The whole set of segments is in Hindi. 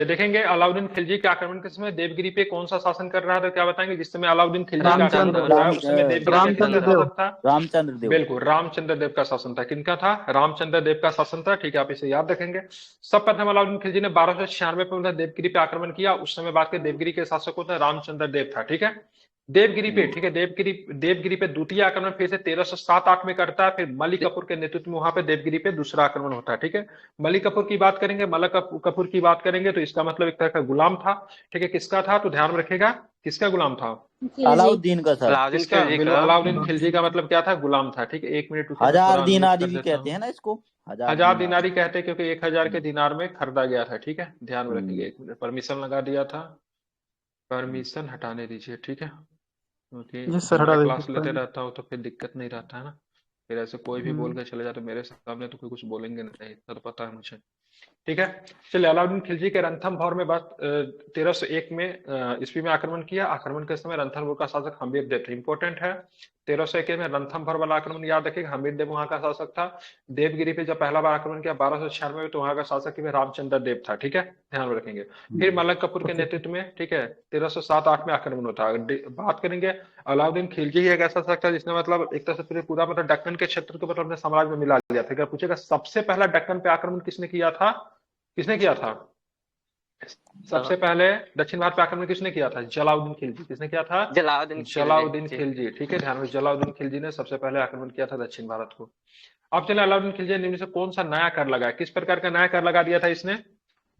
ये देखेंगे अलाउद्दीन खिलजी के आक्रमण के समय देवगिरी पे कौन सा शासन कर रहा था, क्या बताएंगे? जिस समय अलाउद्दीन खिलजी का आक्रमण रामचंद्र हो रहा है राम उस समय देवगिरी पे रामचंद्र किसका देव। शासक था? रामचंद्र देव। बिल्कुल, रामचंद्र देव का शासन था। किनका था? रामचंद्र देव का शासन था। ठीक है, आप इसे याद रखेंगे। सब प्रथम अलाउद्दीन खिलजी ने 1296 में देवगिरी पे आक्रमण किया। उस समय बात करें, देवगिरी के शासक कौन था? रामचंद्र देव था। ठीक है, देवगिरी पे, ठीक है, देवगिरी देवगिरी पे द्वितीय आक्रमण फिर से 1307-8 में करता है। फिर मलिक कपूर के नेतृत्व में वहां पे देवगिरी पे दूसरा आक्रमण होता है। ठीक है, मलिक कपूर की बात करेंगे, मलक कपूर की बात करेंगे तो इसका मतलब एक तरह का गुलाम था। ठीक है, किसका था? तो ध्यान में रखेगा, किसका गुलाम था? खिलजी। अलाउद्दीन का सर। अलाउद्दीन किसका? खिलजी बिल्कुल, का। अलाउद्दीन खिलजी का मतलब क्या था? गुलाम था। ठीक है, एक मिनट रुकिए, मैं हजार थोड़ा अनम्यूट दीनारी कर भी देता कहते हूँ। हैं ना इसको, हजार हजार दीनार। दिनारी कहते हैं क्योंकि 1000 के दिनार में खरीदा गया था। ठीक है, ध्यान में रखेंगे। हम्म। एक मिनट, परमिशन लगा दिया था, परमिशन हटाने दीजिए। ठीक है, जी क्योंकि सर, हटा मैं दीजिए क्लास लेते पर। रहता हूँ तो फिर दिक्कत नहीं रहता है ना। फिर ऐसे कोई भी बोल के चले जाए तो मेरे सामने तो कोई कुछ बोलेंगे नहीं, इतना तो पता है मुझे। ठीक है, चलिए। अलाउद्दीन खिलजी के रणथंभौर में बात 1301 में ईस्वी में आक्रमण किया। आक्रमण के समय रणथंभौर का शासक हमीर देव थे। इंपॉर्टेंट है, 1301 में रणथंभौर वाला आक्रमण याद रखिएगा। हमीर देव वहां का शासक था। देवगिरी पे जब पहला बार आक्रमण किया 1296 में, तो वहां का शासक रामचंद्र देव था। ठीक है, ध्यान में रखेंगे। फिर मलक कपूर के नेतृत्व में, ठीक है, 1307-8 में आक्रमण होता है। बात करेंगे, अलाउद्दीन खिलजी ही एक ऐसा शासक था जिसने मतलब एक तरह से पूरा मतलब दक्कन के क्षेत्र को मतलब अपने साम्राज्य में मिला लिया था। क्या पूछेगा, सबसे पहला दक्कन पे आक्रमण किसने किया था? किसने किया था? सबसे पहले दक्षिण भारत पे आक्रमण किसने किया था? जलाउद्दीन खिलजी। किसने किया था? जलाउद्दीन खिलजी जलाउद्दीन जी। खिलजी। ठीक है, ध्यान में, जलाउद्दीन खिलजी ने सबसे पहले आक्रमण किया था दक्षिण भारत को। अब चले, अलाउद्दीन खिलजी ने निम्न से कौन सा नया कर लगाया? किस प्रकार का नया कर लगा दिया था इसने?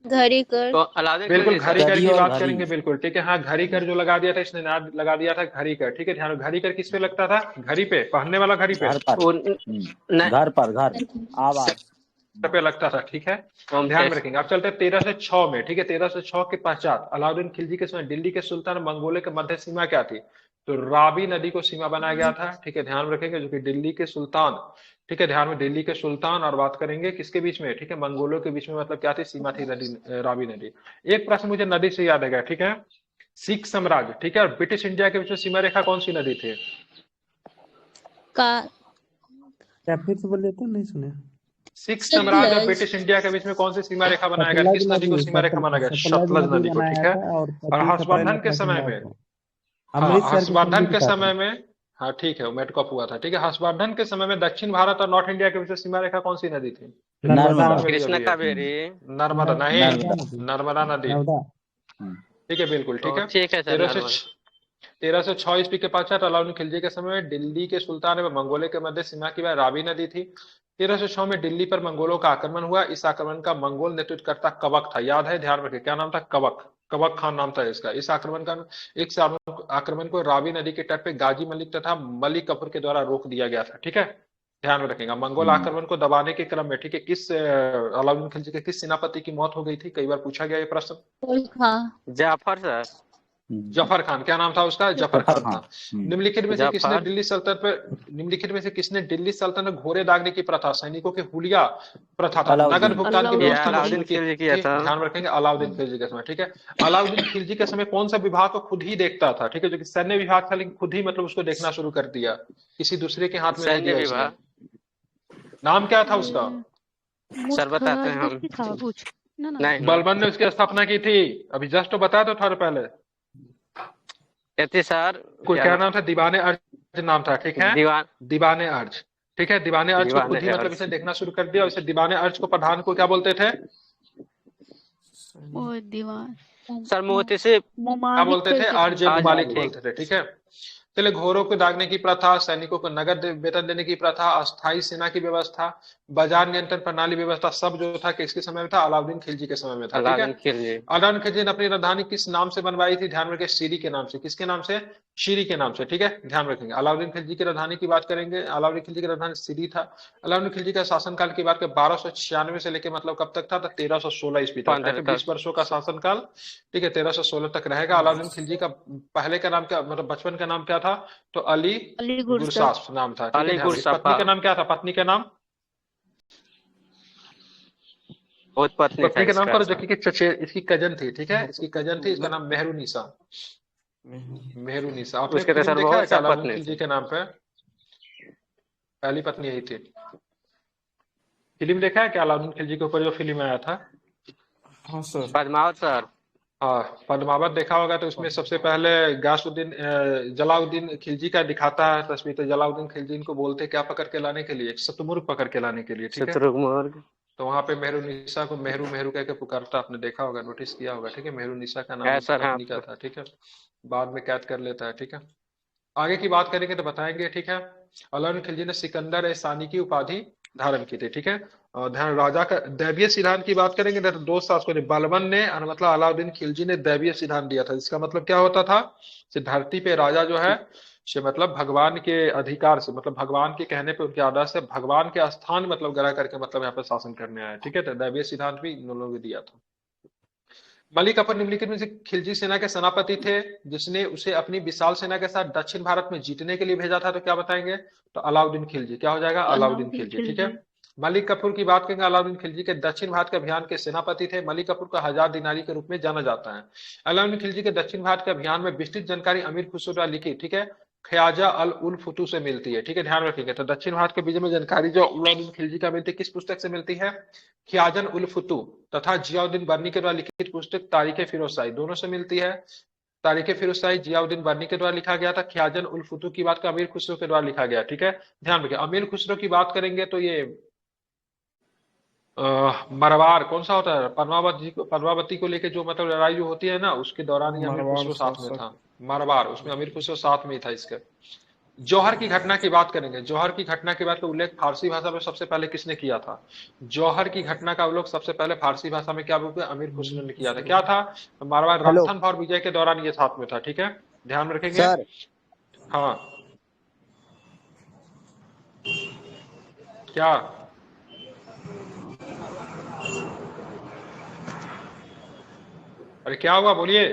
घड़ी कर। तो अलाउद्दीन बिल्कुल, खिलजी घड़ी सर। कर करी की और बात घड़ी। करेंगे। बिल्कुल ठीक है, हाँ, घड़ी कर जो लगा दिया था इसने, नया लगा दिया था घड़ी कर। ठीक है, ध्यान रखो, घड़ी कर किस पे लगता था? घड़ी पे, पहनने वाला घड़ी पे, घर पर। वो घर पर, घर। आवाज। पे लगता था। ठीक है, होम ध्यान में टेक्स। रखेंगे। अब चलते हैं 1306 में। ठीक है, 1306 के पश्चात अलाउद्दीन खिलजी के समय दिल्ली के सुल्तान और मंगोलों के मध्य सीमा क्या थी? तो रावी नदी को सीमा बनाया गया था। ठीक है, ध्यान में रखेंगे, जो कि दिल्ली के सुल्तान, ठीक है, ध्यान में, दिल्ली के सुल्तान और बात करेंगे किसके बीच में? ठीक है, मंगोलों के बीच में मतलब क्या थी? सीमा थी नदी, रावी नदी। एक प्रश्न मुझे नदी से याद है गया। ठीक है, सिख साम्राज्य, ठीक है, और ब्रिटिश इंडिया के बीच में सीमा रेखा कौन सी नदी थी? का क्या फिर से बोल देते हैं? नहीं सुने। सिख साम्राज्य और सतलज। ब्रिटिश इंडिया के बीच में कौन सी सीमा रेखा बनाया गया? सतलज किस नदी को नदी, सीमा रेखा माना गया? सतलज सतलज नदी नदी को। ठीक बनाया है, था और और 25 अप्रैल हर्षवर्धन के समय 1809 में, को हाँ, अमृतसर की संधि हर्षवर्धन के के साथ समय में। में, हाँ ठीक है, वो मेटकॉप हुआ था। ठीक है, हर्षवर्धन के समय में दक्षिण भारत और नॉर्थ इंडिया के बीच में सीमा रेखा कौन सी नदी थी? नर्मदा। नर्मदा। ध्यान में भी कृष्णा अभी है, कावेरी। नर्मदा नहीं, नर्मदा नदी। नर्मदा नदी। नर्मदा। हम्म। ठीक है, बिल्कुल ठीक तो है। ठीक है सर, तेरह सौ नॉर्मल। 1306 ईस्वी के पश्चात अलाउद्दीन खिलजी के समय में दिल्ली के सुल्तान एवं मंगोलों के मध्य सीमा की वह रावी नदी थी। 1306 में दिल्ली पर मंगोलों का आक्रमण हुआ। इस आक्रमण का मंगोल नेतृत्वकर्ता कवक था। याद है, ध्यान रखिए, क्या नाम था? कवक, कवक खान नाम था इसका। इस आक्रमण का, एक आक्रमण को रावी नदी के तट पे गाजी मलिक तथा मलिक कफर के द्वारा रोक दिया गया था। ठीक है, ध्यान में रखेगा। मंगोल आक्रमण को दबाने के क्रम में, ठीक है, अलाउद्दीन खिलजी के किस सेनापति की मौत हो गई थी? कई बार पूछा गया ये प्रश्न। हाँ। जाफर सर। जफर खान, क्या नाम था उसका? जफर जफर खान खान। था। निम्नलिखित में से किसने जाफर। दिल्ली सल्तनत पर, निम्नलिखित में से किसने दिल्ली सल्तनत में घोड़े दागने की प्रथा, सैनिकों के हुलिया प्रथा था, नगद अलाउद्दीन। भुगतान की ये व्यवस्था को अलाउद्दीन शुरू की खिलजी किया थी? था। ध्यान रखेंगे, अलाउद्दीन खिलजी के समय। ठीक है, अलाउद्दीन खिलजी के समय कौन सा विभाग को खुद ही देखता था? ठीक है, जो कि सैन्य विभाग था, लेकिन खुद ही मतलब उसको देखना शुरू कर दिया, किसी दूसरे के हाथ में नहीं सैन्य दिया इसने। विभाग। नाम क्या था उसका? सर बताते हैं मुतहज हम। भी था कुछ ना ना। नहीं बलबन ने उसकी स्थापना की थी। अभी जस्ट तो बताया तो थोड़ा पहले। कहते सर कोई क्या क्या नाम। नाम था? दीवाने अर्ज नाम था। ठीक है, दीवान। दीवाने अर्ज। ठीक है, दीवाने अर्ज को दीवान खुद ही मतलब अर्ज। इसे देखना शुरू कर दिया। उसे दीवाने अर्ज को प्रधान को क्या बोलते थे? वो दीवान सर मोती से। क्या ममालिक बोलते थे? करके था अर्ज कुछ। मुमालिक ठीक। बोलते थे। ठीक है, चलिए, घोड़ों को दागने की प्रथा, सैनिकों को नगद वेतन देने की प्रथा, अस्थायी सेना की व्यवस्था, बाजार नियंत्रण प्रणाली व्यवस्था, सब जो था किसके समय में था? अलाउद्दीन खिलजी के समय में था। ठीक है, अलाउद्दीन खिलजी। अलाउद्दीन खिलजी ने अपनी राजधानी किस नाम से बनवाई थी? ध्यान रखें, शीरी के नाम से। किसके नाम से? शीरी के नाम से। ठीक है, ध्यान रखेंगे। अलाउद्दीन खिलजी की राजधानी की बात करेंगे, अलाउद्दीन खिलजी की राजधानी शीरी था। अलाउद्दीन खिलजी का शासनकाल की बात करें 1296 से लेकर मतलब कब तक था? तो 1316 ईस्वी तक। 15 20 तक। वर्षों का शासनकाल। ठीक है, 1316 तक रहेगा। अलाउद्दीन खिलजी का पहले का नाम क्या, मतलब बचपन का नाम क्या था? तो अली अली गुरसफ। गुरसाफ नाम था। ठीक है, अली ध्यान रखिए। पत्नी गुरसफा। का नाम क्या था? पत्नी का नाम, बहुत पत्नी था पत्नी का नाम इसका पर जो सर। कि चचे इसकी कजन थी। ठीक है, इसकी कजन थी, इसका नाम मेहरुनिसा। मेहरुनिसा। आपने उसके तो फिल्म सर देखा है बहुत क्या सब अलाउद्दीन पत्नी खिलजी थे। के नाम पे? पहली पत्नी यही थी। फिल्म देखा है क्या अलाउद्दीन खिलजी के ऊपर जो फिल्म आया था? हाँ सर। पद्मावत सर। हाँ, पद्मावत देखा होगा तो उसमें सबसे पहले गासुद्दीन जलाउद्दीन खिलजी का दिखाता है तस्वीर। तो जलाउद्दीन खिलजी इनको बोलते क्या पकड़ के लाने के लिए, शतुमुर्ग पकड़ के लाने के लिए, ठीक है। शत्रुघ्न। तो वहां पे मेहरुनिसा को मेहरू मेहरू कह के पुकारता, आपने देखा होगा, नोटिस किया होगा, ठीक है। मेहरुनिसा का नाम है उसकी सर, हाँ। पत्नी का था, ठीक है। बाद में कैद कर लेता है, ठीक है। आगे की बात करेंगे तो बताएंगे, ठीक है। अलाउद्दीन खिलजी ने सिकंदर ए सानी की उपाधि धारण की थी, ठीक है। और ध्यान, राजा का दैवीय सिद्धांत की बात करेंगे तो दो शासकों ने, बलबन ने और मतलब अलाउद्दीन खिलजी ने दैवीय सिद्धांत दिया था। इसका मतलब क्या होता था, कि धरती पे राजा जो है से मतलब भगवान के अधिकार से, मतलब भगवान के कहने पे, उनके आदेश से भगवान के स्थान मतलब ग्रह करके मतलब यहाँ पे शासन करने आया, ठीक है। तो दैवीय सिद्धांत भी इन लोगों ने दिया था। मलिक कफर निम्नलिखित में से खिलजी सेना के सेनापति थे जिसने उसे अपनी विशाल सेना के साथ दक्षिण भारत में जीतने के लिए भेजा था, तो क्या बताएंगे, तो अलाउद्दीन खिलजी। क्या हो जाएगा, अलाउद्दीन खिलजी, ठीक है। मलिक कफूर की बात करेंगे, अलाउद्दीन खिलजी के दक्षिण भारत के अभियान के सेनापति थे। मलिक कफूर को 1000 दिनारी के रूप में जाना जाता है। अलाउद्दीन खिलजी के दक्षिण भारत के अभियान में विस्तृत जानकारी अमीर खुसरो द्वारा लिखी, ठीक है, ख्याजा अल उल फुतू से मिलती है, ठीक है, ध्यान रखेंगे। तो दक्षिण भारत के विजय में जानकारी जो अलाउद्दीन खिलजी का मिलती है, किस पुस्तक से मिलती है, ख्याजन उल फुतू तथा जियाउद्दीन बर्नी के द्वारा लिखित पुस्तक तारीख फिरोजशाही, दोनों से मिलती है। तारीख फिरोजशाही जियाउद्दीन बर्नी के द्वारा लिखा गया था, ख्याजन उल फुतू की बात का अमीर खुसरो के द्वारा लिखा गया, ठीक है। ध्यान रखिए, अमीर खुसरो की बात करेंगे तो ये मरवार कौन सा होता है, पद्मावती को लेके जो मतलब लड़ाई जो होती है ना, उसके दौरान ही अमीर मारवाड़ खुसरो साथ में शासक। था। मरवार, उसमें अमीर खुसरो साथ में ही था इसके। जौहर की घटना की बात करेंगे, जौहर की घटना के बाद का उल्लेख फारसी भाषा में सबसे पहले किसने किया था, जौहर की घटना का उल्लेख सबसे पहले फारसी भाषा में क्या बोलते हैं, अमीर खुसरो ने किया था। क्या था, मारवाड़ हेलो रणथंभौर विजय के दौरान ये साथ में था, ठीक है, ध्यान रखेंगे। सर। हाँ, क्या, अरे क्या हुआ, बोलिए।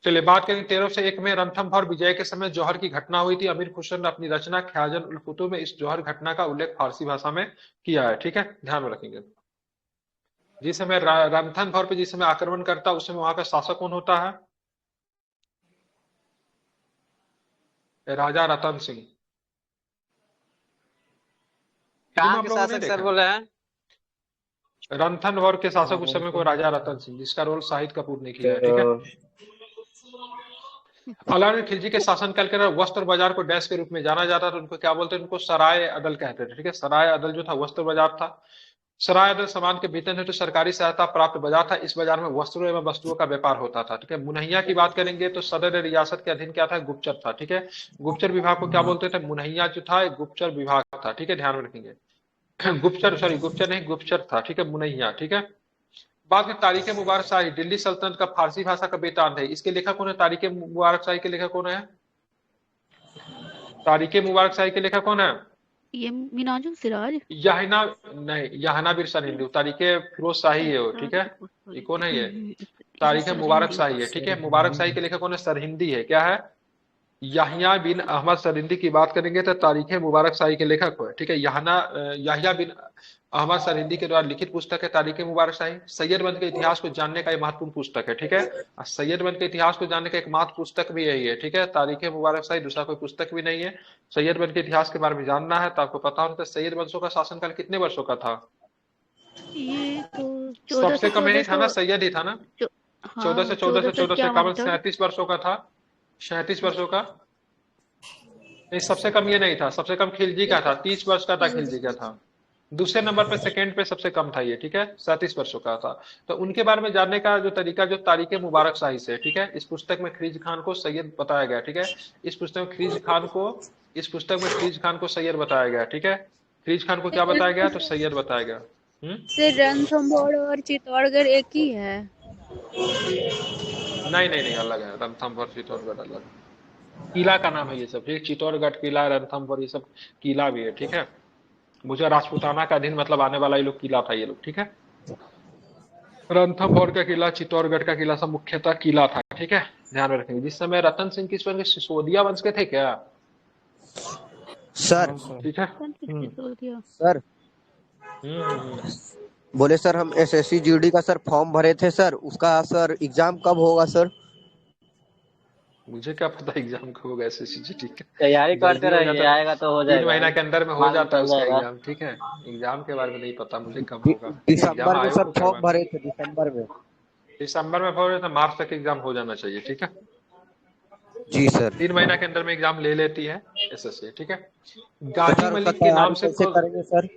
चलिए बात करें 1301 में रणथंभौर विजय के समय जौहर की घटना हुई थी। अमीर खुसरो ने अपनी रचना ख्याजन उल फुतू में इस जौहर घटना का उल्लेख फारसी भाषा में किया है, ठीक है, ध्यान में रखेंगे। जिस समय रणथंभौर पे जिस समय आक्रमण करता उस समय वहां का शासक कौन होता है, राजा रतन सिंह। कहाँ आप के लोगों ने शासक देखा सर बोल रहे हैं? रणथंभौर के शासक उस समय को राजा रतन सिंह, जिसका रोल शाहिद कपूर ने किया है, ठीक है। अलाउद्दीन खिलजी के शासनकाल के दौरान वस्त्र बाजार को डैश के रूप में जाना जाता था। उनको क्या बोलते थे, उनको सराय अदल कहते थे, ठीक है। सराय अदल जो था वस्त्र बाजार था। सराय अदल सामान के वेतन हेतु सरकारी सहायता प्राप्त बाजार था। इस बाजार में वस्त्रों एवं वस्तुओं का व्यापार होता था, ठीक है। मुनहिया की बात करेंगे तो सदर रियासत के अधीन क्या था, गुप्तचर था, ठीक है। गुप्तचर विभाग को क्या बोलते थे, मुनहिया जो था गुप्तचर विभाग था, ठीक है, ध्यान में रखेंगे। गुप्तचर, सॉरी गुप्तचर नहीं, गुप्तचर था, ठीक है, मुनहिया, ठीक है। बाद में तारीख मुबारक शाही दिल्ली सल्तनत का फारसी भाषा का बेतान है। इसके लेखक कौन है, तारीख मुबारक शाही के लेखक कौन है, तारीख मुबारक शाही के लेखक कौन है, ये मिनाजुल सिराज। यहना नहीं, यहना बिरसन हिंदू, तारीख फिरोज शाही है वो, ठीक है। ये कौन है, ये तारीख मुबारक शाही है, ठीक है। मुबारक शाही के लेखक कौन है, सरहिंदी है, क्या है, याहिया बिन अहमद सरहिंदी की बात करेंगे तो तारीख मुबारक शाही के लेखक है, ठीक है। याहिया बिन अहमद सरहिंदी के द्वारा लिखित पुस्तक है तारीख मुबारक शाही। सैयदबंद के इतिहास को जानने का एक महत्वपूर्ण पुस्तक है, ठीक है। और सैयदबंद के इतिहास को जानने का एक महत्वपूर्ण पुस्तक भी यही है, ठीक है, तारीख मुबारक शाही, दूसरा कोई पुस्तक भी नहीं है। सैयदबंद के इतिहास के बारे में जानना है तो आपको पता होना चाहिए सैयद वंशों का शासनकाल कितने वर्षों का था, ये तो सबसे कम यही था ना, सैयद ही था ना। चौदह से 37 वर्षों का था, 37 वर्षों का नहीं, सबसे कम ये नहीं था, सबसे कम खिलजी का था, 30 वर्ष का था खिलजी का था। दूसरे नंबर पे, सेकंड पे सबसे कम था ये, ठीक है, 37 वर्षों का था। तो उनके बारे में जानने का जो तरीका जो तारीख मुबारक शाही से, ठीक है। इस पुस्तक में खिलजी खान को सैयद बताया गया, ठीक है। इस पुस्तक में खिलजी खान को, इस पुस्तक में खिलजी खान को सैयद बताया गया, ठीक है। खिलजी खान को क्या बताया गया, तो सैयद बताया गया। सिर्फ रणथंभौर और चित्तौड़गढ़ एक ही है? नहीं नहीं नहीं, अलग है, रणथंभौर चित्तौड़गढ़ अलग है। किला का नाम है ये सब, ठीक, चित्तौड़गढ़ किला, रणथंभौर ये सब किला भी है, ठीक है। मुझे राजपूताना का अधीन मतलब आने वाला ये लोग किला था ये लोग, ठीक है। रणथंभौर का किला, चित्तौड़गढ़ का किला सब मुख्यतः किला था, ठीक है, ध्यान में रखेंगे। जिस समय रतन सिंह किस वंश के, सिसोदिया वंश के थे क्या, सर। ठीक है सर बोले सर हम एसएससी जीडी का सर फॉर्म भरे थे सर, उसका सर एग्जाम कब होगा सर? मुझे क्या पता एग्जाम कब होगा SSCGT का। तैयारी करते जल्दी हो रहिए, जाता है, आएगा तो हो 3 जाएगा, महीना के अंदर में हो मालूम जाता है चल उसका जाएगा। एग्जाम। ठीक है, एग्जाम के बारे में नहीं पता मुझे कब होगा, ठीक है। एग्जाम दिसंबर में आयोग सर को फॉर्म करवाना, भरे थे दिसंबर में। दिसंबर में हो तो मार्च तक एग्जाम हो जाना चाहिए। ठीक है, जी सर। 3 महीना के अंदर में एग्जाम ले लेती है SSC। ठीक है, तो गाजी सर उसका मलिक के नाम तैयारी से कैसे करेंगे सर?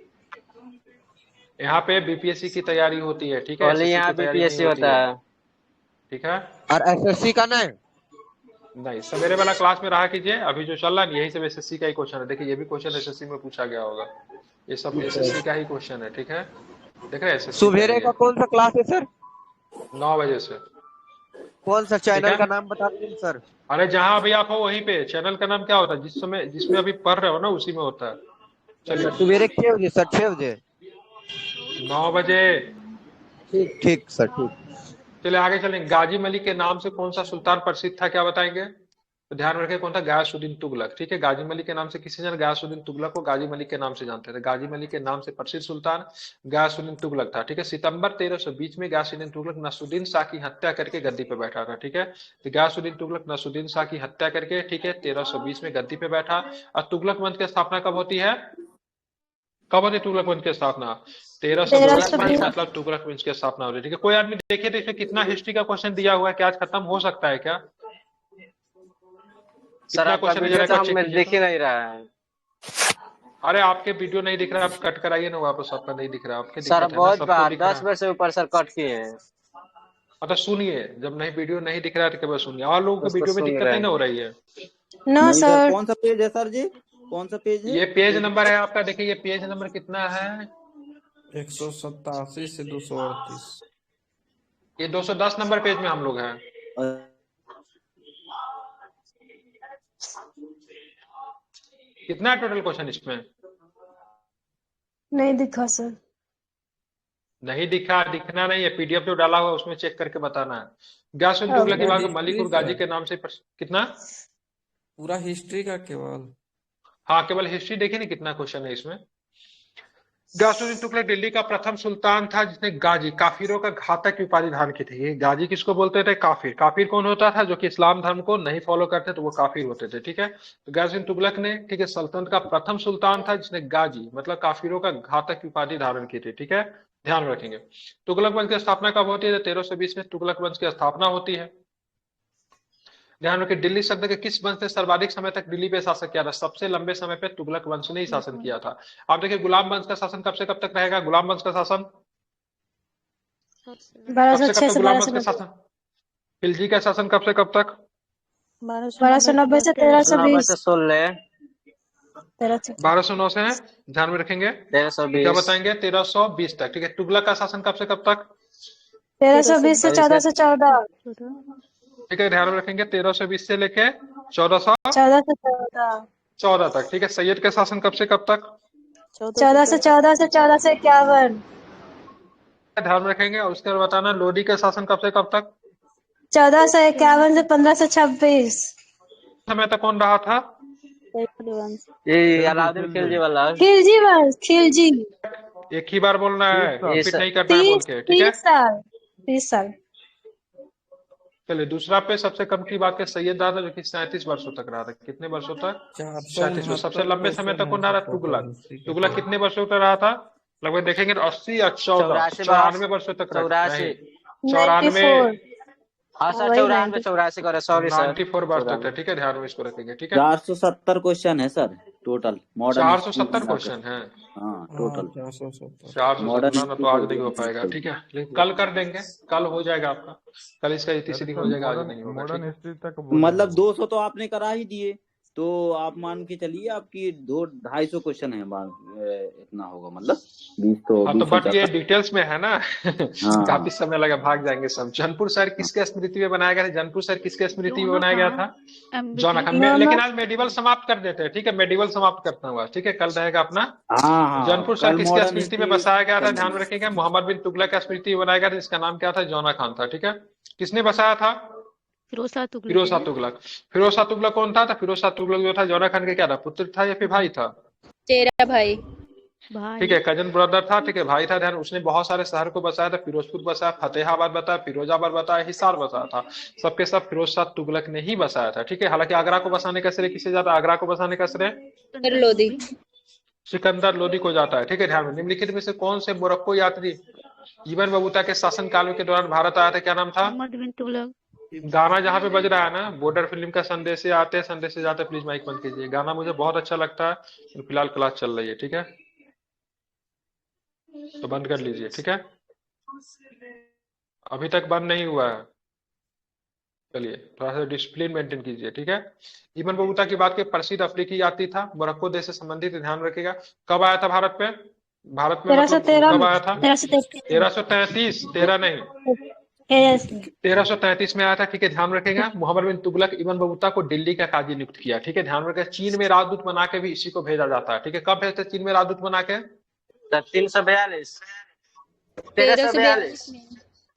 यहाँ पे BPSC की तैयारी होती है। ठीक है, ओनली SSC यहाँ की तैयारी नहीं BPSC होती होता है। है। ठीक है, और SSC का नहीं? नहीं सवेरे वाला क्लास में रहा कीजिए, अभी जो चल रहा है यही सब SSC का ही क्वेश्चन है। देखिए ये भी क्वेश्चन SSC में पूछा गया होगा, ये सब SSC का ही क्वेश्चन है। ठीक है, देख रहे हैं SSC का सुबेरे ही का है, कौन सा क्लास है सर? 9 बजे से। कौन सा ठीक चैनल है, का नाम बता दीजिए सर। अरे जहां अभी आप हो वहीं पे चैनल का नाम क्या होता है, जिस समय जिसमें अभी पढ़ रहे हो ना उसी में होता है। चलिए सुबेरे 6 बजे सर, 6 बजे। 9 बजे। ठीक ठीक सर, ठीक। चलिए आगे चलेंगे। गाजी मलिक के नाम से कौन सा सुल्तान प्रसिद्ध था, क्या बताएंगे? तो ध्यान रखें कौन था, गयासुद्दीन तुगलक। ठीक है, गाजी मलिक के नाम से किसी जन गयासुद्दीन तुगलक को गाजी मलिक के नाम से जानते थे। गाजी मलिक के नाम से प्रसिद्ध सुल्तान गयासुद्दीन तुगलक था। ठीक है, सितंबर 1320 में गयासुद्दीन तुगलक नसरुद्दीन शाह की हत्या करके गद्दी पे बैठा था। ठीक है, तो गयासुद्दीन तुगलक नसरुद्दीन शाह की हत्या करके, ठीक है, 1320 में गद्दी पे बैठा। और तुगलक वंश की स्थापना कब होती है, कब होती है तुगलक वंश की स्थापना? 1320 में ही 1320। मतलब तुगलक वंश की स्थापना हो रही है। ठीक है, कोई आदमी देखिए तो इसमें कितना हिस्ट्री का क्वेश्चन दिया हुआ है, क्या आज खत्म हो सकता है क्या? सर कितना आपका क्वेश्चन है वीडियो जरा एक तो बार हम चेक कीजिए दिख तो। ही नहीं रहा है। अरे आपके वीडियो नहीं दिख रहा, आप कट कराइए ना वापस, आपका नहीं दिख रहा, आपके सर दिक्कत है ना, बहुत सबको बार दिख 10 रहा बार से ऊपर सर कट किए हैं। है। तो सुनिए, जब नहीं वीडियो नहीं दिख रहा है तो केवल सुनिए, और लोगों को उसको वीडियो में सुन दिक्कत रहे नहीं ना हैं। हो रही है। नो नहीं सर, सर। कौन सा पेज है सर जी? कौन सा पेज है? ये पेज नंबर है आपका, देखिए ये पेज नंबर कितना है, 187 से 238। ये 210 नंबर पेज में हम लोग हैं। कितना है टोटल क्वेश्चन इसमें? नहीं दिखा सर। नहीं दिखा, दिखना नहीं है, PDF जो डाला हुआ है उसमें चेक करके बताना है। गयासुद्दीन तुगलक की पूरा बात हिस्ट्री मलिक और का, गाजी के नाम से कितना? पूरा हिस्ट्री का केवल। हाँ केवल हिस्ट्री देखिए ना कितना क्वेश्चन है इसमें। गयासुद्दीन तुगलक दिल्ली का प्रथम सुल्तान था जिसने गाजी, काफिरों का घातक की उपाधि धारण की थी। ये गाजी किसको बोलते थे? काफिर। काफिर कौन होता था? जो कि इस्लाम धर्म को नहीं फॉलो करते तो वो काफिर होते थे। ठीक है, तो गयासुद्दीन तुगलक ने, ठीक है, सल्तनत का प्रथम सुल्तान था जिसने गाजी मतलब काफिरों का घातक की उपाधि धारण की थी। ठीक है, ध्यान रखेंगे। तुगलक वंश की स्थापना कब होती है? 1320 में तुगलक वंश की स्थापना होती है। ध्यान रखिए, दिल्ली शब्द के किस वंश ने सर्वाधिक समय तक दिल्ली पे शासन किया था? सबसे लंबे समय पे तुगलक वंश ने ही शासन किया था। आप देखिए गुलाम वंश का शासन कब से कब तक रहेगा? गुलाम वंश का शासन कब से कब 1206 तक? से गुलाम वंश का 1290। शासन, खिलजी का शासन कब से कब तक? 1290 से 9 1320। से 16, 1209 से है, ध्यान में रखेंगे। क्या 1320, बताएंगे? 1320 तक। ठीक है, तुगलक का शासन कब से कब तक? 1320 से 14 से 14। ठीक है, ध्यान में रखेंगे, 1320 से लेके 1414 14 से 14। तक। ठीक है, सैयद का शासन कब से कब तक? 14 से 14 से 14 से 51। ध्यान में रखेंगे, और उसके बाद बताना लोधी का शासन कब से कब तक? 14 से 51 से 15 से 26। समय तक कौन रहा था? ये अलाउद्दीन खिलजी वाला। खिलजी वंश, खिलजी। एक ही बार बोलना है, ये रिपीट नहीं करना है बोल 30 के। ठीक है, 30 साल। 30 साल। चलिए दूसरा पे सबसे कम की बात है, सैयद रहा था जो कि 37 वर्षों तक रहा था। कितने वर्षों तक? 37 वर्ष। सबसे लंबे समय तक कौन रहा था? तुगलक। तुगलक कितने वर्षों तक रहा था? लगभग देखेंगे तो 80 और 14 94 वर्षों तक रहा। 84, नहीं, 94, 94। हाँ सर, वही 94 84 करे, सॉरी सर। 94 वर्ष तक था। ठीक है, ध्यान में इसको रखेंगे। ठीक है, 470 क्वेश्चन है सर टोटल मॉडर्न। 470 क्वेश्चन है। हाँ टोटल 470। 470 ना तो आज नहीं हो पाएगा। ठीक है, लेकिन कल कर देंगे, कल हो जाएगा आपका, कल इसका इतिश्री हो जाएगा, आज नहीं होगा। ठीक है, मतलब 200 तो आपने करा ही दिए, तो आप मान के चलिए आपकी 200-250 क्वेश्चन है इतना होगा, मतलब 20 तो हाँ तो 20 बट ये होता। डिटेल्स में है ना हाँ काफी समय लगा, भाग जाएंगे सब। जौनपुर शहर किसके स्मृति में बनाया गया था? जौनपुर शहर किसके स्मृति में बनाया गया था? जौना खान। लेकिन आज मेडिवल समाप्त कर देते हैं। ठीक है, मेडिवल समाप्त करता हूँ आज। ठीक है, कल रहेगा अपना हाँ हाँ, जौनपुर शहर कल किसके मॉडर्न स्मृति में हिस्ट्री बसाया गया था? कर ध्यान में लेंगे। रखिएगा, मोहम्मद बिन तुगलक का स्मृति में बनाया गया था, जिसका नाम क्या था? जौना खान था। ठीक है, किसने बसाया था? फिरोज शाह तुगलक फिरोज शाह ने। तुगलक। फिरोज शाह तुगलक कौन था? फिरोज शाह तुगलक जो था जौना खान के क्या था? पुत्र था या फिर भाई था? चेहरा भाई। ठीक है, भाई कजन ब्रदर था, ठीक है, भाई था। ध्यान, उसने बहुत सारे शहर को बसाया था, फिरोजपुर बसाया, फतेहाबाद बताया, फिरोजाबाद बताया, हिसार बसाया था। सबके सब फिरोज शाह तुगलक ने ही बसाया था। ठीक है, हालांकि आगरा को बसाने का श्रेय किसे जाता है? आगरा को बसाने का श्रेय सिकंदर लोधी। लोधी। सिकंदर लोदी को जाता है। ठीक है, ध्यान में, निम्नलिखित में से कौन से मोरक्को यात्री इबन बतूता के शासनकाल के दौरान भारत आया था? क्या नाम था? मोहम्मद बिन तुगलक। गाना जहाँ पे बज रहा है ना, बॉर्डर फिल्म का संदेश से आते संदेश से जाते, प्लीज माइक बंद कीजिए। गाना मुझे बहुत अच्छा लगता है, लेकिन फिलहाल क्लास चल रही है। ठीक है, तो बंद कर लीजिए। ठीक है, अभी तक बंद नहीं हुआ है। चलिए, थोड़ा सा डिसिप्लिन मेंटेन कीजिए। ठीक है, इबन बतूता की बात के प्रसिद्ध अफ्रीकी यात्री था, मोरक्को देश से संबंधित, ध्यान रखिएगा। कब आया था भारत पे? भारत में मतलब कब आया था? 1333, 13 नहीं, 1333 में आया था। ठीक है, ध्यान रखेगा। मोहम्मद बिन तुगलक इबन बतूता को दिल्ली का काजी नियुक्त किया। ठीक है, ध्यान रखेगा। चीन में राजदूत बना के भी इसी को भेजा जाता है। ठीक है, कब भेजते चीन में राजदूत बना के? 342 1342 1342 में।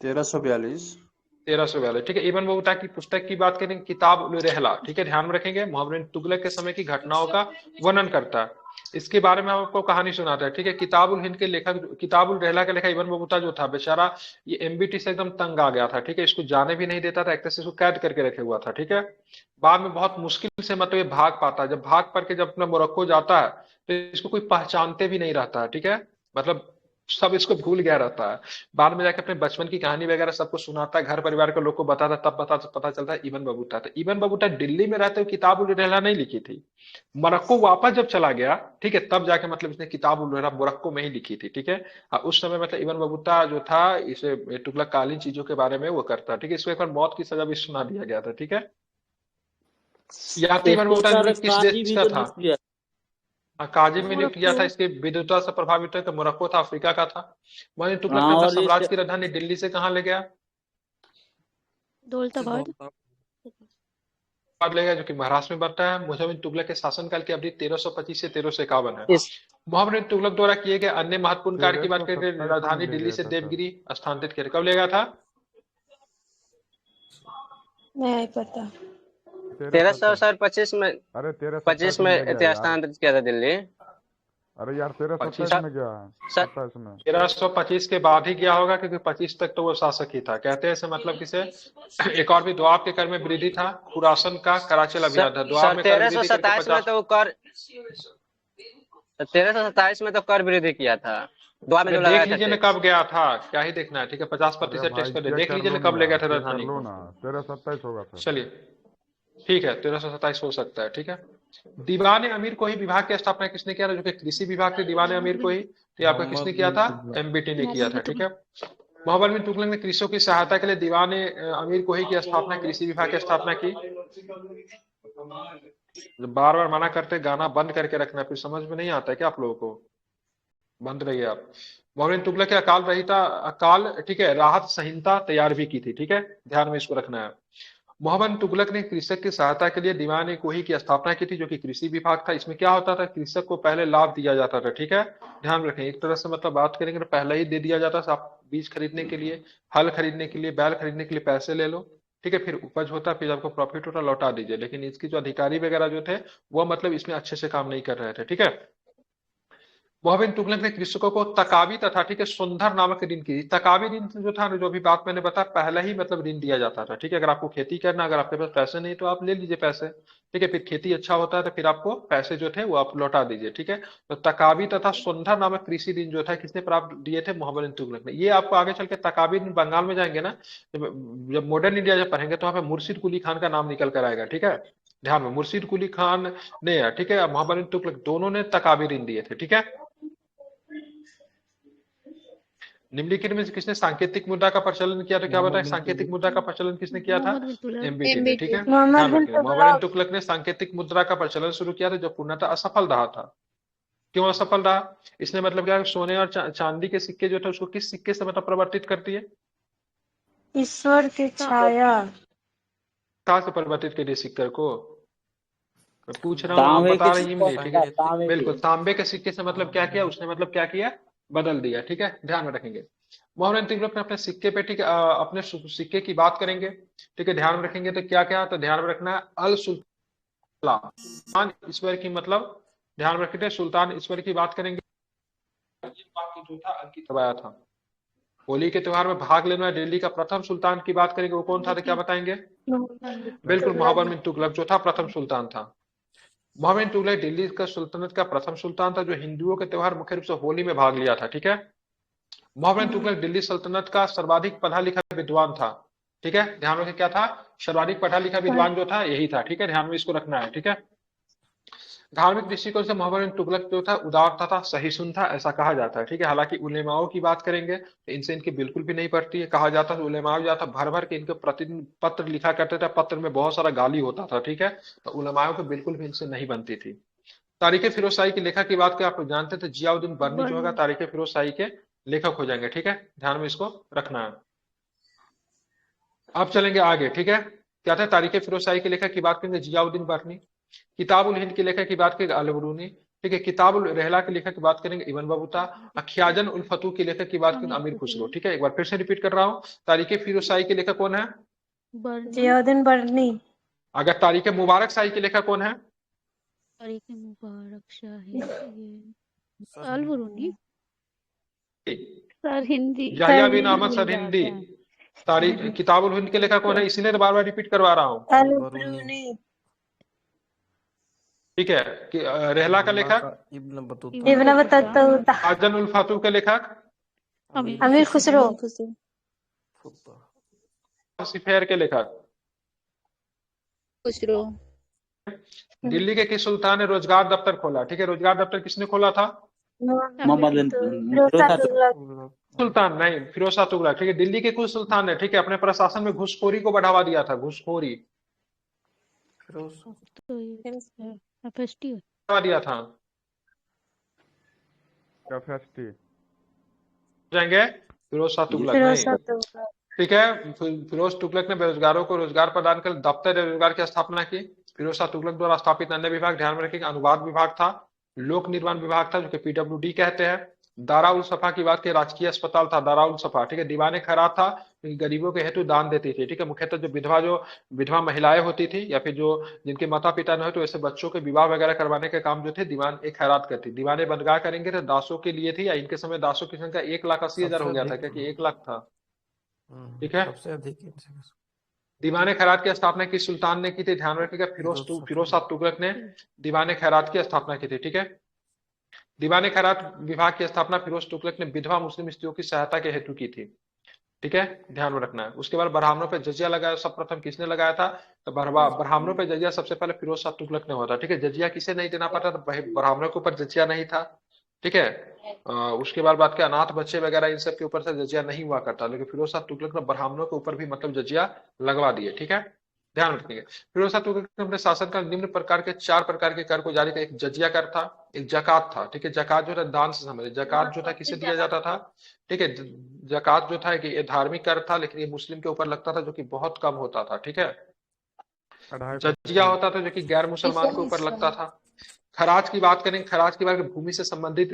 1342। 1342। ठीक है, इबन बतूता की पुस्तक की बात करें, किताब उल रहला। ठीक है, ध्यान में रखेंगे, मोहम्मद बिन तुगलक के समय की घटनाओं का वर्णन करता है। इसके बारे में हम आपको कहानी सुनाता है। ठीक है, किताब उल हिंद के लेखक, किताब उल रहला का लेखक इबन बतूता जो था बेचारा, ये एमबीटी से एकदम तंग आ गया था। ठीक है, इसको जाने भी नहीं देता था, एक तरह से इसको कैद करके रखे हुआ था। ठीक है, बाद में बहुत मुश्किल से मतलब ये भाग पाता है। जब भाग पा के जब अपना मोरक्को जाता है, तो इसको कोई पहचानते भी नहीं रहता है। ठीक है, मतलब सब इसको भूल गया रहता है। बाद में जाके अपने बचपन की कहानी वगैरह सबको सुनाता है, घर परिवार के लोग को बताता, तब पता चलता है इबन बतूता। तो इबन बतूता दिल्ली में रहते हुए किताब उल रहला नहीं लिखी थी, मोरक्को वापस जब चला गया, ठीक है, तब जाके मतलब इसने किताब उल रहला मोरक्को में ही लिखी थी। ठीक है, उस समय मतलब इबन बतूता जो था, इसे तुगलक कालीन चीजों के बारे में वो करता। ठीक है, इसको एक बार मौत की सजा भी सुना दिया गया था। ठीक है, यात्री इबन इसको बतूता सर किस काजी देश भी का तो था? नियुक्त किया। काजिम में नियुक्त किया था। मोरक्को। इसके विद्वता से प्रभावित होकर मोरक्को था, अफ्रीका का था। मोहम्मद तुगलक हाँ ने अपना और साम्राज्य की राजधानी दिल्ली से कहाँ ले गया? दौलताबाद। बाद ले गया, जो कि महाराष्ट्र में पड़ता है। मोहम्मद बिन तुगलक के शासनकाल की अवधि 1325 से 1351 है। इस मोहम्मद बिन तुगलक द्वारा किए गए अन्य महत्वपूर्ण कार्य की बात करें, 1327 में राजधानी ले दिल्ली गया से था सर। देवगिरी स्थानांतरित किया। कब ले गया था? नहीं पता। 1325 में, अरे 25 1327 में में ले गया यार। स्थानांतरित किया था दिल्ली। अरे यार 1327 25 में गया है, सर 27 में। 1325 के बाद ही गया होगा, क्योंकि 25 तक तो वो शासक ही था। कहते हैं इसे मतलब किसे? एक और भी द्वाब के कर में वृद्धि था, खुरासन का कराचल अभियान था। द्वाब सर में कर वृद्धि करके 1327 में 50। तो कर 1327 में तो कर वृद्धि किया था, दुआ में अरे तो देख लगाया था लीजिए ना टैक्स। कब गया था, क्या ही देखना है। ठीक है, 50% अरे टैक्स भाई कर दे, चेक देख कर लीजिए लो ना ना कब ले यार, गया था चेक कर राजधानी लो को। ना, 1327 होगा सर। चलिए, ठीक है, 1327 हो सकता है। ठीक है, दीवान अमीर को ही विभाग की स्थापना किसने किया था? जो कि कृषि विभाग के दीवान अमीर को ही, तो ये आपका किसने मोहम्मद किया बिन था? तुगलक। एमबीटी ने किया मोहम्मद था। बिन ठीक है, तुगलक। मोहम्मद बिन तुगलक ने कृषियों की सहायता के लिए दीवान अमीर को ही की स्थापना, कृषि विभाग की स्थापना की। बार बार मना करते, गाना बंद करके रखना, फिर समझ में नहीं आता है क्या आप लोगों को? बंद रहिए आप। मोहम्मद बिन तुगलक के अकाल रहिता, अकाल, ठीक है, राहत संहिता तैयार भी की थी। ठीक है, ध्यान में इसको रखना है। मोहम्मद बिन तुगलक ने कृषक की सहायता के लिए दीवान ए कोही की स्थापना की थी, जो कि कृषि विभाग था। इसमें क्या होता था? कृषक को पहले लाभ दिया जाता था। ठीक है, ध्यान रखें, एक तरह से मतलब बात करेंगे तो पहले ही दे दिया जाता था। आप बीज खरीदने के लिए, हल खरीदने के लिए, बैल खरीदने के लिए पैसे ले लो। ठीक है, फिर उपज होता, फिर आपको प्रॉफिट होता, लौटा दीजिए। लेकिन इसकी जो अधिकारी वगैरह जो थे, वो मतलब इसमें अच्छे से काम नहीं कर रहे थे। ठीक है, मोहम्मद बिन तुगलक ने कृषकों को तकावी तथा, ठीक है, सुंदर नामक ऋण की। तकावी ऋण जो था, जो भी बात मैंने बताया, पहले ही मतलब ऋण दिया जाता था। ठीक है, अगर आपको खेती करना, अगर आपके पास पैसे नहीं तो आप ले लीजिए पैसे। ठीक है, फिर खेती अच्छा होता है तो फिर आपको पैसे जो थे वो आप लौटा दीजिए। ठीक है, तो तकावी तथा सुंदर नामक कृषि ऋण जो था किसने प्राप्त दिए थे? मोहम्मद बिन तुगलक ने। ये आपको आगे चल के तकावी ऋण, बंगाल में जाएंगे ना, जब मॉडर्न इंडिया जब पढ़ेंगे तो वहाँ पे मुर्शिद कुली खान का नाम निकल कर आएगा। ठीक है, ध्यान में, मुर्शिद कुली खान ने, ठीक है, मोहम्मद बिन तुगलक, दोनों ने तकावी ऋण दिए थे। ठीक है, निम्नलिखित में से किसने सांकेतिक मुद्रा का प्रचलन किया? तो क्या मोहम्मद बताए, बिन सांकेतिक तुगलक। मुद्रा का प्रचलन किसने किया था? मोहम्मद बिन तुगलक। एमबीटी ने। ठीक एमबीटी। है, ध्यान रखिए, मोहम्मद बिन तुगलक ने सांकेतिक मुद्रा का प्रचलन शुरू किया था, जो पूर्णतः असफल रहा था। क्यों असफल रहा? इसने मतलब क्या, सोने और चांदी के सिक्के जो थे उसको किस सिक्के से मतलब परिवर्तित करती है? ईश्वर की छाया। कहाँ से परिवर्तित करिए सिक्कर को? मैं पूछ रहा हूँ, आप तांबे बता के रही सिक्के मुझे। ठीक है, तांबे के। बिल्कुल, तांबे के सिक्के से मतलब क्या किया उसने, मतलब क्या किया? बदल दिया। ठीक है, ध्यान में रखेंगे। मोहम्मद बिन तुगलक ने अपने सिक्के पे, ठीक है, अपने सिक्के की बात करेंगे। ठीक है, ध्यान में रखेंगे तो क्या क्या, तो ध्यान में रखना है, अल सुल्तान ईश्वर की, मतलब ध्यान में रखते हैं, सुल्तान ईश्वर की बात करेंगे। ये बाकी जो था अंकित करवाया था। होली के त्योहार में भाग लेने वाले दिल्ली का प्रथम सुल्तान की बात करेंगे, वो कौन था, तो क्या बताएंगे? बिल्कुल, मोहम्मद बिन तुगलक जो था प्रथम सुल्तान था। मोहम्मद बिन तुगलक दिल्ली का सुल्तनत का प्रथम सुल्तान था जो हिंदुओं के त्योहार मुख्य रूप से होली में भाग लिया था। ठीक है, मोहम्मद बिन तुगलक दिल्ली सल्तनत का सर्वाधिक पढ़ा लिखा विद्वान था। ठीक है, ध्यान रखें क्या था, सर्वाधिक पढ़ा लिखा विद्वान जो था यही था। ठीक है, ध्यान में इसको रखना है। ठीक है, धार्मिक दृष्टिकोण से मोहम्मद बिन तुगलक जो था उदार था, सहिष्णु था, ऐसा कहा जाता है। ठीक है, हालांकि उलेमाओं की बात करेंगे तो इनसे इनकी बिल्कुल भी नहीं पड़ती है। कहा जाता है उलेमाओं जाता भर भर के इनके प्रतिदिन पत्र लिखा करते थे, पत्र में बहुत सारा गाली होता था। ठीक है, तो उलेमाओं को बिल्कुल भी इनसे नहीं बनती थी। तारीख फिरोज शाही के लेखक की बात करें, आप लोग जानते थे जियाउद्दीन बर्नी जो होगा तारीख फिरोज शाही के लेखक हो जाएंगे। ठीक है, ध्यान में इसको रखना है। अब चलेंगे आगे। ठीक है, क्या था, तारीख फिरोज शाही के लेखक की बात करेंगे जियाउद्दीन बर्नी। किताबुल हिंद के लेखक की बात करेंगे अल-बरूनी। ठीक है, किताबुल रहला के लेखक की बात करेंगे इब्न बतूता। अख्याजन उल फतू के लेखक की बात करेंगे अमीर खुसरो। ठीक है, एक बार फिर से रिपीट कर रहा हूँ, तारीख फिरोज शाही के लेखक कौन है? जियाउद्दीन बर्नी। अगर तारीख मुबारक शाही के लेखक कौन है? तारीख मुबारक शाही अल-बरूनी सर हिंदी। याह्या बिन अहमद सर हिंदी। तारीख किताबुल हिंद के लेखक कौन है? इसीलिए तो बार बार रिपीट करवा रहा हूँ। अल-बरूनी। ठीक है, रहला का लेखक इब्न बतूता। अख्याजन उल फतू के लेखक अमीर खुसरो। सिफेर के लेखक खुसरो। दिल्ली के किस सुल्तान ने रोजगार दफ्तर खोला? ठीक है, रोजगार दफ्तर किसने खोला था? मोहम्मद बिन फिरोज तुगलक। सुल्तान नहीं, फिरोज शाह तुगलक। ठीक है, दिल्ली के कुछ सुल्तान ने, ठीक है, अपने प्रशासन में घूसखोरी को बढ़ावा दिया था। घूसखोरी बढ़ावा दिया था। कैपेसिटी जाएंगे फिरोज शाह तुगलक नहीं। ठीक है, फिरोज तुगलक ने बेरोजगारों को रोजगार प्रदान कर दफ्तर रोजगार की स्थापना की। फिरोज शाह तुगलक द्वारा स्थापित अन्य विभाग ध्यान में रखिएगा, अनुवाद विभाग था, लोक निर्माण विभाग था जो कि पीडब्ल्यूडी कहते हैं। दारा उल सफा की बात की, राजकीय अस्पताल था दारा उल सफा। ठीक है, दीवाने खैरात था, गरीबों के हेतु दान देती थी। ठीक है, मुख्यतः जो विधवा महिलाएं होती थी या फिर जो जिनके माता पिता न हो तो ऐसे बच्चों के विवाह वगैरह करवाने के काम जो थे दीवान एक खैरात करती। दीवाने बंदगाह करेंगे तो दासों के लिए थी, या इनके समय दासों की संख्या 1,80,000 हो गया था, क्योंकि 1 लाख था। ठीक है, सबसे अधिक दीवाने खैरात की स्थापना किस सुल्तान ने की थी? ध्यान रखिएगा, फिरोज शाह तुगलक ने दीवाने खैरात की स्थापना की थी। ठीक है, दीवाने खैरात विभाग की स्थापना फिरोज तुगलक ने विधवा मुस्लिम स्त्रियों की सहायता के हेतु की थी। ठीक है, ध्यान में रखना है। उसके बाद ब्राह्मणों पे जजिया लगाया, सब प्रथम किसने लगाया था? तो ब्राह्मणों पे जजिया सबसे पहले फिरोज शाह तुगलक ने हुआ था। ठीक है, जजिया किसे नहीं देना पड़ता था? ब्राह्मणों के ऊपर जजिया नहीं था। ठीक है, उसके बाद बात के अनाथ बच्चे वगैरह इन सब के ऊपर से जजिया नहीं हुआ करता, लेकिन फिरोज शाह तुगलक ने ब्राह्मणों के ऊपर भी मतलब जजिया लगवा दिए। ठीक है, ध्यान रखिएगा, फिरोज शाह तुगलक ने अपने शासन का निम्न प्रकार के 4 प्रकार के कर को जारी किया। एक जजिया कर था, एक जकात था। ठीक है, जकात जो था दान से संबंधित, जकात जो था किसे दिया जाता था? ठीक है, जकात जो था कि ये धार्मिक कर था, लेकिन ये मुस्लिम के ऊपर लगता था जो कि बहुत कम होता था। ठीक है, जजिया होता था जो कि गैर मुसलमान के ऊपर लगता था। खराज की बात करें, खराज की बात करें, भूमि से संबंधित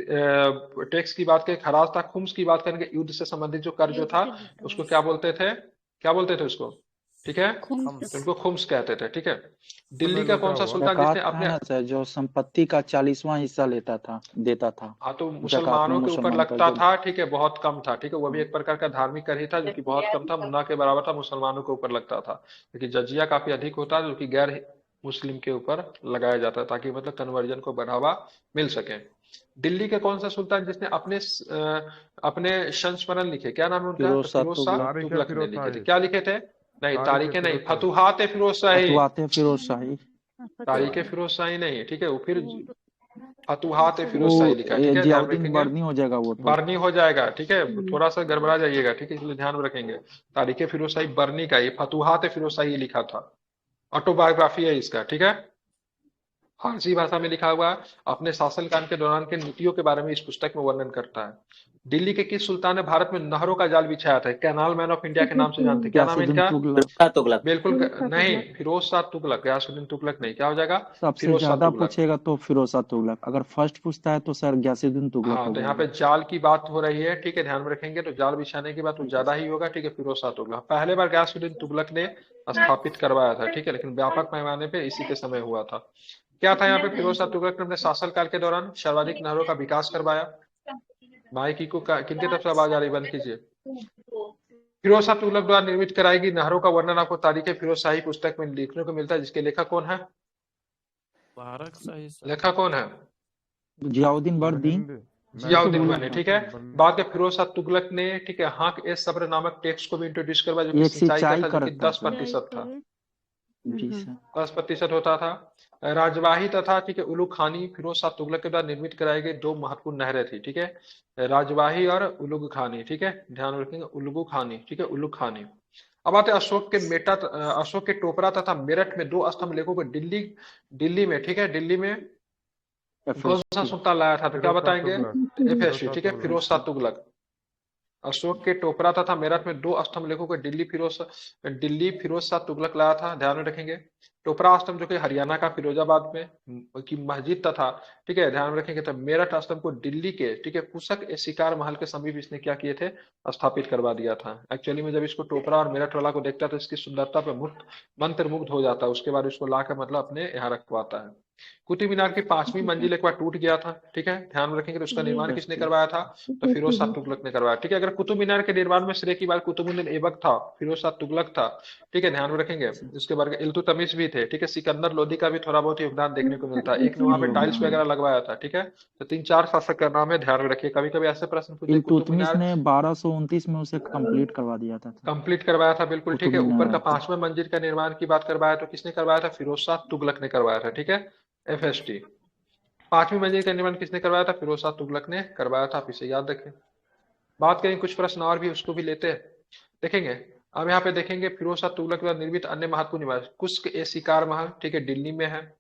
टैक्स की बात करें खराज था। खुम्स की बात करेंगे, युद्ध से संबंधित जो कर जो था उसको क्या बोलते थे? क्या बोलते थे उसको? ठीक है, उनको खुम्स कहते थे। ठीक है, दिल्ली का कौन सा सुल्तान जिसने अपने जो संपत्ति का 40वां हिस्सा देता था? हाँ, तो मुसलमानों के ऊपर लगता था। ठीक है, बहुत कम था। ठीक है, वो भी एक प्रकार का धार्मिक कर ही था जो कि बहुत कम था, मुन्ना के बराबर था, मुसलमानों के ऊपर लगता था। लेकिन जजिया काफी अधिक होता जो कि गैर मुस्लिम के ऊपर लगाया जाता ताकि मतलब कन्वर्जन को बढ़ावा मिल सके। दिल्ली के कौन सा सुल्तान जिसने अपने संस्मरण लिखे, क्या नाम है उनका? फिरोज शाह तुगलक ने लिखे थे। क्या लिखे थे? नहीं, तारीखें नहीं, फतुहात फिरोज शाही। तारीख फिरोज शाही नहीं। ठीक है, वो फिर फतुहात फिरोज शाही लिखा है। ठीक है, जियाउद्दीन बर्नी हो जाएगा, वो बर्नी हो जाएगा। ठीक है, थोड़ा सा गड़बड़ा जाइएगा। ठीक है, इसलिए ध्यान में रखेंगे, तारीख फिरोज शाही बर्नी का, ये फतुहात फिरोज शाही लिखा था, ऑटोबायोग्राफी है इसका। ठीक है, फारसी भाषा में लिखा हुआ, अपने शासनकाल के दौरान के नीतियों के बारे में इस पुस्तक में वर्णन करता है। दिल्ली के किस सुल्तान ने भारत में नहरों का जाल बिछाया था? कैनाल मैन ऑफ इंडिया के नाम से जानते हैं, क्या नाम है इनका? बिल्कुल नहीं, फिरोज शाह तुगलक, गयासुद्दीन तुगलक नहीं। क्या हो जाएगा? सबसे ज्यादा पूछेगा तो फिरोज शाह तुगलक, अगर फर्स्ट पूछता है तो सर गयासुद्दीन तुगलक। हाँ, तो यहाँ पे जाल की बात हो रही है। ठीक है, ध्यान में रखेंगे, तो जाल बिछाने की बात तो ज्यादा ही होगा। ठीक है, फिरोज शाह तुगलक पहले बार गयासुद्दीन तुगलक ने स्थापित करवाया था। ठीक है, लेकिन व्यापक पैमाने पे इसी के समय हुआ था। क्या था यहाँ पे? फिरोज शाह तुगलक ने अपने शासनकाल के दौरान सर्वाधिक नहरों का विकास करवाया। माइक को किनकी तरफ से आवाज आ रही, बंद कीजिए। फिरोज शाह तुगलक द्वारा निर्मित कराई गई नहरों का वर्णन आपको तारीख फिरोज शाही पुस्तक में लिखने को मिलता है, जिसके लेखक कौन है? लेखक कौन है? जियाउद्दीन बर्दी। जियाउद्दीन बने, ठीक है। बाद के फिरोज शाह तुगलक ने, ठीक है, हक ए सब्र नामक टेक्स्ट को भी इंट्रोड्यूस करवाया, जो कि सिंचाई का था, जो कि 10% था, 10% होता था। राजवाही तथा, ठीक है, उलू खानी फिरोज शाह तुगलक के द्वारा निर्मित कराई गई दो महत्वपूर्ण नहरें थी, ठीक है, राजवाही और उलुग खानी, ठीक है, ध्यान रखेंगे, उलुगु खानी, ठीक है, उलुग खानी। अब आते हैं अशोक के टोपरा तथा मेरठ में दो स्तंभ लेखों को दिल्ली में, ठीक है, दिल्ली में कौन सा सुल्तान लाया था, तो क्या बताएंगे? FST, ठीक है, फिरोज शाह तुगलक। अशोक के टोपरा तथा मेरठ में दो स्तंभ लेखों को दिल्ली फिरोज शाह तुगलक लाया था, ध्यान में रखेंगे। टोपरा स्तंभ जो कि हरियाणा का फिरोजाबाद में की मस्जिद तथा, ठीक है, ध्यान में रखेंगे। तो मेरठ स्तंभ को दिल्ली के, ठीक है, कुशक ए शिकार महल के समीप इसने क्या किए थे? स्थापित करवा दिया था। एक्चुअली में जब इसको टोपरा और मेरठ वाला को देखता है तो इसकी सुंदरता पे मंत्र मुग्ध हो जाता है, उसके बाद उसको लाकर मतलब अपने यहाँ रखवाता है। कुतुब मीनार की 5वीं मंजिल एक बार टूट गया था, ठीक है, ध्यान में रखेंगे। तो उसका निर्माण किसने करवाया था? तो फिरोज शाह तुगलक ने करवाया, ठीक है। अगर कुतुब मीनार के निर्माण में श्रेय की बात कुतुबुद्दीन ऐबक था, फिरोज शाह तुगलक था, ठीक है, ध्यान में रखेंगे। उसके बाद इल्तुतमिश भी थे, ठीक है, सिकंदर लोदी का भी थोड़ा बहुत योगदान देखने को मिलता है। एक ने वहां पे टाइल्स वगैरह लगवाया था, ठीक है। तो 3-4 शासक का नाम है, ध्यान में रखिए। कभी कभी ऐसे प्रश्न पूछे, कुतुब मीनार ने 1229 में उसे कंप्लीट करवा दिया था। कंप्लीट करवाया था, बिल्कुल, ठीक है। ऊपर का 5वें मंजिल का निर्माण की बात करवाया तो किसने करवाया था? फिरोज शाह तुगलक ने करवाया था, ठीक है, FST। 5वीं मंजिल का निर्माण किसने करवाया था? फिरोज शाह तुगलक ने करवाया था, आप इसे याद रखें। बात करें कुछ प्रश्न और भी, उसको भी लेते हैं, देखेंगे। अब यहाँ पे देखेंगे फिरोज शाह तुगलक द्वारा निर्मित अन्य महत्वपूर्ण निवास, कुश्क ए शिकार महल, ठीक है, दिल्ली में है।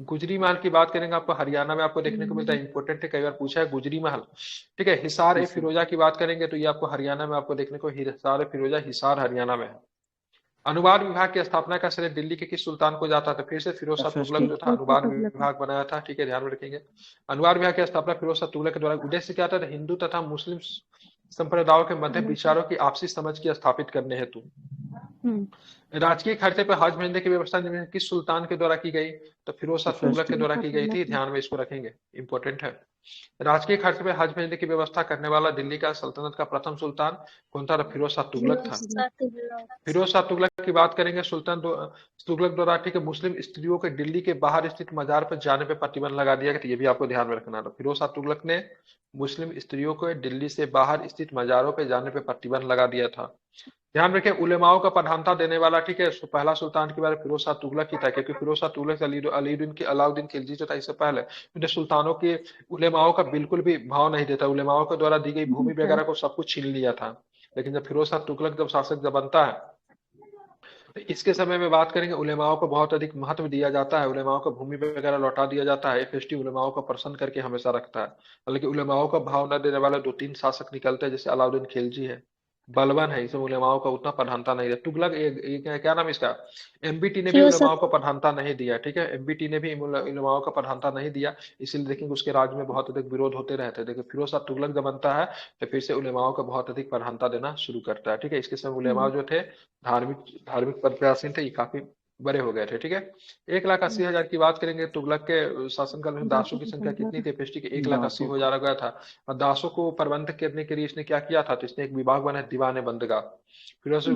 गुजरी महल की बात करेंगे, आपको हरियाणा में आपको देखने को मिलता है, इंपोर्टेंट है, कई बार पूछा है गुजरी महल, ठीक है। हिसार ए फिरोजा की बात करेंगे तो ये आपको हरियाणा में आपको देखने को, हिसार ए फिरोजा, हिसार हरियाणा में है। अनुवाद विभाग की स्थापना का श्रेय दिल्ली के किस सुल्तान को जाता था? फिर से फिरोज शाह तुगलक जो था अनुवाद विभाग बनाया था, ठीक है, ध्यान में रखेंगे। अनुवाद विभाग की स्थापना फिरोज शाह तुगलक के द्वारा, उद्देश्य क्या था? हिंदू तथा मुस्लिम संप्रदायों के मध्य विचारों की आपसी समझ की स्थापित करने हेतु। राजकीय खर्चे पर हज भेजने की व्यवस्था किस सुल्तान के द्वारा की गई? तो फिरोज शाह तुगलक के द्वारा की गई थी, ध्यान में इसको रखेंगे, इंपॉर्टेंट है। राजकीय खर्च पे हज भेजने की व्यवस्था करने वाला दिल्ली का सल्तनत का प्रथम सुल्तान कौन था? फिरोज शाह तुगलक था। फिरोज शाह तुगलक की बात करेंगे, सुल्तान तुगलक द्वारा, ठीक है, मुस्लिम स्त्रियों के दिल्ली के बाहर स्थित मजार पर जाने पर प्रतिबंध लगा दिया गया, तो ये भी आपको ध्यान में रखना था। फिरोज शाह तुगलक ने मुस्लिम स्त्रियों को दिल्ली से बाहर स्थित मजारों पर जाने पर प्रतिबंध लगा दिया था। ध्यान रखें, उलेमाओं का प्रधानता देने वाला, ठीक है, पहला सुल्तान के बारे में फिरोज शाह तुगलक ही था, क्योंकि फिरोज शाह तुगलक अलाउद्दीन खिलजी जो था इससे पहले उन्हें सुल्तानों के उलेमाओं का बिल्कुल भी भाव नहीं देता। उलेमाओं के द्वारा दी गई भूमि वगैरह को सब कुछ छीन लिया था। लेकिन जब फिरोज शाह तुगलक जब शासक जब बनता है तो इसके समय में बात करेंगे, उलेमाओं को बहुत अधिक महत्व दिया जाता है, उलेमाओं को भूमि वगैरह लौटा दिया जाता है। FST उलेमाओं को प्रसन्न करके हमेशा रखता है। हालांकि उलेमाओं का भाव न देने वाले 2-3 शासक निकलते हैं, जैसे अलाउद्दीन खिलजी है, बलबन है, इसमें उलेमाओं का उतना प्रधानता नहीं है। तुगलक क्या नाम इसका, MBT ने भी उलेमाओं को प्रधानता नहीं दिया, ठीक है, MBT ने भी उलेमाओं का प्रधानता नहीं दिया। इसीलिए देखेंगे उसके राज में बहुत अधिक विरोध होते रहते हैं। देखिए फिरोज शाह तुगलक जब बनता है तो फिर से उलेमाओं को बहुत अधिक प्रधानता देना शुरू करता है, ठीक है। इसके समय उलेमाओं जो थे धार्मिक प्रत्याशीन थे, ये काफी बड़े हो गए थे, ठीक है। 1,80,000 की बात करेंगे, तुगलक के शासनकाल में दासों की संख्या कितनी थी? FST के 1,80,000 हो गया था। और दासों को प्रबंध करने के लिए इसने क्या किया था? तो इसने एक विभाग बनाया, दीवाने बंदगा। फिरोज शाह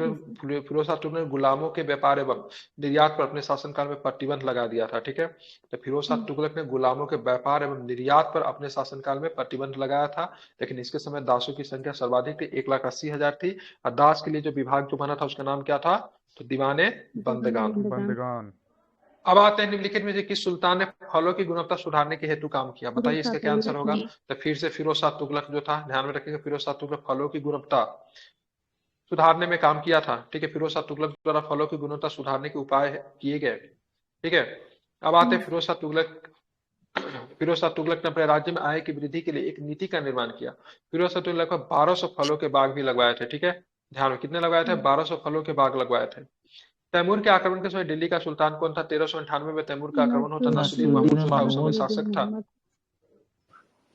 तुगलक ने गुलामों के व्यापार एवं निर्यात पर अपने शासनकाल में प्रतिबंध लगा दिया था, ठीक है। तो फिरोज शाह तुगलक ने गुलामों के व्यापार एवं निर्यात पर अपने शासनकाल में प्रतिबंध लगाया था। लेकिन इसके समय दासों की संख्या सर्वाधिक थी, 1,80,000 थी। और दास के लिए जो विभाग जो बना था उसका नाम क्या था? तो दीवाने बंदगान। अब आते हैं निम्नलिखित में से किस सुल्तान ने फलों की गुणवत्ता सुधारने के हेतु काम किया? बताइए इसका क्या आंसर होगा? तो फिर से फिरोज शाह तुगलक जो था, ध्यान में रखिएगा, फिरोज शाह तुगलक फलों की गुणवत्ता सुधारने में काम किया था, ठीक है। फिरोज शाह तुगलक द्वारा फलों की गुणवत्ता सुधारने के उपाय किए गए, ठीक है। अब आते हैं फिरोज शाह तुगलक ने अपने राज्य में आय की वृद्धि के लिए एक नीति का निर्माण किया। फिरोज शाह तुगलक लगभग 1200 फलों के बाग भी लगवाए थे, ठीक है। ध्यान में, कितने लगवाए थे? 1200 फलों के बाग लगवाए थे। तैमूर के आक्रमण के समय दिल्ली का सुल्तान कौन था? 1398 में तैमूर का आक्रमण होता। नसीरुद्दीन महमूद जो था उस समय शासक था।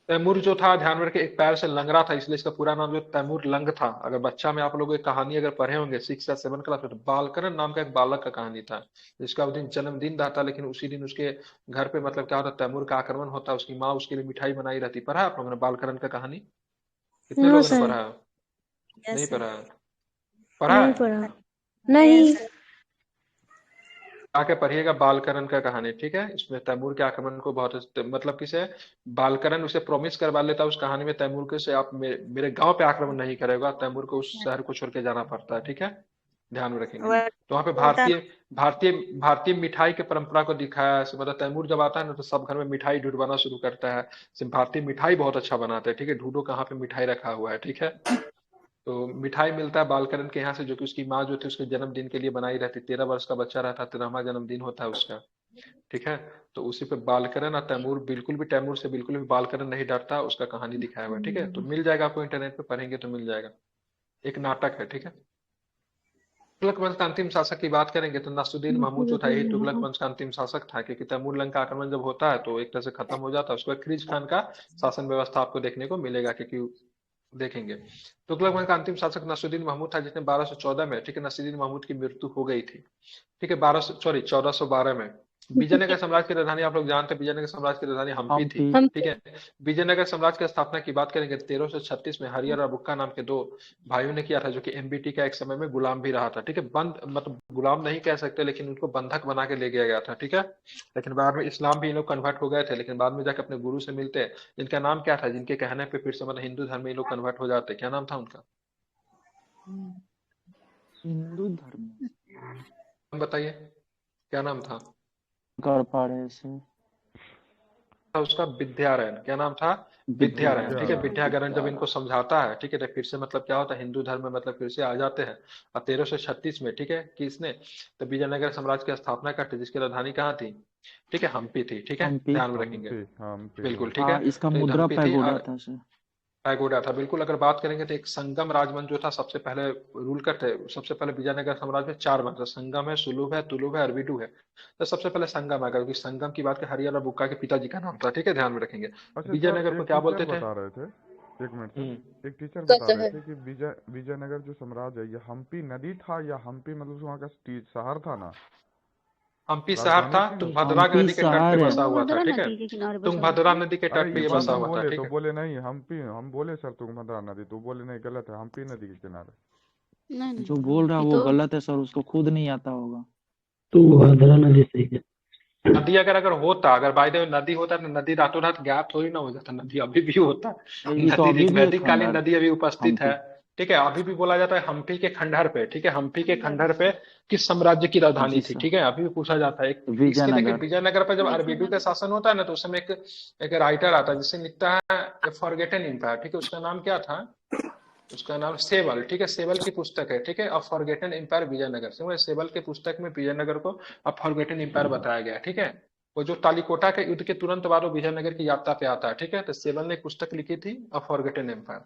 तैमूर जो था, ध्यान में रखिए, एक पैर से लंगड़ा था, इसलिए इसका पूरा नाम जो तैमूर लंग था। अगर बच्चा में आप लोग एक कहानी अगर पढ़े होंगे 6 या 7 क्लास में, तो बालकरन नाम का एक बालक का कहानी था, जिसका उस दिन जन्मदिन रहता, लेकिन उसी दिन उसके घर पे मतलब क्या होता, तैमूर का आक्रमण होता, उसकी माँ उसके लिए मिठाई बनाई रहती। पढ़ा आप लोगों ने बालकरन का कहानी? कितने नो लोगों ने सर। पढ़ा? नहीं यस सर। पढ़ा? पढ़ा नहीं है? पढ़ा। नहीं। आके पढ़िएगा बालकरण का कहानी, ठीक है। इसमें तैमूर के आक्रमण को बहुत मतलब किसे बालकरण उसे प्रॉमिस करवा लेता है उस कहानी में तैमूर के से आप मेरे गांव पे आक्रमण नहीं करेगा, तैमूर को उस शहर को छोड़ के जाना पड़ता है, ठीक है। ध्यान में रखेंगे। वह तो वहाँ पे उल्टा। भारतीय भारतीय मिठाई के परंपरा को दिखाया है। मतलब तैमूर जब आता है ना तो सब घर में मिठाई ढूंढवाना शुरू करता है। भारतीय मिठाई बहुत अच्छा बनाते हैं, ठीक है। ढूंढो कहाँ पे मिठाई रखा हुआ है, ठीक है। तो मिठाई मिलता है बालकरण के यहाँ से, जो कि उसकी माँ जो थी उसके जन्मदिन के लिए बनाई रहती। 13 वर्ष का बच्चा रहता, 13वां जन्मदिन होता है उसका, ठीक है। तो उसी पे बालकरण और तैमूर बिल्कुल भी तैमूर से बिल्कुल भी बालकरण नहीं डरता, उसका कहानी दिखाया हुआ है, ठीक है। तो मिल जाएगा आपको, इंटरनेट पे पढ़ेंगे तो मिल जाएगा। एक नाटक है, ठीक है। तुगलक वंश का अंतिम शासक की बात करेंगे तो नसरुद्दीन महमूद जो था यही तुगलक वंश का अंतिम शासक था, क्योंकि तैमूर लंका आक्रमण जब होता है तो एक तरह से खत्म हो जाता है। उसके बाद खिरिज खान का शासन व्यवस्था आपको देखने को मिलेगा, क्योंकि देखेंगे तुगलक वंश का अंतिम शासक नसरुद्दीन महमूद था, जिसने 1214 में, ठीक है, नसरुद्दीन महमूद की मृत्यु हो गई थी, ठीक है। 1412 में विजयनगर साम्राज्य की राजधानी आप लोग जानते हैं, विजयनगर साम्राज्य की राजधानी हम्पी थी, ठीक है। विजयनगर साम्राज्य की स्थापना की बात करेंगे 1336 में हरिहर और बुक्का नाम के दो भाइयों ने किया था, जो कि एमबीटी का एक समय में गुलाम भी रहा था, ठीक है। बंद मतलब गुलाम नहीं कह सकते, लेकिन उनको बंधक बना के ले गया गया था, ठीक है। लेकिन बाद में इस्लाम भी इन लोग कन्वर्ट हो गए थे, लेकिन बाद में जाकर अपने गुरु से मिलते हैं। इनका नाम क्या था, जिनके कहने पे फिर से मतलब हिंदू धर्म में ये लोग कन्वर्ट हो जाते, क्या नाम था उनका? हिंदू धर्म हम बताइए क्या नाम था? गड़पाड़े से था उसका विद्यारण्य। क्या नाम था? विद्यारण्य, ठीक है। विद्यारण्य जब इनको समझाता है, ठीक है, तो फिर से मतलब क्या होता है, हिंदू धर्म में मतलब फिर से आ जाते हैं। और 1336 में, ठीक है, किसने तो विजयनगर साम्राज्य की स्थापना करते, जिसकी राजधानी कहाँ थी, ठीक है, हम्पी थी, ठीक है। हम्पी। ध्यान में रखेंगे, हम्पी बिल्कुल, हाँ। ठीक है। इसका तो ये मुद्रा हम्पी थी पैगोडा और था सर। पैगोडा था, बिल्कुल। अगर बात करेंगे तो एक संगम राजवंश जो था सबसे पहले रूल करते, सबसे पहले विजयनगर साम्राज्य में 4 वंश, संगम है, सुलुभ है, तुलुभ है, अरविडु है। तो सबसे पहले संगम आएगा, क्योंकि संगम की बात हरिहर और बुक्का के पिताजी का नाम था, ठीक है। ध्यान में रखेंगे। अच्छा सर, विजयनगर को एक क्या टीचर बोलते थे? बता रहे थे, एक मिनट हम्म सर, एक टीचर बता रहे थे कि विजयनगर जो साम्राज्य है ये हम्पी नदी था या हम्पी मतलब वहाँ का शहर था ना, हम्पी शहर राजधानी था, थी ना उसकी? तुंगभद्रा हम्पी नदी के तट पे शहर है। बसा हुआ था, तुंगभद्रा ठीक है। नदी के किनारे बसा हुआ तुंगभद्रा था। नदी के अरे तट पे ये ये बात बसा हम हुआ था, बोले ठीक तो है। बोले नहीं हम्पी, हम बोले सर तुंगभद्रा नदी, तो बोले नहीं गलत है, हम्पी नदी के किनारे। नहीं नहीं, जो बोल रहा है हम्पी वो तो गलत है सर, उसको खुद नहीं आता होगा। नदी अगर अगर होता, अगर बाय द वे नदी होता तो नदी रातों रात गायब थोड़ी ना हो जाता, नदी अभी भी होता। ये तो नदी अभी एक भी एक वैदिक कालीन खंडहर नदी अभी उपस्थित है, हम्पी। ठीक है। अभी भी बोला जाता है हम्पी के खंडहर पे, ठीक है, हम्पी के खंडहर पे किस साम्राज्य की राजधानी जी थी, सर। ठीक है, अभी भी पूछा जाता है। एक इसके देखिए विजयनगर। विजयनगर पर जब अरबिडू का शासन होता है ना, तो उस समय एक राइटर आता है जिससे लिखता है ए फॉरगेटन एम्पायर, ठीक है। उसका नाम क्या था? उसका नाम सेवल, ठीक है। सेवल की पुस्तक है, ठीक है, अ फॉरगेटन एम्पायर विजयनगर से। सेवल के पुस्तक में विजयनगर को अ फॉरगेटन एम्पायर बताया गया है, ठीक है। वो जो तालिकोटा के युद्ध के तुरंत बाद वो विजयनगर की यात्रा पे आता है, ठीक है। तो सेवल ने एक पुस्तक लिखी थी अ फॉरगेटन एम्पायर,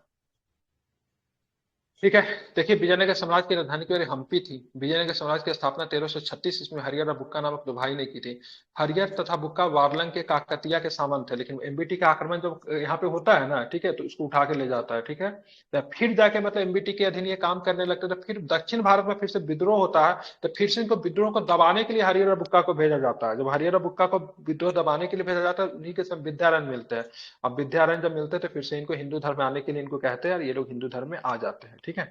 ठीक है। देखिए विजयनगर साम्राज्य की राजधानी की हम्पी थी। विजयनगर साम्राज्य की स्थापना 1336 इसमें हरिहर और बुक्का नामक दो भाई ने की थी। हरिहर तथा बुक्का वारलंग के काकतीय के सामंत थे, लेकिन एमबीटी का आक्रमण जब यहाँ पे होता है ना, ठीक है, तो उसको उठा के ले जाता है, ठीक है। तो फिर जाके मतलब एमबीटी के अधीन ये काम करने लगते, तो फिर दक्षिण भारत में फिर से विद्रोह होता है। तो फिर से इनको विद्रोह को दबाने के लिए हरिहर और बुक्का को भेजा जाता है। जब हरिहर और बुक्का को विद्रोह दबाने के लिए भेजा जाता है, उन्हीं के समय विद्यारण्य मिलते हैं। अब विद्यारण्य जब मिलते हैं तो फिर से इनको हिंदू धर्म में आने के लिए इनको कहते हैं, और ये लोग हिंदू धर्म में आ जाते हैं, ठीक है।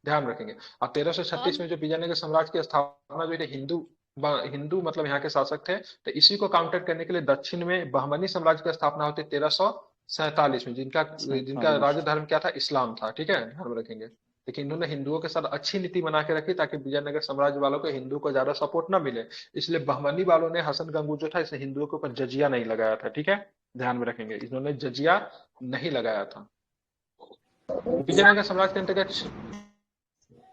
ध्यान रखेंगे। और 1336 में जो विजयनगर साम्राज्य की स्थापना जो हिंदू हिंदू मतलब यहाँ के शासक थे, तो इसी को काउंटर करने के लिए दक्षिण में बहमनी साम्राज्य की स्थापना होती है 1347 में, जिनका जिनका 47। राज्य धर्म क्या था, इस्लाम था, ठीक है। ध्यान में रखेंगे। लेकिन इन्होंने हिंदुओं के साथ अच्छी नीति बना के रखी, ताकि विजयनगर साम्राज्य वालों को हिंदू को ज्यादा सपोर्ट ना मिले। इसलिए बहमनी वालों ने हसन गंगू जो था इसे हिंदुओं के ऊपर जजिया नहीं लगाया था, ठीक है। ध्यान में रखेंगे, इन्होंने जजिया नहीं लगाया था। विजयनगर साम्राज्य के अंतर्गत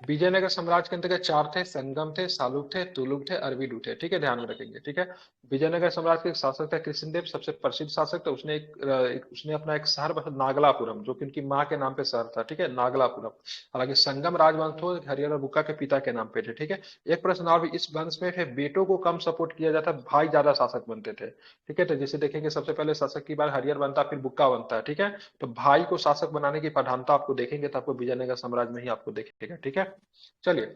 विजयनगर साम्राज्य के अंतर्गत 4 थे, संगम थे, सालुब थे, तुलुब थे, अरविडू थे, ठीक है। ध्यान में रखेंगे, ठीक है। विजयनगर साम्राज्य के एक शासक था कृष्णदेव, सबसे प्रसिद्ध शासक था। उसने अपना एक शहर बसा नागलापुरम, जो कि उनकी माँ के नाम पे शहर था, ठीक है, नागलापुरम। हालांकि संगम राजवंश हो हरिहर और बुक्का के पिता के नाम पे थे, ठीक है। एक प्रश्न और भी, इस वंश में फिर बेटों को कम सपोर्ट किया जाता, भाई ज्यादा शासक बनते थे, ठीक है। तो जैसे देखेंगे सबसे पहले शासक की बार हरिहर बनता, फिर बुक्का बनता है, ठीक है। तो भाई को शासक बनाने की प्रधानता आपको देखेंगे तो आपको विजयनगर साम्राज्य में ही आपको देखेगा, ठीक है। चलिए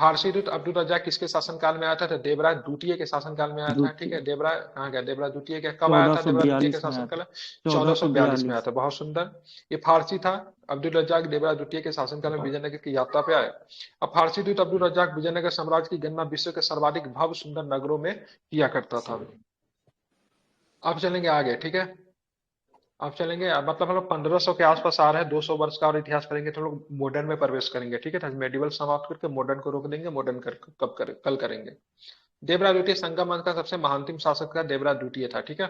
फारसी दूत अब्दुल रज्जाक किसके शासनकाल में आया था? तो देवराज द्वितीय के शासनकाल में आया था। ठीक है, देवराज कहाँ गया? देवराज द्वितीय के कब आया था? देवराज द्वितीय के 1442 में आया शासनकाल था। 1442 में आया 1442। था। बहुत सुंदर, ये फारसी था। अब्दुल रज्जाक देवराज द्वितीय के शासनकाल में विजयनगर की यात्रा पे आए। अब फारसी दूत अब्दुल रज्जाक विजयनगर साम्राज्य की गणना विश्व के सर्वाधिक भव्य सुंदर नगरों में किया करता था। अब चलेंगे आगे, ठीक है। अब चलेंगे, मतलब हम लोग 1500 के आसपास आ रहे हैं, 200 वर्ष का और इतिहास करेंगे तो हम लोग मॉडर्न में प्रवेश करेंगे। ठीक है, मेडिवल समाप्त करके मॉडर्न को रोक देंगे। मॉडर्न कल करेंगे। देवराज द्वितीय संगम वंश का सबसे महानतम शासक का देवराज द्वितीय था। ठीक है,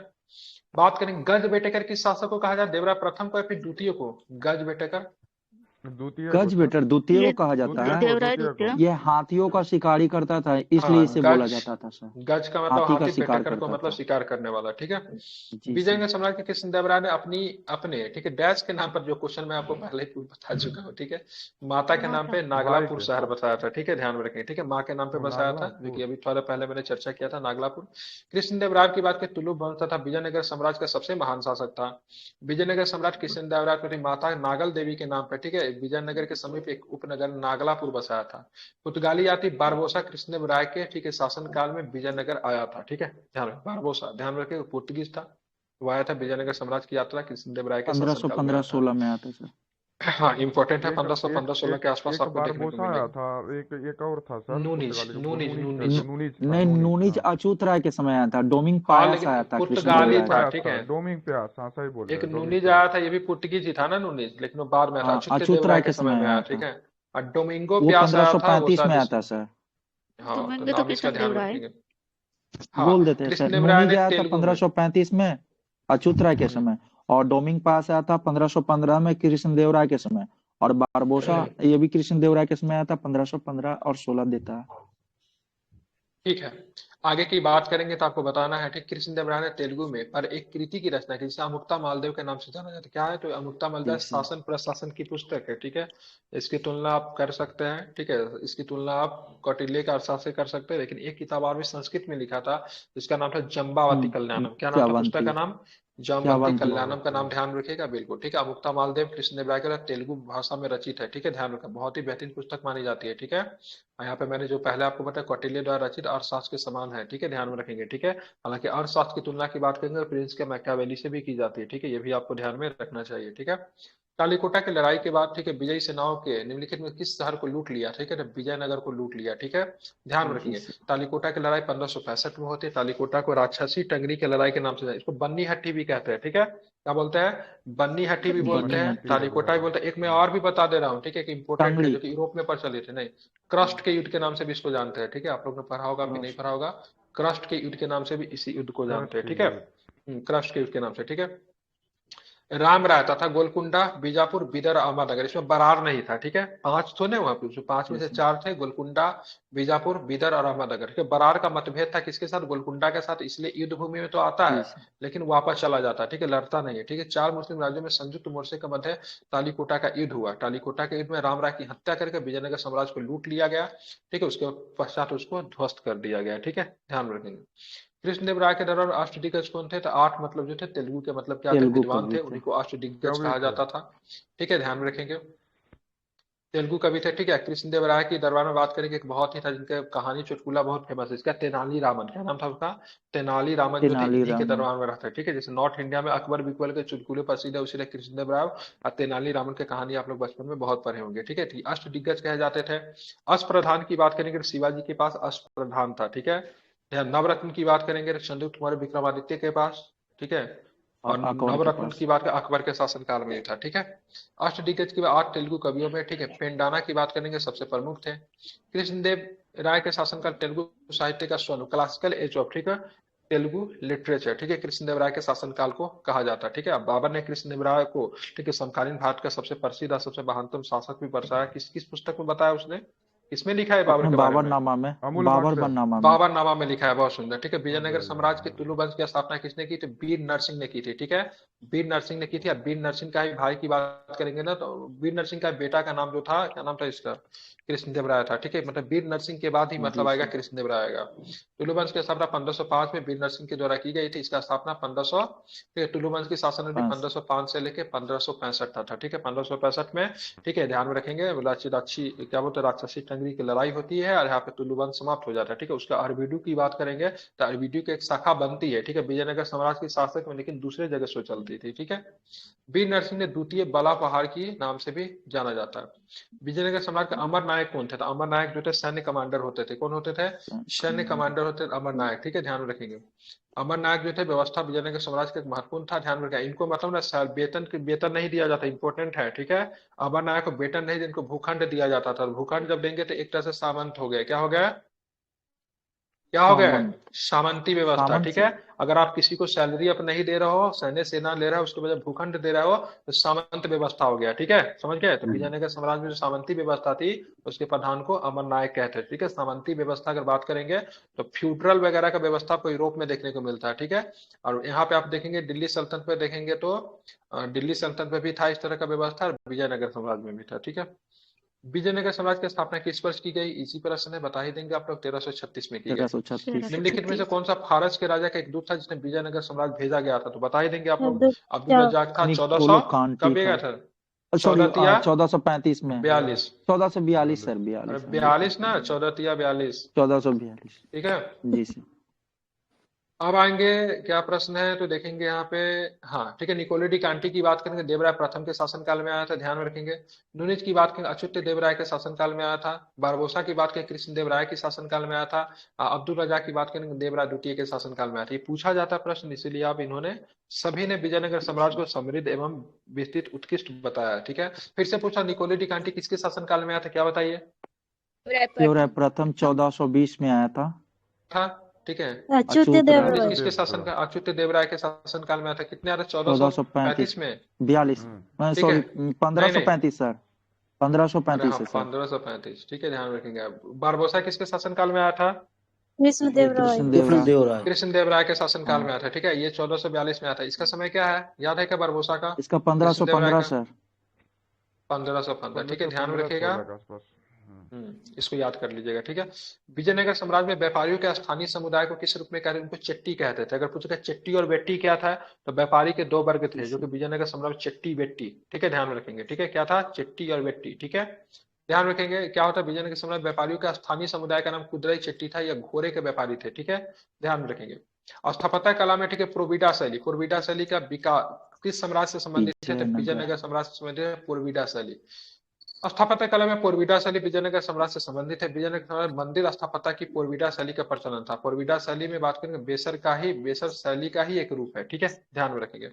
बात करेंगे गज बेटेकर किस शासक को कहा जाता है? देवराज प्रथम को या फिर द्वितीय को? गज बेटेकर द्वितीय को गज सर, बेटर द्वितीय को ये कहा जाता द्वितीय है। को देवराय द्वितीय को। ये हाथियों का शिकारी करता था, इसलिए हाँ, इसे बोला गज जाता था सर। गज का मतलब हाथी का हाथी, शिकार बेटेकर को करता मतलब था। शिकार करने वाला। ठीक है, जी विजयनगर सर। सम्राट के कृष्णदेवराय ने अपने ठीक है डैश के नाम पर, जो क्वेश्चन मैं आपको पहले ही बता चुका हूँ, ठीक है, माता के नाम पे भाई नागलापुर के शहर बसाया था। ठीक है, ध्यान में रखें। ठीक है, माँ के नाम पे वो बसाया था, जो कि नागलापुर। अभी थोड़ा पहले मैंने चर्चा किया था, नागलापुर। कृष्णदेवराय की बात करें, तुलु वंश था विजयनगर साम्राज्य का सबसे महान शासक था। विजयनगर सम्राट कृष्णदेवराय अपनी माता नागल देवी के नाम पर, ठीक है, विजयनगर के समीप एक उपनगर नागलापुर बसाया था। पुर्तगाली यात्री बारबोसा कृष्णदेवराय के, ठीक है, शासनकाल में विजयनगर आया था। ठीक है, ध्यान रखें, बारबोसा, ध्यान रखें, पोर्तुगीज था, वो आया था विजयनगर साम्राज्य की यात्रा कृष्णदेवराय के शासनकाल में आया था। 1515-16 में आता सर। हाँ, इंपॉर्टेंट है, एक 1515-16 एक के आसपास एक आपको बार देखने को बोसा आया मिलेगा। था, एक और था सर नूनिज पुर्तगाली का, वो नूनिज नूनिज नूनिज था, नूनिज था, नहीं, नूनिज नूनिज था। अछूत राय के समय आया था। डोमिंग हाँ, पायास लेकिन आया था पुर्तगाली डोमिंग कृष्णदेवराय था। का। प्यास ठीक था, है, डोमिंग प्यास, हाँ सही बोल रहे एक हैं, डोमिंग नूनिज प्यास। आया था, ये भी पुर्तगीज ही था ना नूनिज, लेकिन वो बाद में था, हाँ, अछूत के अछूत देवराय राय के के समय समय में आया। आया ठीक था। है, और डोमिंगो वो प्यास आया था, वो 1535 शायद में आया इस, था सर। हाँ, तो तुमेंगे तो नाम इसका ध्यान कृष्णदेवराय। रखेंगे। हाँ, बोल देते हैं सर। कृष्णदेवराय नूनिज ने आया था तेलुगु में, 1535 में अछूत राय के समय, और डोमिंग पास आया था 1515 में कृष्णदेवराय के समय, और बारबोसा ये भी कृष्णदेवराय के समय आया था 1515 और 16 देता है। ठीक है, आगे की बात करेंगे तो आपको बताना है। ठीक, कृष्णदेवराय ने तेलुगु में पर एक कृति की रचना की जिसे अमुक्ता मालदेव के नाम से जाना जाता है। क्या है? तो अमुक्ता मालदेव जी सर। शासन प्रशासन की पुस्तक है। ठीक है, इसकी तुलना आप कर सकते हैं। ठीक है, इसकी तुलना आप कौटिल्य के अर्थशास्त्र से कर सकते हैं, लेकिन एक किताब और भी संस्कृत में लिखा था जिसका नाम था जम्बावती कल्याणम। क्या नाम था पुस्तक का जावंती नाम? जामवंती जावंती। कल्याणम का नाम जम्बावती। ध्यान रखिएगा, बिल्कुल। ठीक है, अमुक्ता मालदेव कृष्णदेवराय के द्वारा तेलुगु भाषा में रचित है। ठीक है, ध्यान रखा, बहुत ही बेहतरीन पुस्तक मानी जाती है। ठीक है, यहाँ पे मैंने जो पहले आपको बताया कौटिल्य द्वारा रचित अर्थशास्त्र के समान है। ठीक है, ध्यान में रखेंगे। ठीक है, हालांकि अर्थशास्त्र की तुलना की बात करेंगे तो प्रिंस के मैकियावेली से भी की जाती है। ठीक है, ये भी आपको ध्यान में रखना चाहिए। ठीक है, कालीकोटा की लड़ाई के बाद, ठीक है, विजयी सेनाओं के निम्नलिखित में किस शहर को लूट लिया? ठीक है, तो विजयनगर को लूट लिया। ठीक है, ध्यान में जी रखेंगे। सर। तालीकोटा की लड़ाई 1565 में होती है। तालीकोटा को राक्षसी टंगरी की लड़ाई के नाम से इसको बन्नी हट्टी भी कहते हैं। ठीक है, क्या बोलते हैं? बन्नी हट्टी भी बोलते बन्नी हैं, हट्टी। तालीकोटा भी बोलते हैं। एक मैं और भी बता दे रहा हूँ, ठीक है, कि इंपोर्टेंट है, टांगड़ी। जो कि यूरोप में प्रचलित है। नहीं, क्रस्ट के युद्ध के नाम से भी इसको जानते हैं। ठीक है, आप लोग ने पढ़ा होगा कि नहीं क्रस्ट। पढ़ा होगा, क्रस्ट के युद्ध के नाम से भी इसी युद्ध को जानते हैं। क्रस्ट ठीक है, युद्ध। क्रस्ट के युद्ध के नाम से। ठीक है, राम रहता था गोलकुंडा, बीजापुर, बीदर, अहमदनगर। इसमें बरार नहीं था। ठीक है, पांच तो नहीं वहां पे, उसमें पांच में जी से सर। चार थे, गोलकुंडा, बीजापुर, बीदर और अहमदनगर। ठीक है, बरार का मतभेद था किसके साथ? गोलकुंडा के साथ, इसलिए युद्ध भूमि में तो आता जी है सर। लेकिन वापस चला जाता है। ठीक है, लड़ता नहीं है। ठीक है, चार मुस्लिम राज्यों में संयुक्त मोर्चे के मध्य तालीकोटा का युद्ध हुआ। तालीकोटा के युद्ध में राम राय की हत्या करके विजयनगर साम्राज्य को लूट लिया गया। ठीक है, उसके पश्चात उसको ध्वस्त कर दिया गया। ठीक है, ध्यान में रखेंगे। कृष्णदेवराय के दौरान अष्टदिग्गज कौन थे? तो आठ, मतलब जो थे तेलुगु के, मतलब क्या थे? तेलुगु विद्वान कवि थे, थे। उन्हीं को अष्टदिग्गज कवि कहा थे। जाता था। ठीक है, ध्यान में रखेंगे, तेलुगु कवि थे। ठीक है, कृष्णदेवराय की दरबार में बात करेंगे, एक बहुत ही था जिनका कहानी चुटकुला बहुत फेमस है, इसका तेनाली रामन। क्या नाम था उसका? तेनाली रामन जो थे, तेनाली इन्हीं के रामन। दरबार में रहते हैं। ठीक है, जैसे नॉर्थ इंडिया में अकबर बिकबल के चुटकुले प्रसिद्ध है, उसी तरह कृष्णदेवराय और तेनाली रामन की कहानी आप लोग बचपन में बहुत पढ़े होंगे। ठीक है, अष्टदिग्गज कहे जाते थे। अष्टप्रधान की बात करेंगे तो शिवाजी के पास अष्टप्रधान था। ठीक है, नवरत्न की बात करेंगे तो चंद्रगुप्त मौर्य विक्रमादित्य के पास। ठीक है, और और अकबर के नवरत्न पास। की बात अकबर के शासनकाल में ही था। ठीक है, अष्टदिग्गज की बात आठ तेलुगु कवियों में, ठीक है, पेंडाना की बात करेंगे, सबसे प्रमुख थे। कृष्णदेव राय के शासनकाल तेलुगु साहित्य का स्वर्ण क्लासिकल एज ऑफ, ठीक है, तेलुगु लिटरेचर। ठीक है, कृष्णदेव राय के शासनकाल को कहा जाता है। ठीक है, अब बाबर ने कृष्णदेव राय को, ठीक है, समकालीन भारत का सबसे प्रसिद्ध और सबसे महानतम शासक भी दर्शाया। किस किस पुस्तक में बताया उसने? किसमें लिखा है बाबर अपने के बारे में? बाबरनामा में। अमूल मक्तब। बाबरनामा में। बाबरनामा में लिखा है, बहुत सुंदर। ठीक है, अरे विजयनगर साम्राज्य के यार। तुलु वंश की स्थापना किसने की थी? वीर नरसिंह ने की थी। ठीक है, वीर नरसिंह ने की थी। अब वीर नरसिंह का ही भाई की बात करेंगे ना, तो वीर नरसिंह का बेटा का नाम जो था, क्या नाम था इसका? कृष्णदेव राय था। ठीक है, मतलब वीर नरसिंह के बाद ही जी मतलब आएगा सर। कृष्णदेव राय आएगा। तुलु वंश की स्थापना 1505 में वीर नरसिंह के द्वारा की गई थी। इसका स्थापना 1500, ठीक है, तुलु वंश की शासन अवधि 1505 से लेके 1565 तक था। ठीक है, 1565 में, ठीक है, ध्यान में रखेंगे, अच्छी क्या बोलते हैं, राक्षसी विजयनगरी की लड़ाई होती है और यहाँ पे तुलु वंश समाप्त हो जाता है। ठीक है, उसका अरबीडू की बात करेंगे तो अरबीडू की एक शाखा बनती है। ठीक है, विजयनगर साम्राज्य के शासक में, लेकिन दूसरे जगह से चलती थी। ठीक है, वीर नरसिंह ने द्वितीय बला पहाड़ की नाम से भी जाना जाता है। विजयनगर साम्राज्य के अमर नायक कौन थे? तो अमर नायक जो थे सैन्य कमांडर होते थे। कौन होते थे? सैन्य कमांडर होते थे अमर नायक। ठीक है, ध्यान में रखेंगे। अमर नायक जो थे व्यवस्था विजयनगर साम्राज्य का एक महत्वपूर्ण था। ध्यान में रखें, इनको मतलब ना वेतन नहीं दिया जाता, इंपॉर्टेंट है। ठीक है, अमर नायक को वेतन नहीं, इनको भूखंड दिया जाता था। भूखंड जब देंगे तो एक तरह से सामंत हो गए। क्या हो गया? क्या हो गया? सामंत। सामंती व्यवस्था। सामंत ठीक से है, अगर आप किसी को सैलरी अब नहीं दे रहे हो, सैन्य सेना ले रहा है, उसके बजाय भूखंड दे रहे हो, तो सामंत व्यवस्था हो गया। ठीक है, समझ गए? तो विजयनगर साम्राज्य में जो सामंती व्यवस्था थी उसके प्रधान को अमर नायक कहते हैं। ठीक है, सामंती व्यवस्था अगर बात करेंगे तो फ्यूडरल वगैरह का व्यवस्था आपको यूरोप में देखने को मिलता है। ठीक है, और यहाँ पे आप देखेंगे दिल्ली सल्तनत पे देखेंगे तो दिल्ली सल्तनत में भी था इस तरह का व्यवस्था, और विजयनगर साम्राज्य में भी था। ठीक है, विजयनगर साम्राज्य की स्थापना किस वर्ष की गई? इसी प्रश्न है, बता ही देंगे आप लोग। 1336 में की गई। 1336। निम्नलिखित में से कौन सा फारस के राजा का एक दूत था जिसने विजयनगर साम्राज्य भेजा गया था? तो बता ही देंगे आप लोग। अब्दुल्ला जाट था। 1400 निकोलो कांटी कब गया था। था? सॉरी, 14 1435 में। 42। 1442 सर, अरे 42। 42 ना, 14 42। 1442। ठीक है, जी सर। अब आएंगे क्या प्रश्न है तो देखेंगे यहाँ पे। हाँ ठीक है, निकोलो डी कांटी की बात करेंगे, देवराय प्रथम के शासनकाल में आया था। ध्यान में रखेंगे। नूनिज की बात करेंगे, अच्युत देवराय के शासनकाल में आया था। बारबोसा की बात करें, कृष्ण देवराय के शासनकाल में आया था। अब्दुल रजा की बात करेंगे, देवराय द्वितीय के शासनकाल में आया था। ये पूछा जाता है प्रश्न, इसीलिए आप इन्होंने सभी ने विजयनगर साम्राज्य को समृद्ध एवं विस्तृत उत्कृष्ट बताया। ठीक है, फिर से पूछा निकोलो डी कांटी किसके शासनकाल में आया था? क्या बताइए? देवराय प्रथम 1420 में आया था। ठीक है, अच्युत अच्युत देव राय नूनिज किसके शासन का? अच्युत देवराय के शासनकाल में आया था। कितने आया था? 1435 में। 42। ठीक सॉरी, है, नहीं नहीं, 1535 सर। अरे 1535 हाँ है सर। 1535। ठीक है, ध्यान में रखेंगे आप। बारबोसा किसके शासनकाल में आया था? कृष्णदेव राय। कृष्ण कृष्ण देवराय। देव राय। कृष्ण देवराय के शासनकाल हाँ, में आया था। ठीक है, ये 1442 में आया था। इसका समय क्या है, याद है क्या बारबोसा का? इसका कृष्ण देवराय 1515 का सर। 1515। ठीक है, ध्यान में 1515 रखिएगा। 16 के आसपास। इसको याद कर लीजिएगा। ठीक है, विजयनगर साम्राज्य में व्यापारियों के स्थानीय समुदाय को किस रूप में कहते हैं? उनको चेट्टी कहते थे। अगर पूछेगा चेट्टी और वेट्टी क्या था, तो व्यापारी के दो वर्ग थे जो कि विजयनगर साम्राज्य चेट्टी वेट्टी। ठीक है, ध्यान में रखेंगे। ठीक है, क्या था? चेट्टी और वेट्टी। ठीक है, ध्यान रखेंगे। क्या होता है विजयनगर साम्राज्य व्यापारियों का स्थानीय समुदाय का नाम कुदरई चेट्टी था, या घोड़े के व्यापारी थे। ठीक है, ध्यान में रखेंगे। स्थापत्य कला में, ठीक है, पूर्विडा शैली। पूर्विडा शैली का विकास किस साम्राज्य से संबंधित है? तो विजयनगर। विजयनगर साम्राज्य से संबंधित है पूर्विडा शैली। स्थापत्य कला में पूर्विडा शैली विजयनगर साम्राज्य से संबंधित है। विजयनगर साम्राज्य मंदिर स्थापत्य की पूर्विडा शैली का प्रचलन था। पूर्विडा शैली में बात करेंगे, बेसर शैली का ही एक रूप है। ठीक है, ध्यान में रखेंगे।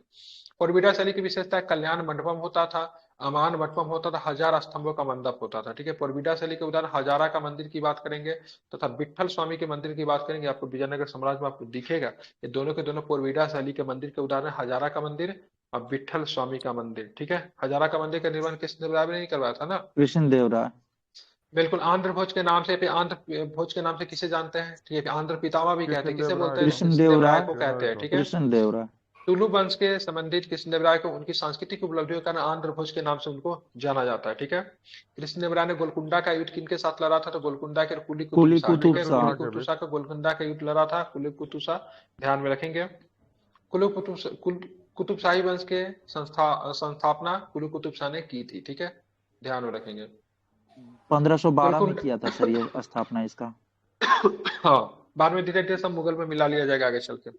पूर्विडा शैली की विशेषता कल्याण मंडपम होता था, अमान मंडपम होता था, हजार स्तंभों का मंडप होता था। ठीक है, पूर्विडा शैली के उदाहरण हजारा का मंदिर की बात करेंगे तथा विट्ठल स्वामी के मंदिर की बात करेंगे। आपको विजयनगर साम्राज्य में आपको दिखेगा ये दोनों के दोनों पूर्विडा शैली के मंदिर के उदाहरण, हजारा का मंदिर और विट्ठल स्वामी का मंदिर। ठीक है, हजारा का मंदिर का निर्माण कृष्ण देवराय ने नहीं करवाया था ना? कृष्ण देवराय। बिल्कुल। आंध्र भोज के नाम से, आंध्र भोज के नाम से किसे जानते हैं? ठीक है, आंध्र पितामह भी कहते हैं। किसे बोलते हैं? कृष्ण कृष्ण देवराय देवराय। को कहते हैं। ठीक है, कृष्ण देवराय। टुलु वंश के संबंधित कृष्ण देवराय को उनकी सांस्कृतिक उपलब्धियों का आंध्र भोज के नाम से उनको जाना जाता है। ठीक है, कृष्ण देवराय ने गोलकुंडा का युद्ध किनके साथ लड़ा था? तो गोलकुंडा के कुली कुतुब शाह। ठीक है, कुली कुतुब शाह का गोलकुंडा का युद्ध लड़ा था कुली कुतुब शाह। ध्यान में रखेंगे। कुतुब शाही वंश के संस्थापना कुली कुतुब शाह ने की थी। ठीक है, ध्यान में रखेंगे। 1512 में किया था सर ये स्थापना इसका। हाँ, बाद में धीरे धीरे सब मुगल में मिला लिया जाएगा आगे चल के।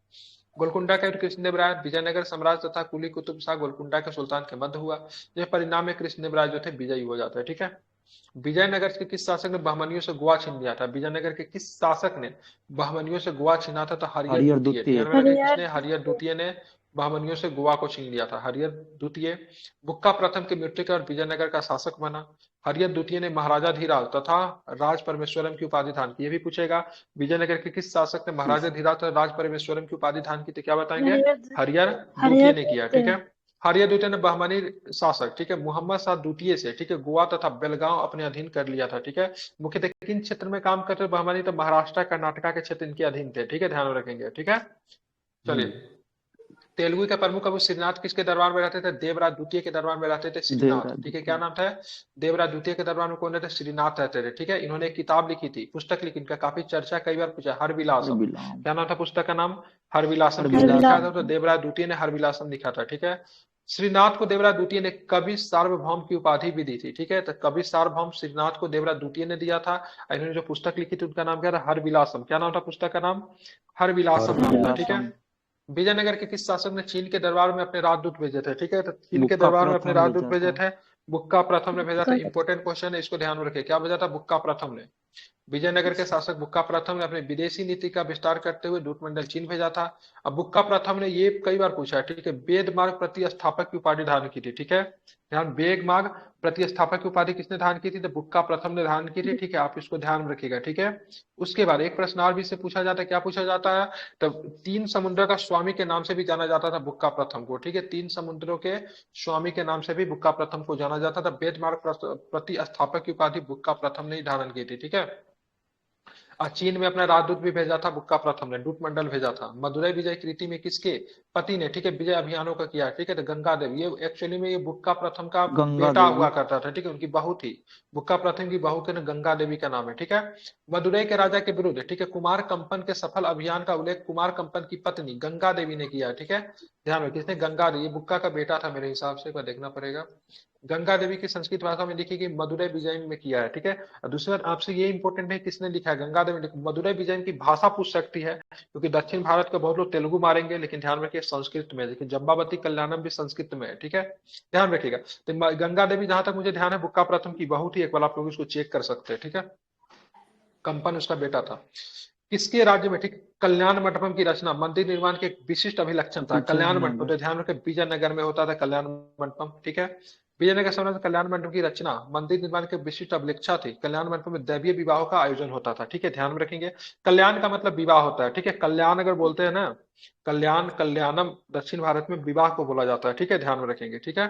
गोलकुंडा का युद्ध कृष्णदेवराय विजयनगर साम्राज्य तथा कुली कुतुब शाह गोलकुंडा के सुल्तान के मध्य हुआ। यह परिणाम में कृष्णदेवराय जो थे विजयी हो जाते हैं। ठीक है, विजयनगर के किस शासक ने बहमनियों से गोवा छीन लिया था? विजयनगर के किस शासक ने बहमनियों से गोवा छीना था? तो हरिहर द्वितीय। किसने? हरिहर द्वितीय ने बहमनियों से गोवा को छीन लिया था। हरिहर द्वितीय बुक्का प्रथम की मृत्यु के और विजयनगर का शासक बना। हरिहर द्वितीय ने महाराजा धीराज तथा राज परमेश्वरम की उपाधि धारण की। ये भी पूछेगा, विजयनगर के किस शासक ने महाराजा धीराज तथा राज परमेश्वरम की उपाधि धारण की? तो क्या बताएंगे? हरिहर द्वितीय ने किया। ठीक है, हरिहर द्वितीय ने बहमनी शासक, ठीक है, मोहम्मद शाह द्वितीय से, ठीक है, गोवा तथा बेलगांव अपने अधीन कर लिया था। ठीक है, मुख्यतः किन क्षेत्र में काम करते थे बहमनी? तो महाराष्ट्र कर्नाटका के क्षेत्र इनके अधीन थे। ठीक है, ध्यान रखेंगे। ठीक है, चलिए। तेलुगु के प्रमुख कवि श्रीनाथ किसके दरबार में रहते थे? देवराज द्वितीय के दरबार में रहते थे श्रीनाथ। ठीक है, क्या नाम था? देवराज द्वितीय के दरबार में कौन रहते? श्रीनाथ रहते थे। ठीक है, इन्होंने एक किताब लिखी थी, पुस्तक लिखी, इनका काफी चर्चा कई बार पूछा, हरविलासम। क्या नाम था पुस्तक का नाम? हरविलासम। किसने लिखा था? तो देवराज द्वितीय ने हरविलासम लिखा था। ठीक है, श्रीनाथ को देवराय द्वितीय ने कवि सार्वभौम की उपाधि भी दी थी, ठीक है। तो कवि सार्वभौम श्रीनाथ को देवराय द्वितीय ने दिया था। इन्होंने जो पुस्तक लिखी थी उनका नाम क्या था? हरविलासम। क्या नाम था पुस्तक का नाम? हरविलासम नाम था, ठीक है। विजयनगर के किस शासक ने चीन के दरबार में अपने राजदूत भेजे थे? ठीक है, तो चीन के बुक्का दरबार में अपने प्रथम राजदूत भेजा भेजे था। थे। बुक्का प्रथम ने भेजा था। बुक्का इंपॉर्टेंट क्वेश्चन है, इसको ध्यान में रखिए। क्या भेजा था? बुक्का प्रथम ने। विजयनगर के शासक बुक्का प्रथम ने अपनी विदेशी नीति का विस्तार करते हुए दूतमंडल चीन भेजा था। अब बुक्का प्रथम ने ये कई बार पूछा है, ठीक है, वेद मार्ग प्रतिस्थापक की उपाधि धारण की थी, ठीक है। ध्यान, वेद मार्ग प्रतिस्थापक की उपाधि किसने धारण की थी? तो बुक्का प्रथम ने धारण की थी, ठीक है। आप इसको ध्यान में रखिएगा, ठीक है। उसके बाद एक प्रश्न और भी से पूछा जाता है। क्या पूछा जाता है? तो तीन समुद्र का स्वामी के नाम से भी जाना जाता था बुक्का प्रथम को, ठीक है। तीन समुद्रों के स्वामी के नाम से भी बुक्का प्रथम को जाना जाता था। वेद मार्ग प्रतिस्थापक की उपाधि बुक्का प्रथम ने ही धारण की थी, ठीक है। और चीन में अपना राजदूत भी भेजा था बुक्का प्रथम ने, दूत मंडल भेजा था। मदुरई विजय कृति में किसके पति ने, ठीक है, विजय अभियानों का किया, ठीक है। तो गंगा देवी, ये एक्चुअली में ये बुक्का प्रथम का गंगा बेटा देवी। हुआ करता था, ठीक है, उनकी बहू थी। बुक्का प्रथम की बहू के ना गंगा देवी का नाम है, ठीक है। मदुरई के राजा के विरुद्ध, ठीक है, कुमार कंपन के सफल अभियान का उल्लेख कुमार कंपन की पत्नी गंगा देवी ने किया, ठीक है। ध्यान में, किसने? गंगा देवी। ये बुक्का का बेटा था मेरे हिसाब से, एक बार देखना पड़ेगा। गंगा देवी की संस्कृत भाषा में लिखी गई मदुरई विजय में किया है, ठीक है। और दूसरी बात आपसे ये इंपॉर्टेंट है, किसने लिखा है? गंगा देवी ने। मदुरई विजय की भाषा पूछ सकती है, क्योंकि दक्षिण भारत के बहुत लोग तेलुगु मारेंगे, लेकिन ध्यान रखिए संस्कृत में। देखिए जम्बावती कल्याणम भी संस्कृत में है, ठीक है, ध्यान रखिएगा। तो गंगा देवी, जहां तक मुझे ध्यान है, बुक्का प्रथम की बहू थी। एक बार आप लोग इसको चेक कर सकते हैं, ठीक है। कंपन उसका बेटा था। किसके राज्य में, ठीक, कल्याण मंडपम की रचना मंदिर निर्माण के एक विशिष्ट अभिलक्षण था? कल्याण मंडपम, विजयनगर। तो ध्यान रखें विजयनगर में होता था कल्याण मंडपम, ठीक है। विजयनगर साम्राज्य कल्याण मंडपम की रचना मंदिर निर्माण के विशिष्ट अभिलक्षण थी। कल्याण मंडपम में दैवीय विवाह का आयोजन होता था, ठीक है, ध्यान में रखेंगे। कल्याण का मतलब विवाह होता है, ठीक है। कल्याण अगर बोलते हैं ना, कल्याण, कल्याणम, दक्षिण भारत में विवाह को बोला जाता है, ठीक है, ध्यान में रखेंगे, ठीक है।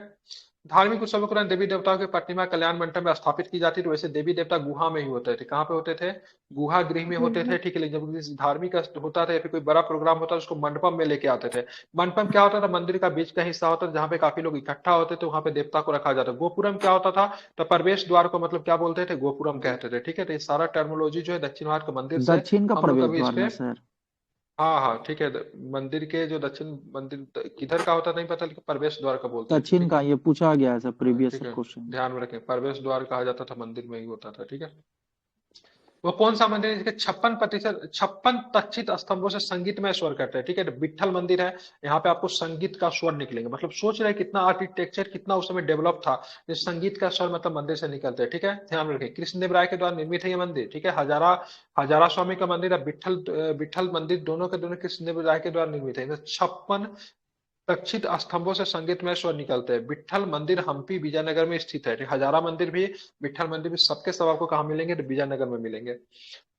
धार्मिक उत्सवों के दौरान देवी देवताओं की प्रतिमा कल्याण मंडप में स्थापित की जाती थी। वैसे देवी देवता गुहा में ही होते थे। कहाँ पे होते थे? गुहा गृह में होते थे, ठीक है। लेकिन जब किसी धार्मिक होता था या फिर कोई बड़ा प्रोग्राम होता था, उसको मंडपम में लेके आते थे। मंडपम क्या होता था? मंदिर का बीच का हिस्सा होता था, जहाँ पे काफी लोग इकट्ठा होते थे, वहां पे देवता को रखा जाता। गोपुरम क्या होता था? तो प्रवेश द्वार को मतलब क्या बोलते थे? गोपुरम कहते थे, ठीक है। तो ये सारा टर्मोलॉजी जो है दक्षिण भारत के मंदिर से दक्षिण का हम लोग प्रवेश कभी इस द्वार पे, ना सर? हाँ हाँ ठीक है। मंदिर के जो दक्षिण मंदिर किधर का होता नहीं पता, लेकिन प्रवेश द्वार का बोलते थे, दक्षिण ठीक का, है। ये पूछा गया है सर प्रीवियस ठीक है, क्वेश्चन। ध्यान में रखें, प्रवेश द्वार कहा जाता था, मंदिर में ही होता था, ठीक है। वो कौन सा मंदिर है जिसके 56% 56 तक्षित स्तंभों से संगीतमय स्वर करते हैं, ठीक है। तो विट्ठल मंदिर है, यहाँ पे आपको संगीत का स्वर निकलेंगे। मतलब सोच रहे हैं कितना आर्किटेक्चर, कितना उस समय डेवलप था, जिस संगीत का स्वर मतलब मंदिर से निकलते हैं, ठीक है। ध्यान में रखें, कृष्णदेव राय के द्वारा निर्मित है ये मंदिर, ठीक है। हजारा हजारा स्वामी का मंदिर है, विट्ठल विट्ठल मंदिर, दोनों के दोनों कृष्णदेव राय के द्वारा निर्मित है। 56 दक्षिण स्तंभों से संगीतमय स्वर निकलते हैं। विट्ठल मंदिर हम्पी विजयनगर में स्थित है। हजारा मंदिर भी, विट्ठल मंदिर भी, सबके सब आपको कहाँ मिलेंगे? तो विजयनगर में मिलेंगे।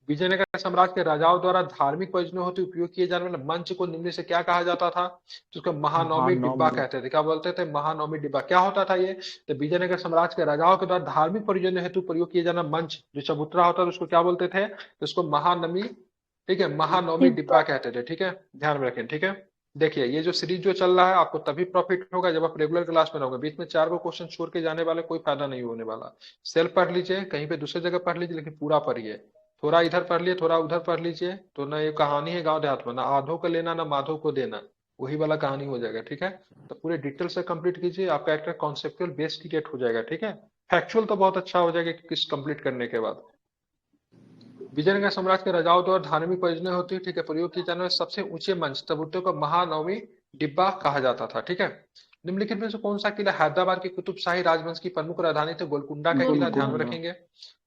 विजयनगर साम्राज्य के राजाओं द्वारा धार्मिक प्रयोजनों हेतु उपयोग किए जाने वाले मंच को निम्न से क्या कहा जाता था? जिसको महानवमी डिब्बा महानवमी। कहते थे। क्या बोलते थे? महानवमी डिब्बा। क्या होता था ये? तो विजयनगर साम्राज्य के राजाओं के द्वारा धार्मिक प्रयोजनों हेतु प्रयोग किए जाना मंच, जो चबूतरा होता था, उसको क्या बोलते थे? तो उसको महानवमी, ठीक है, महानवमी डिब्बा कहते थे, ठीक है, ध्यान में रखें, ठीक है। देखिए ये जो सीरीज जो चल रहा है, आपको तभी प्रॉफिट होगा जब आप रेगुलर क्लास में रहोगे। बीच में 4 को क्वेश्चन छोड़ के जाने वाले कोई फायदा नहीं होने वाला। सेल्फ पढ़ लीजिए, कहीं पे दूसरी जगह पढ़ लीजिए, लेकिन पूरा पढ़िए। थोड़ा इधर पढ़ लिए, थोड़ा उधर पढ़ लीजिए, तो ना ये कहानी है गांव देहात में, ना आधो को लेना ना माधो को देना, वही वाला कहानी हो जाएगा, ठीक है। तो पूरे डिटेल से कंप्लीट कीजिए, आपका एक कॉन्सेप्चुअल बेस क्रिएट हो जाएगा, ठीक है। फैक्चुअल तो बहुत अच्छा हो जाएगा किस कंप्लीट करने के बाद। विजयनगर साम्राज्य के राजाओं द्वारा धार्मिक प्रयोजन होती है, ठीक है, प्रयोग किए जाने वाले सबसे ऊंचे मंच चबूतरे को महानवमी डिब्बा कहा जाता था, ठीक है। निम्नलिखित में से कौन सा किला हैदराबाद के कुतुबशाही राजवंश की प्रमुख राजधानी थे? गोलकुंडा का किला, ध्यान में गोलकुंडा। रखेंगे।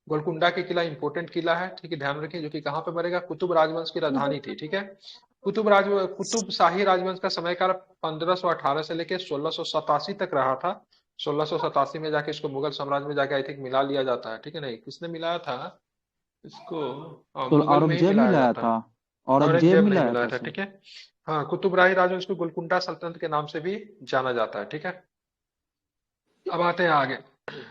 गोलकुंडा के किला इंपोर्टेंट किला है, ठीक है, ध्यान रखें, जो कि कहाँ पे बनेगा? कुतुब राजवंश की राजधानी थी, ठीक है। कुतुब शाही राजवंश का समयकाल 1518 से लेकर 1687 तक रहा था। 1687 में जाके इसको मुगल साम्राज्य में जाके आई थिंक मिला लिया जाता है, ठीक है। नहीं, किसने मिलाया था इसको? तो मुगल में ही औरंगजेब मिलाया मिलाया जाता था। है। औरंगजेब औरंगजेब नहीं मिलाया मिलाया था था, सर। ठीक है। हाँ, कुतुबशाही राजवंश को गोलकुंडा सल्तनत के नाम से भी जाना जाता है, ठीक है। अब आते हैं आगे।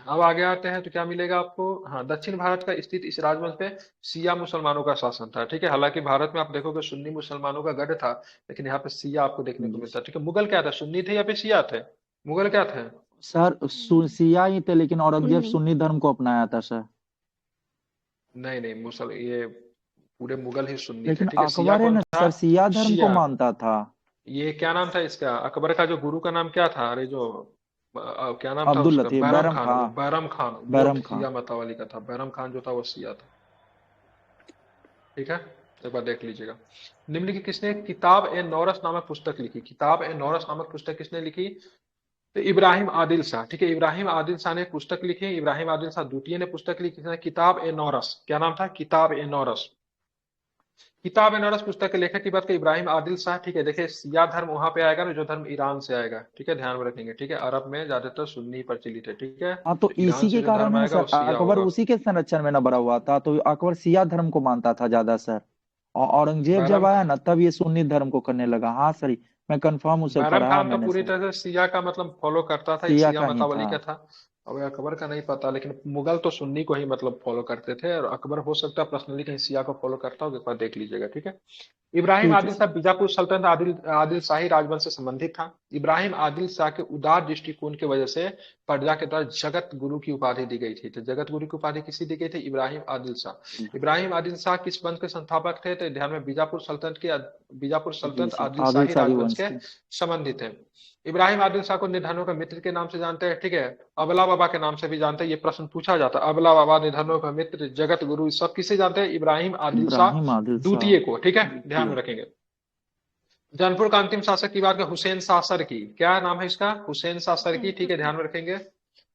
अब आगे आते हैं तो क्या मिलेगा आपको? हाँ, दक्षिण भारत का स्थित इस राजवंश पे शिया मुसलमानों का शासन था, ठीक है। हालांकि भारत में आप देखोगे सुन्नी मुसलमानों का गढ़ था, लेकिन यहाँ पे शिया आपको देखने को मिलता है, ठीक है। मुगल क्या था? सुन्नी थे या फिर शिया थे? मुगल क्या थे? सर शिया ही थे, लेकिन औरंगजेब सुन्नी। सुन्नी धर्म को अपनाया था सर। नहीं नहीं, ये पूरे मुगल ही सुन्नी थे, लेकिन ठीक है। शिया अकबर है कौन ना था? सर, शिया धर्म को शिया। मानता था। ये क्या नाम था इसका, अकबर का जो गुरु का नाम क्या था, अरे जो क्या नाम था अब्दुल उसका, लतीफ, बैरम बैरम खान, वो खां। बैरम खान वो बैरम खां। शिया मतवाली का था, बैरम खान जो था वो शिया था। ठीक है, एक बार देख लीजिएगा। निम्नलिखित किसने किताब ए नौरस नामक पुस्तक लिखी, किताब ए नौरस नामक पुस्तक किसने लिखी, तो इब्राहिम आदिल शाह। ठीक है, इब्राहिम आदिल शाह ने पुस्तक लिखी, इब्राहिम आदिल शाह द्वितीय ने पुस्तक लिखी, किसने, किताब ए नौरस। क्या नाम था, किताब ए नौरस। किताब ए नौरस पुस्तक के लेखक की बात करें इब्राहिम आदिल शाह। ठीक है, देखिए शिया धर्म वहां पे आएगा ना, जो धर्म ईरान से आएगा। ठीक है, ध्यान में रखेंगे। ठीक है, अरब में ज्यादातर सुन्नी प्रचलित है। ठीक है, हाँ, तो ईरान इसी से के जो कारण धर्म है आएगा सर, वो शिया अकबर होगा। उसी के संरक्षण में न बड़ा हुआ था, तो अकबर शिया धर्म को मानता था ज्यादा सर। और औरंगजेब जब बैरम आया ना, तब ये सुन्नी धर्म को करने लगा। हाँ सर, मैं कंफर्म उसे बैरम पढ़ा है खान तो मैंने पूरी सर। तरह से शिया का मतलब फॉलो करता था, ये शिया शिया का ही मतावली था। का था। अब अकबर का नहीं पता, लेकिन मुगल तो सुन्नी को ही मतलब फॉलो करते थे, और अकबर हो सकता है पर्सनली कहीं शिया को फॉलो करता हो, एक बार देख लीजिएगा। ठीक है, इब्राहिम ठीक है आदिल सर। शाह बीजापुर सल्तनत आदिल आदिल शाही राजवंश से संबंधित था। इब्राहिम आदिल शाह के उदार दृष्टिकोण की वजह से प्रजा के द्वारा जगत गुरु की उपाधि दी गई थी। तो जगत गुरु की उपाधि किसी दी गई थी, इब्राहिम आदिल शाह। इब्राहिम आदिल शाह किस वंश के संस्थापक थे, तो ध्यान में बीजापुर जी सल्तनत सर, आदिल आदिल शाही शाही राजवंश वंश के के। संबंधित है। इब्राहिम आदिल शाह को निधनों का मित्र के नाम से जानते हैं। ठीक है, अबला बाबा के नाम से भी जानते हैं, ये प्रश्न पूछा जाता है। अबला बाबा, निधनों का मित्र, जगत गुरु, सब किसे जानते हैं, इब्राहिम आदिल शाह इब्राहिम आदिल शाह द्वितीय को। ठीक है, ध्यान में द्वितीय। रखेंगे। जौनपुर का अंतिम शासक की बात करें, हुसैन शाह सरकी। क्या नाम है इसका, हुसैन शाह सरकी। ठीक है, ध्यान में रखेंगे।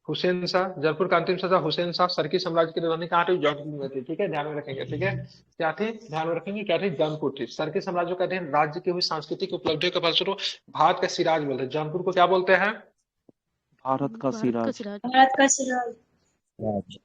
हुसैन शाह, जयपुर का अंतिम शासक हुसैन शाह सरकी साम्राज्य की राजधानी कहाँ थी, जौनपुर में थी। ठीक है, ध्यान में रखेंगे। ठीक है, क्या थी, ध्यान में रखेंगे, क्या थी, जौनपुर थी। सरकी साम्राज्य का अध्ययन राज्य की हुई सांस्कृतिक उपलब्धियों के फलस्वरूप भारत का सिराज बोलते हैं। जौनपुर को क्या बोलते हैं, भारत का भारत का सिराज। सिराज। भारत का सिराज।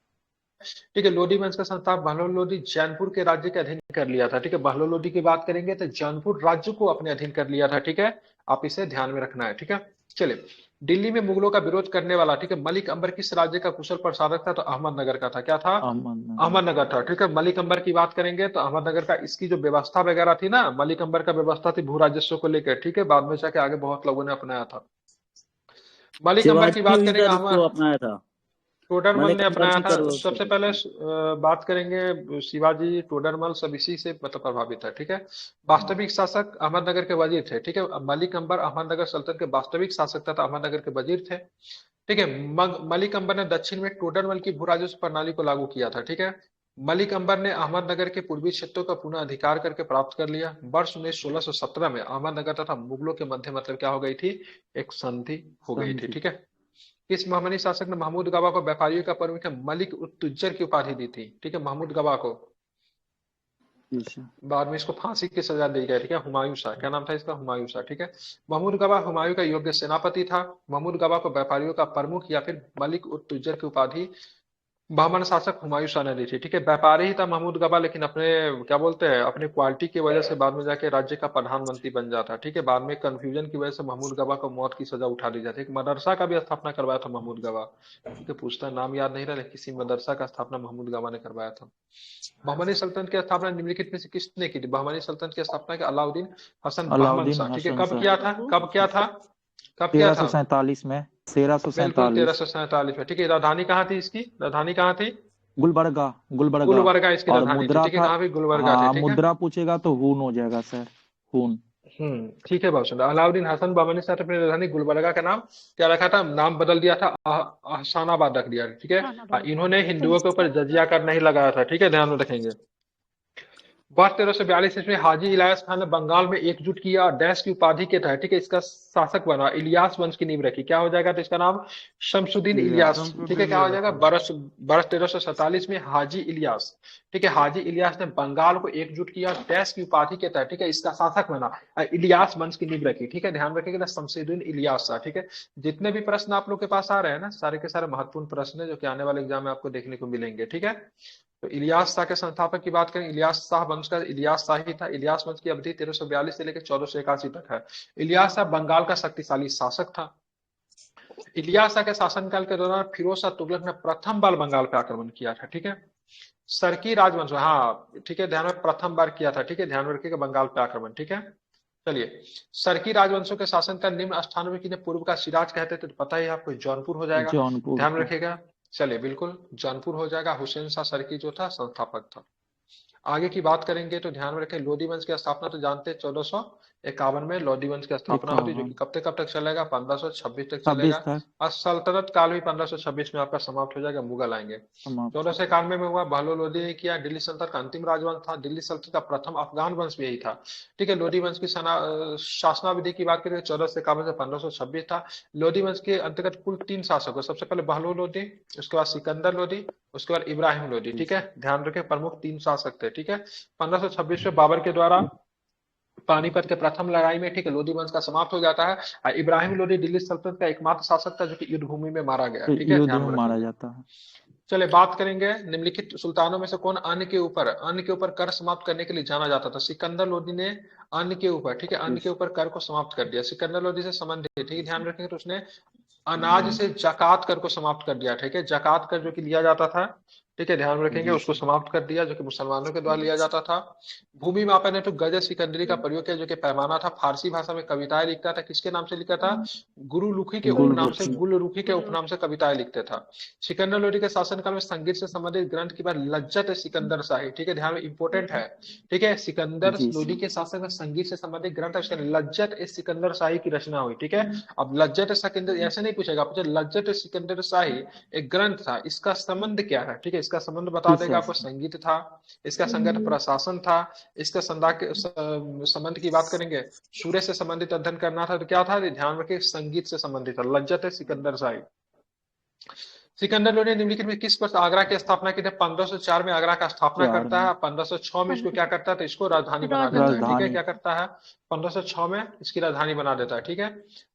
ठीक है, लोधी वंश का संस्थापक बहलोल लोधी जौनपुर के राज्य के अधीन कर लिया था। ठीक है, बहलोल लोधी की बात करेंगे तो जौनपुर राज्य को अपने अधीन कर लिया था। ठीक है, आप इसे ध्यान में रखना है। ठीक है, चलिए। दिल्ली में मुगलों का विरोध करने वाला, ठीक है, मलिक अंबर किस राज्य का कुशल प्रशासक था, तो अहमदनगर का था। क्या था, अहमदनगर। अहमदनगर था। ठीक है, मलिक अंबर की बात करेंगे तो अहमदनगर का, इसकी जो व्यवस्था वगैरह थी ना, मलिक अंबर का व्यवस्था थी भू राजस्व को लेकर। ठीक है, बाद में जाके आगे बहुत लोगों ने अपनाया था। मलिक अंबर की शिवाजी बात ने करेंगे, सर उसको अपनाया था। टोडरमल मलिक ने अंबर अपनाया भी था। कर सबसे उसको पहले थे। बात करेंगे शिवाजी, टोडरमल, सब इसी से मतलब प्रभावित है। ठीक है, वास्तविक शासक अहमदनगर के वजीर थे। ठीक है, मलिक अंबर अहमदनगर सल्तनत के वास्तविक शासक था, अहमदनगर के वजीर थे। ठीक है, मलिक अंबर ने दक्षिण में टोडरमल की भू राजस्व प्रणाली को लागू किया था। ठीक है, मलिक अंबर ने अहमदनगर के पूर्वी क्षेत्रों का पुनः अधिकार करके प्राप्त कर लिया। वर्ष 1617 में अहमदनगर तथा मुगलों के मध्य मतलब क्या हो गई थी, एक संधि हो गई थी। संधि। ठीक है, इस महमनी शासक ने महमूद गवा को व्यापारियों का प्रमुख मलिक उत्तुज्जर की उपाधि दी थी। ठीक है, महमूद गवा को जी सर। बाद में इसको फांसी की सजा दी गई। ठीक है, हुमायूं शाह, क्या नाम था इसका, हुमायूं शाह। ठीक है, महमूद गवा हुमायूं का योग्य सेनापति था। महमूद गवा को व्यापारियों का प्रमुख या फिर मलिक उत्तुज्जर की उपाधि बहमन शासक हुमायूं शाह ने दी थी। ठीक है, व्यापारी ही था महमूद गवा, लेकिन अपने क्या बोलते हैं, अपने क्वालिटी की वजह से बाद में जाके राज्य का प्रधानमंत्री बन जाता। ठीक है, बाद में कंफ्यूजन की वजह से महमूद गवा को मौत की सजा उठा दी जाती है। एक मदरसा का भी स्थापना करवाया था महमूद गवा। ठीक है, पूछता नाम याद नहीं रहा, लेकिन किसी मदरसा का स्थापना महमूद गवा ने करवाया था। बहमनी सल्तनत की स्थापना निम्नलिखित में से किसने की थी, बहमनी सल्तनत की स्थापना के अलाउद्दीन हसन बहमन अलाउद्दीन शाह। ठीक है, हसन कब शाह। किया था, कब किया था, कब किया था, 1347 में। तेरह सौ बिल्कुल सैतालीस 1347 में। ठीक है, राजधानी कहाँ थी इसकी, राजधानी कहाँ थी, गुलबर्गा। गुलबर्गा। गुलबर्गा इसकी और राजधानी थी। मुद्रा ठीक है, था। कहाँ भी गुलबर्गा थी। हाँ, ठीक है, मुद्रा पूछेगा तो हून हो जाएगा सर। हून। ठीक है, बहुत सुंदर। अलाउद्दीन हसन बहमनी शाह ने अपनी राजधानी गुलबर्गा का नाम क्या रखा था, नाम बदल दिया था, अहसानाबाद रख दिया। ठीक है, जहानाबाद। इन्होंने हिंदुओं के ऊपर जजिया कर नहीं लगाया था। ठीक है, ध्यान में रखेंगे। वर्ष 1342 ईस्वी में हाजी इलियास खान ने बंगाल में एकजुट किया और डैश की उपाधि के तहत, ठीक है, इसका शासक बना, इलियास वंश की नींव रखी। क्या हो जाएगा, तो इसका नाम शमसुद्दीन इलियास। इलियास। ठीक है, शमसुद्दीन क्या हो जाएगा, इलियास। बरस बरस 1347 में हाजी इलियास। ठीक है, हाजी इलियास ने बंगाल को एकजुट किया, डैश की उपाधि के तहत, ठीक है, इसका शासक बना, इलियास वंश की नींव रखी। ठीक है, ध्यान रखिएगा ना, शमसुद्दीन इलियास था। ठीक है, जितने भी प्रश्न आप लोग के पास आ रहे हैं ना, सारे के सारे महत्वपूर्ण प्रश्न है, जो कि आने वाले एग्जाम में आपको देखने को मिलेंगे। ठीक है, तो इलियास शाह के संस्थापक की बात करें, इलियास शाह वंश का इलियास शाह ही था। इलियास वंश की अवधि 1342 से लेकर 1481 तक है। इलियास शाह बंगाल का शक्तिशाली शासक था। इलियास शाह के शासनकाल के दौरान फिरोज शाह तुगलक ने प्रथम बार बंगाल पे आक्रमण किया था। ठीक है, सरकी राजवंश, हाँ ठीक है, ध्यान में प्रथम बार किया था। ठीक है, ध्यान में रखिएगा, बंगाल पे आक्रमण। ठीक है, चलिए। सरकी राजवंशों के शासन का निम्न स्थानों में किन्हें पूर्व का सिराज कहते थे, तो पता ही है आपको, जौनपुर हो जाएगा। जौनपुर ध्यान में को। रखिएगा, चलिए बिल्कुल जौनपुर हो जाएगा। हुसैन शाह सरकी जो था संस्थापक था। आगे की बात करेंगे तो ध्यान में रखें, लोधी वंश की स्थापना तो जानते हैं 51 में लोधी वंश की स्थापना होती है, जो कि कब तक चलेगा? 1526 तक चलेगा। 26 तक और सल्तनत काल भी 1526 में आपका समाप्त हो जाएगा, मुगल आएंगे। समाप्त। 1491 में हुआ बहलोल लोधी ने किया। दिल्ली सल्तनत का अंतिम राजवंश था। दिल्ली सल्तनत का प्रथम अफगान वंश भी यही था। ठीक है, लोधी वंश की शासनावधि की बात करें 1451 से 1526 था। लोधी वंश के अंतर्गत कुल 3 शासक, सबसे पहले बहलोल लोधी, उसके बाद सिकंदर लोधी, उसके बाद इब्राहिम लोधी। ठीक है, ध्यान रखें, प्रमुख 3 शासक थे। ठीक है, 1526 में बाबर के द्वारा पानीपत के प्रथम लड़ाई में, ठीक है, लोधी वंश का समाप्त हो जाता है। और इब्राहिम लोधी दिल्ली सल्तनत का एकमात्र शासक था जो कि युद्ध भूमि में मारा गया। ठीक है, युद्ध ध्यान में में मारा रखेंगे। जाता है। चले बात करेंगे निम्नलिखित सुल्तानों में से कौन अन्न के ऊपर कर समाप्त करने के लिए जाना जाता था? सिकंदर लोधी ने अन्न के ऊपर, ठीक है, अन्न के ऊपर कर को समाप्त कर दिया। सिकंदर लोधी से संबंधित, ठीक है, ध्यान रखेंगे, तो उसने अनाज से जकात कर को समाप्त कर दिया। ठीक है, जकात कर जो कि लिया जाता था, ठीक है, ध्यान रखेंगे, उसको समाप्त कर दिया, जो कि मुसलमानों के द्वारा लिया जाता था। भूमि मापन ने तो गज सिकंदरी का प्रयोग किया, जो कि पैमाना था। फारसी भाषा में कविताएं लिखता था। किसके नाम से लिखता था? गुरुरुखी के उपनाम से, गुलरुखी के उपनाम से कविताएं लिखते था। सिकंदर लोधी के शासनकाल में संगीत से संबंधित ग्रंथ की बात लज्जत सिकंदर शाही, ठीक है, ध्यान में इंपोर्टेंट है। ठीक है, सिकंदर लोधी के शासन में संगीत से संबंधित ग्रंथ है, लज्जत सिकंदर शाही की रचना हुई। ठीक है, अब लज्जत सिकंदर ऐसे नहीं पूछेगा, लज्जत सिकंदर शाही एक ग्रंथ था, इसका संबंध क्या है? ठीक है, इसका संबंध बता देगा आपको। संगीत था, इसका संगत प्रशासन था, इसका संबंध की बात करेंगे, सूर्य से संबंधित अध्ययन करना था, तो क्या था? ध्यान रखिए, संगीत से संबंधित था। लज्जत सिकंदर शाही। सिकंदर लोधी ने निम्नलिखित में किस वर्ष आगरा की स्थापना की थी? 1504 में आगरा का स्थापना करता है। 1506 में इसको क्या करता है? तो इसको राजधानी बना देता है। ठीक है, क्या करता है? 1506 में इसकी राजधानी बना देता है। ठीक है,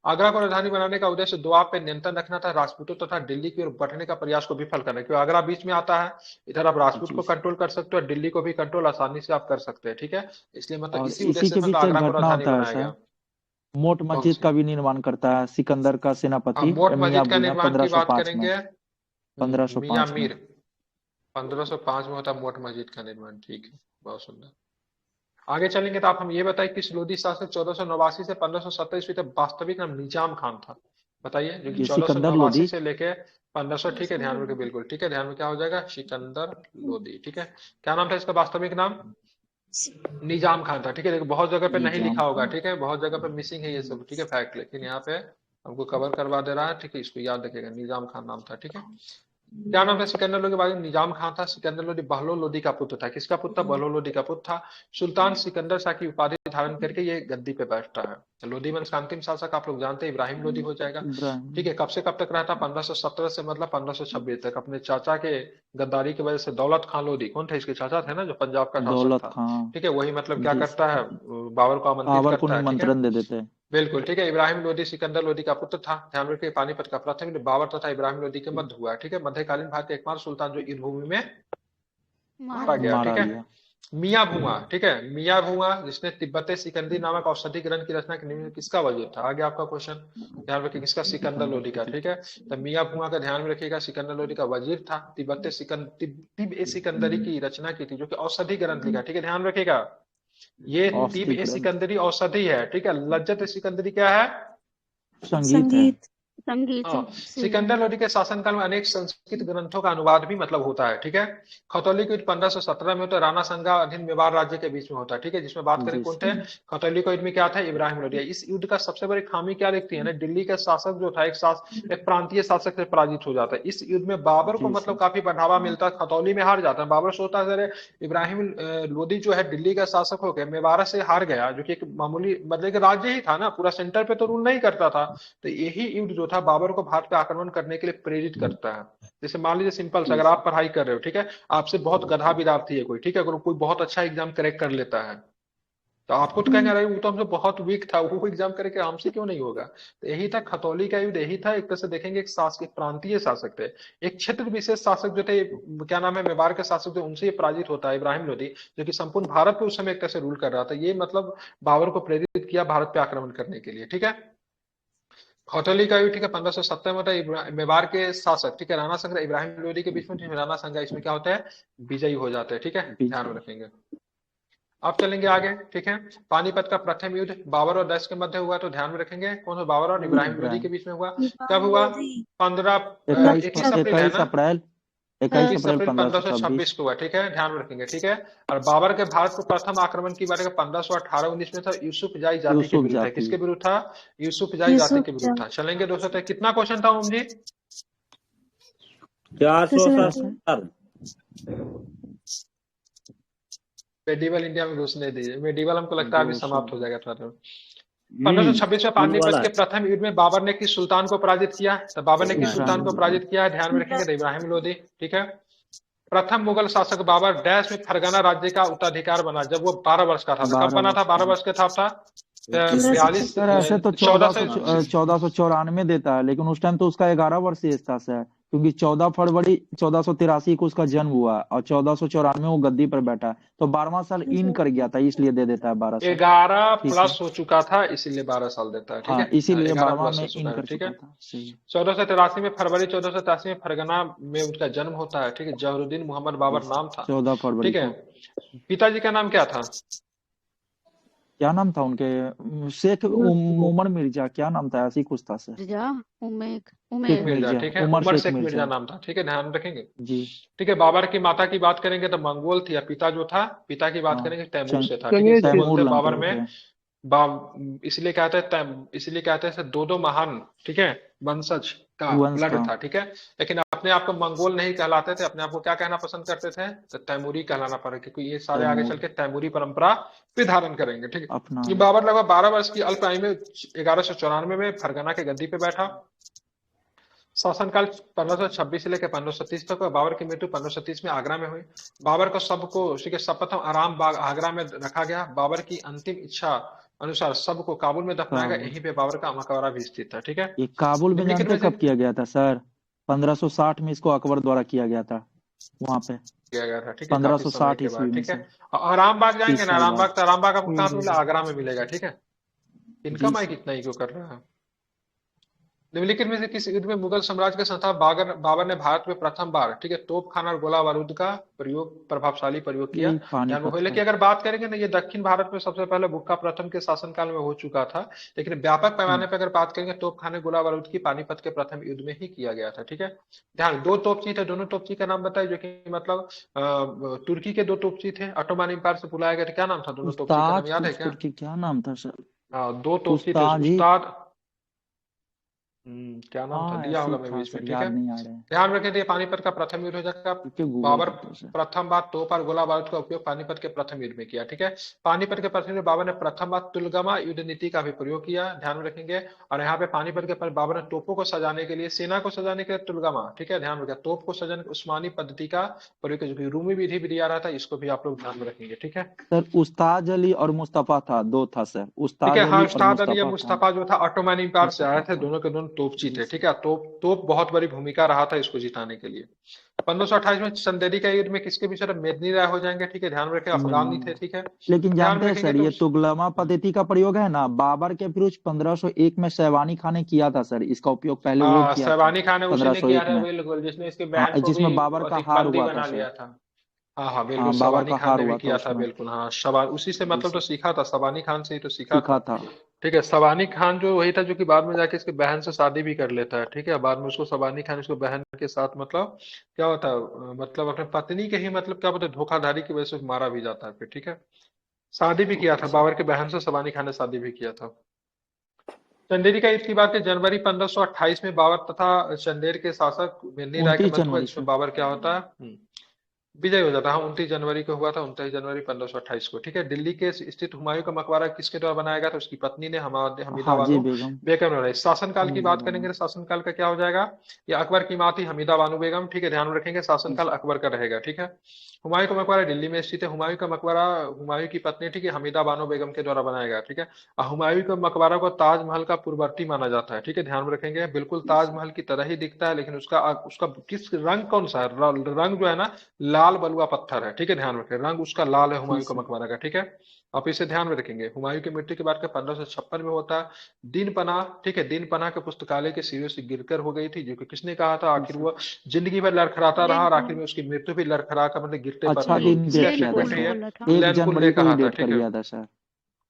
आगरा को राजधानी बनाने का उद्देश्य दुआब पे नियंत्रण रखना था, राजपूतों तथा दिल्ली की ओर बढ़ने का प्रयास को विफल करना, क्योंकि आगरा बीच में आता है, इधर आप राजपूत को कंट्रोल कर सकते हो, दिल्ली को भी कंट्रोल आसानी से आप कर सकते हैं। ठीक है, इसलिए मतलब इसी उद्देश्य से मतलब आगरा को राजधानी बनाया गया। मोट मस्जिद का भी निर्माण करता है सिकंदर का सेनापति मोट मियां मस्जिद का भूया निर्माण की बात 1505 में। करेंगे, 1505 में 1505 में होता मोट मस्जिद का निर्माण। ठीक है, बहुत सुंदर। आगे चलेंगे तो आप हम ये बताइए, किस लोधी शासक 1489 से 1570 ईस्वी तक वास्तविक नाम निजाम खान था? बताइए, जो कि 1489 से लेके 1500। ठीक है, ध्यान में, बिल्कुल ठीक है, ध्यान में क्या हो जाएगा? सिकंदर लोधी। ठीक है, क्या नाम था इसका वास्तविक नाम? निजाम खान था। ठीक है, देखो बहुत जगह पे नहीं लिखा होगा, ठीक है, बहुत जगह पे मिसिंग है ये सब, ठीक है, फैक्ट, लेकिन यहाँ पे हमको कवर करवा दे रहा है। ठीक है, इसको याद रखिएगा, निजाम खान नाम था। ठीक है, क्या नाम था सिकंदर लोधी के बारे में? निजाम खान था। सिकंदर लोधी बहलोल लोधी का पुत्र था। किसका पुत्र था? बहलोल लोधी का पुत्र था। सुल्तान सिकंदर शाह की उपाधि धारण करके ये गद्दी पे बैठता है। लोधी वंश का अंतिम शासक आप लोग जानते हैं, इब्राहिम लोधी हो जाएगा। ठीक है, कब से कब तक रहता? 1517 से मतलब 1526 तक। अपने चाचा के गद्दारी की वजह से दौलत खान लोधी, कौन थे इसके चाचा थे ना, जो पंजाब का शासक था। ठीक है, वही मतलब क्या करता है? बाबर को आमंत्रित करता है। निमंत्रण दे देते हैं। बिल्कुल ठीक है, इब्राहिम लोधी सिकंदर लोधी का पुत्र था। ध्यान रखिए, पानीपत का प्रथम युद्ध बाबर तथा इब्राहिम लोधी के मध्य हुआ। ठीक है, मध्यकालीन भारत के एकमात्र सुल्तान जो युद्ध भूमि में मारा गया। ठीक है, मियां भुआ। ठीक है, मियां भुआ जिसने तिब्बत सिकंदी नामक औषधि ग्रंथ की रचना की, किसका वजीर था? आगे आपका क्वेश्चन ध्यान रखिए, किसका? सिकंदर लोधी का। ठीक है, तो मियां भुआ का ध्यान में रखिएगा, सिकंदर लोधी का वजीर था। तिब्बत सिकंदरी की रचना की थी, जो कि औषधि ग्रंथ लिखा। ठीक है, ध्यान रखिएगा, ये तिब ए सिकंदरी औषधि है। ठीक है, लज्जत सिकंदरी क्या है? संगीत। सिकंदर लोधी के शासनकाल में अनेक संस्कृत ग्रंथों का अनुवाद भी मतलब होता है। ठीक है, खतौली का युद्ध 1517 में होता है, राणा संगा अधीन मेवाड़ राज्य के बीच में होता है। ठीक है, जिसमें बात करें कौन थे? खतौली का युद्ध में क्या था? इब्राहिम लोधी। इस युद्ध का सबसे बड़ी खामी क्या दिखती है ना, दिल्ली का शासक जो था एक प्रांतीय शासक से पराजित हो जाता है। इस युद्ध में बाबर को मतलब काफी बढ़ावा मिलता है, खतौली में हार जाता है। बाबर सोचता है इब्राहिम लोधी जो है दिल्ली का शासक होकर मेवाड़ से हार गया, जो कि एक मामूली मतलब राज्य ही था ना, पूरा सेंटर पे तो रूल नहीं करता था। तो यही युद्ध जो था बाबर को भारत पे आक्रमण करने के लिए प्रेरित करता है। जैसे मान लीजिए सिंपल से, अगर आप पढ़ाई कर रहे हो, ठीक है, आपसे बहुत गधा विद्यार्थी है कोई, ठीक है, अगर कोई बहुत अच्छा एग्जाम क्रैक कर लेता है, तो आपको तो कहेंगे अरे वो तो हमसे बहुत वीक था, वो एग्जाम करके हमसे क्यों नहीं होगा? तो यही था खतौली का युद्ध, यही था। एक तरह से देखेंगे, एक शासक, प्रांतीय शासक थे, एक क्षेत्र विशेष शासक जो थे, क्या नाम है, मेवाड़ के शासक थे, उनसे ये पराजित होता है इब्राहिम लोधी, जो कि संपूर्ण भारत पे उस समय एक तरह से रूल कर रहा था। ये मतलब बाबर को प्रेरित किया भारत पे आक्रमण करने के लिए। ठीक है, खतौली का युद्ध, ठीक है, 1570 में होता है। मेवाड़ के शासक, ठीक है, राणा संगा इब्राहिम लोधी के बीच में, राणा संगा इसमें क्या होता है? विजयी हो जाते हैं। ठीक है, ध्यान में रखेंगे। अब चलेंगे आगे। ठीक है, पानीपत का प्रथम युद्ध बाबर और दस के मध्य हुआ, तो ध्यान में रखेंगे कौन सा? बाबर और इब्राहिम लोधी के बीच में हुआ। कब हुआ? 21 अप्रैल है ना? 21 21 अप्रैल अप्रैल 1526। 1526 को हुआ, ठीक है, ध्यान में रखेंगे, ठीक है। और बाबर के भारत को प्रथम आक्रमण की बात 1518-19 में था, यूसुफ जाई जाति के यूसुफ विरुद्ध है। जाति। किसके विरुद्ध था? यूसुफ जाई जाति यूसुफ के विरुद्ध था। चलेंगे दोस्तों, तो कितना क्वेश्चन था ओम जी? 470। मेडिवल इंडिया में घुसने दीजिए, मेडिवल हमको लगता है अभी समाप्त हो जाएगा थोड़ा। 1526 में होने पानीपत वाला के है। प्रथम युद्ध में बाबर ने किस सुल्तान को पराजित किया? तो बाबर ने किस सुल्तान को इब्राहिम पराजित किया? ध्यान में रखेंगे, तो इब्राहिम लोदी, ठीक है। प्रथम मुगल शासक बाबर डैश में फरगना राज्य का उत्तराधिकार बना जब वो 12 वर्ष का था। तो कब 12 बना था? वर्ष 12 का। वर्ष का था 42 सर ऐसे तो 1494 देता है, लेकिन उस टाइम तो उसका 11 वर्ष एज था सर, क्योंकि 14 फरवरी 1483 को उसका जन्म हुआ और 1494 वो गद्दी पर बैठा, तो 12वां साल इन कर गया था, इसलिए दे देता है 12 साल। 11 ठीक है, प्लस हो चुका था, इसीलिए 12 साल देता है, ठीक हाँ है। इसीलिए 11 12वां प्लस हो में चुका इन है, कर ठीक चुका है। था। सही है। 1483 में, फरवरी 1483 में फरगना में उसका जन्म होता है, ठीक है। जहरुद्दीन मोहम्मद बाबर नाम था, 14 फरवरी ठीक है। को। पिताजी का नाम क्या था? क्या नाम था उनके? शेख उमर मिर्जा, क्या नाम था, ऐसी कुछ था सर। मिर्जा, उमेर शेख उमेर मिर्जा, मिर्जा, ठीक है। उमर उमर शेख शेख मिर्जा मिर्जा। नाम था, ठीक है, ध्यान रखेंगे, जी ठीक है। बाबर की माता की बात करेंगे तो मंगोल थी, और पिता जो था, पिता की बात हाँ, करेंगे तैमूर से था, ठीक है। चलिए इसलिए बोलते तैमूर हैं बाबर लंका में थे। इसलिए कहते हैं इसलिए कहते हैं दो महान, ठीक है, वंशज का वंश ब्लड था। था, ठीक है। लेकिन अपने आप को मंगोल नहीं कहलाते थे, अपने आप को क्या कहना पसंद करते थे? तो तैमूरी कहलाना पड़ा, क्योंकि ये सारे आगे चल तैमूर के तैमूरी परंपरा पे धारण करेंगे, ठीक है। अपना। ये बाबर लगभग 12 वर्ष की अल्प आयु में 1194 में फरगना के गद्दी पे बैठा। शासनकाल 1526 से लेकर 1530 तक हुआ। बाबर की मृत्यु 1530 में आगरा में हुई। बाबर को सबको शपथम आराम बाग आगरा में रखा गया। बाबर की अंतिम इच्छा अनुसार सबको काबुल में दफनाया गया। काबुल, यहीं पे बाबर का मकबरा भी स्थित था, ठीक है। ये काबुल में निम्नलिखित जानते में से कब किया गया था सर? 1560 में इसको अकबर द्वारा किया गया था वहां पे, किया गया था, ठीक है, काफी समय 1560 के बाद, ईस्वी में ठीक है। सर, और आराम बाग 30 जाएंगे ना, साल आराम बाग, बाद। तो आराम बाग आपको कहाँ पे मिला? आगरा में मिलेगा, ठीक है। इनका जी माइक इतना ही क्यों कर रहा है? निम्नलिखित में से किस युद्ध में मुगल साम्राज्य के संस्थापक बाबर ने भारत में प्रथम बार, ठीक है, तोपखाना और गोला बारूद का प्रभावशाली प्रयोग किया? यही ध्यान में हो। पानीपत लेकिन का। अगर बात करेंगे ना, ये दक्षिण भारत में सबसे पहले बुक्का प्रथम के शासनकाल में हो चुका था, लेकिन व्यापक पैमाने पर अगर बात करेंगे तोपखाने गोला बारूद की पानीपत के प्रथम युद्ध में ही किया गया था, ठीक है। ध्यान, 2 तोपची थे, दोनों तोपची का नाम बताइए, जो कि मतलब तुर्की के 2 तोपची थे, ऑटोमन एम्पायर से बुलाया गया था। क्या नाम था दोनों तोपची का? नाम उस्ताद याद है कुछ क्या? करके क्या नाम था सर? हाँ, 2 तोपची थे, उस्ताद ही, उस्ताद, क्या नाम था, हाँ दिया ऐसे होगा ही मैं था बीच में, सर, ठीक है। याद नहीं आ रहे हैं, ध्यान रखें, तो ये पानीपत का प्रथम युद्ध हो जाएगा। क्योंकि गूगल बाबर करते हैं सर। प्रथम बार तोप और गोला बारूद का उपयोग पानीपत के प्रथम युद्ध में किया, ठीक है। पानीपत के प्रथम युद्ध बाबर ने प्रथम बार तुलगमा युद्ध नीति का भी प्रयोग किया, ध्यान में रखेंगे। और यहाँ पे पानीपत के पर बाबर ने तोपों को सजाने के लिए, सेना को सजाने के लिए तुलगमा, ठीक है, ध्यान रखें, तोप को सजाने उस्मानी पद्धति का प्रयोग किया, जो कि रूमी विधि भी दिया रहा था, इसको भी आप लोग ध्यान में रखेंगे, ठीक है। सर उस्ताद अली और मुस्तफा था, 2 था सर, ठीक उस्ताद है, हाँ, अली और उस्ताद अली या मुस्तफा था। मुस्तफा जो था ऑटोमन एम्पायर से आए मुस्तफा थे, था, दोनों के दोनों तोपची जी थे, सर। ठीक है। तोप बहुत बड़ी भूमिका रहा था इसको जिताने के लिए। 1528 में चंदेरी का युद्ध में किसके बीच में? मेदिनी राय हो जाएंगे, ठीक है, ध्यान रखें, अफगानी थे, ठीक है। लेकिन ध्यान जानते में हैं रखेंगे सर, तो ये तुगलमा पद्धति का प्रयोग है ना, बाबर के विरुद्ध 1501 में शैवानी खान ने किया था सर, इसका उपयोग पहले वो हाँ, किया था सैबानी खान है, उसी ने किया 1501 था, में। बिल्कुल, जिसने इसके हाँ, बहन को भी जिसमें बाबर का अधिक हार बंदी हुआ था बना सर। लिया था। हाँ, बिल्कुल, हाँ, बाबर शबानी का खान हार ने भी हुआ था किया था, उसमें। बिल्कुल, हाँ, शबा उसी से जी मतलब तो सर, सीखा था, शबानी खान से ही तो सीखा था, सीखा था। ठीक है। शबानी खान जो वही था जो कि बाद में जाके इसके बहन से शादी भी कर लेता है, ठीक है। बाद में उसको शबानी खान उसको बहन के साथ मतलब क्या होता है, मतलब अपने पत्नी के ही मतलब क्या बोलते हैं, धोखाधड़ी की वजह से मारा भी जाता है फिर, ठीक है। शादी भी किया ओके था, सर। बाबर के बहन से शबानी खान ने शादी भी किया था। चंदेरी का युद्ध की बात है, जनवरी 1528 में बाबर तथा चंदेर के शासक मेदिनी राय के 29 मध्य हुआ, जनवरी जिसमें सर। बाबर क्या होता है, विजय हो जाता है। हाँ, 29 जनवरी को हुआ था, 29 जनवरी 1528 को, ठीक है। दिल्ली के स्थित हुमायूं का मकबरा किसके द्वारा बनाया गया था? उसकी पत्नी ने, हमीदा हाजी बानो बेगम, बेगम ने बनाया। शासनकाल की हमीदा बात बानो। करेंगे तो शासनकाल का क्या हो जाएगा? ये अकबर की माँ थी हमीदा बानो बेगम, ठीक है, ध्यान में रखेंगे, जी शासनकाल सर। अकबर का रहेगा, ठीक है। हुमायूं का मकबरा दिल्ली में स्थित है। हुमायूं का मकबरा हुमायूं की पत्नी, ठीक है, हमीदा बानो बेगम के द्वारा बनाया गया, ठीक है। और हुमायूं का मकबरा को ताजमहल का पूर्ववर्ती माना जाता है, ठीक है, ध्यान में रखेंगे। बिल्कुल जी सर। ताजमहल की तरह ही दिखता है, लेकिन उसका उसका किस रंग कौन सा है? रंग जो है ना, लाल बलुआ पत्थर है, ठीक है, ध्यान रखें, रंग उसका लाल है जी हुमायूं का सर। मकबरा का, ठीक है। आप इसे ध्यान में रखेंगे। हुमायूं की मृत्यु के बाद का 1556 में होता है। दीन पनाह, ठीक है, दीन पनाह के पुस्तकालय के सिरे से गिरकर हो गई थी, जो कि किसने कहा था? जी आखिर सर। वो जिंदगी भर लड़खड़ाता रहा और आखिर में उसकी मृत्यु भी लड़खड़ा कर मतलब गिरते पर अच्छा नहीं हुई। दिन किसके डेट लेन किया था कुल अटेम्प्ट है सर, ये? बोला था। 1 लेन कुल जनवरी ने को ही कहा था, डेट कर ठीक है। दिया था सर।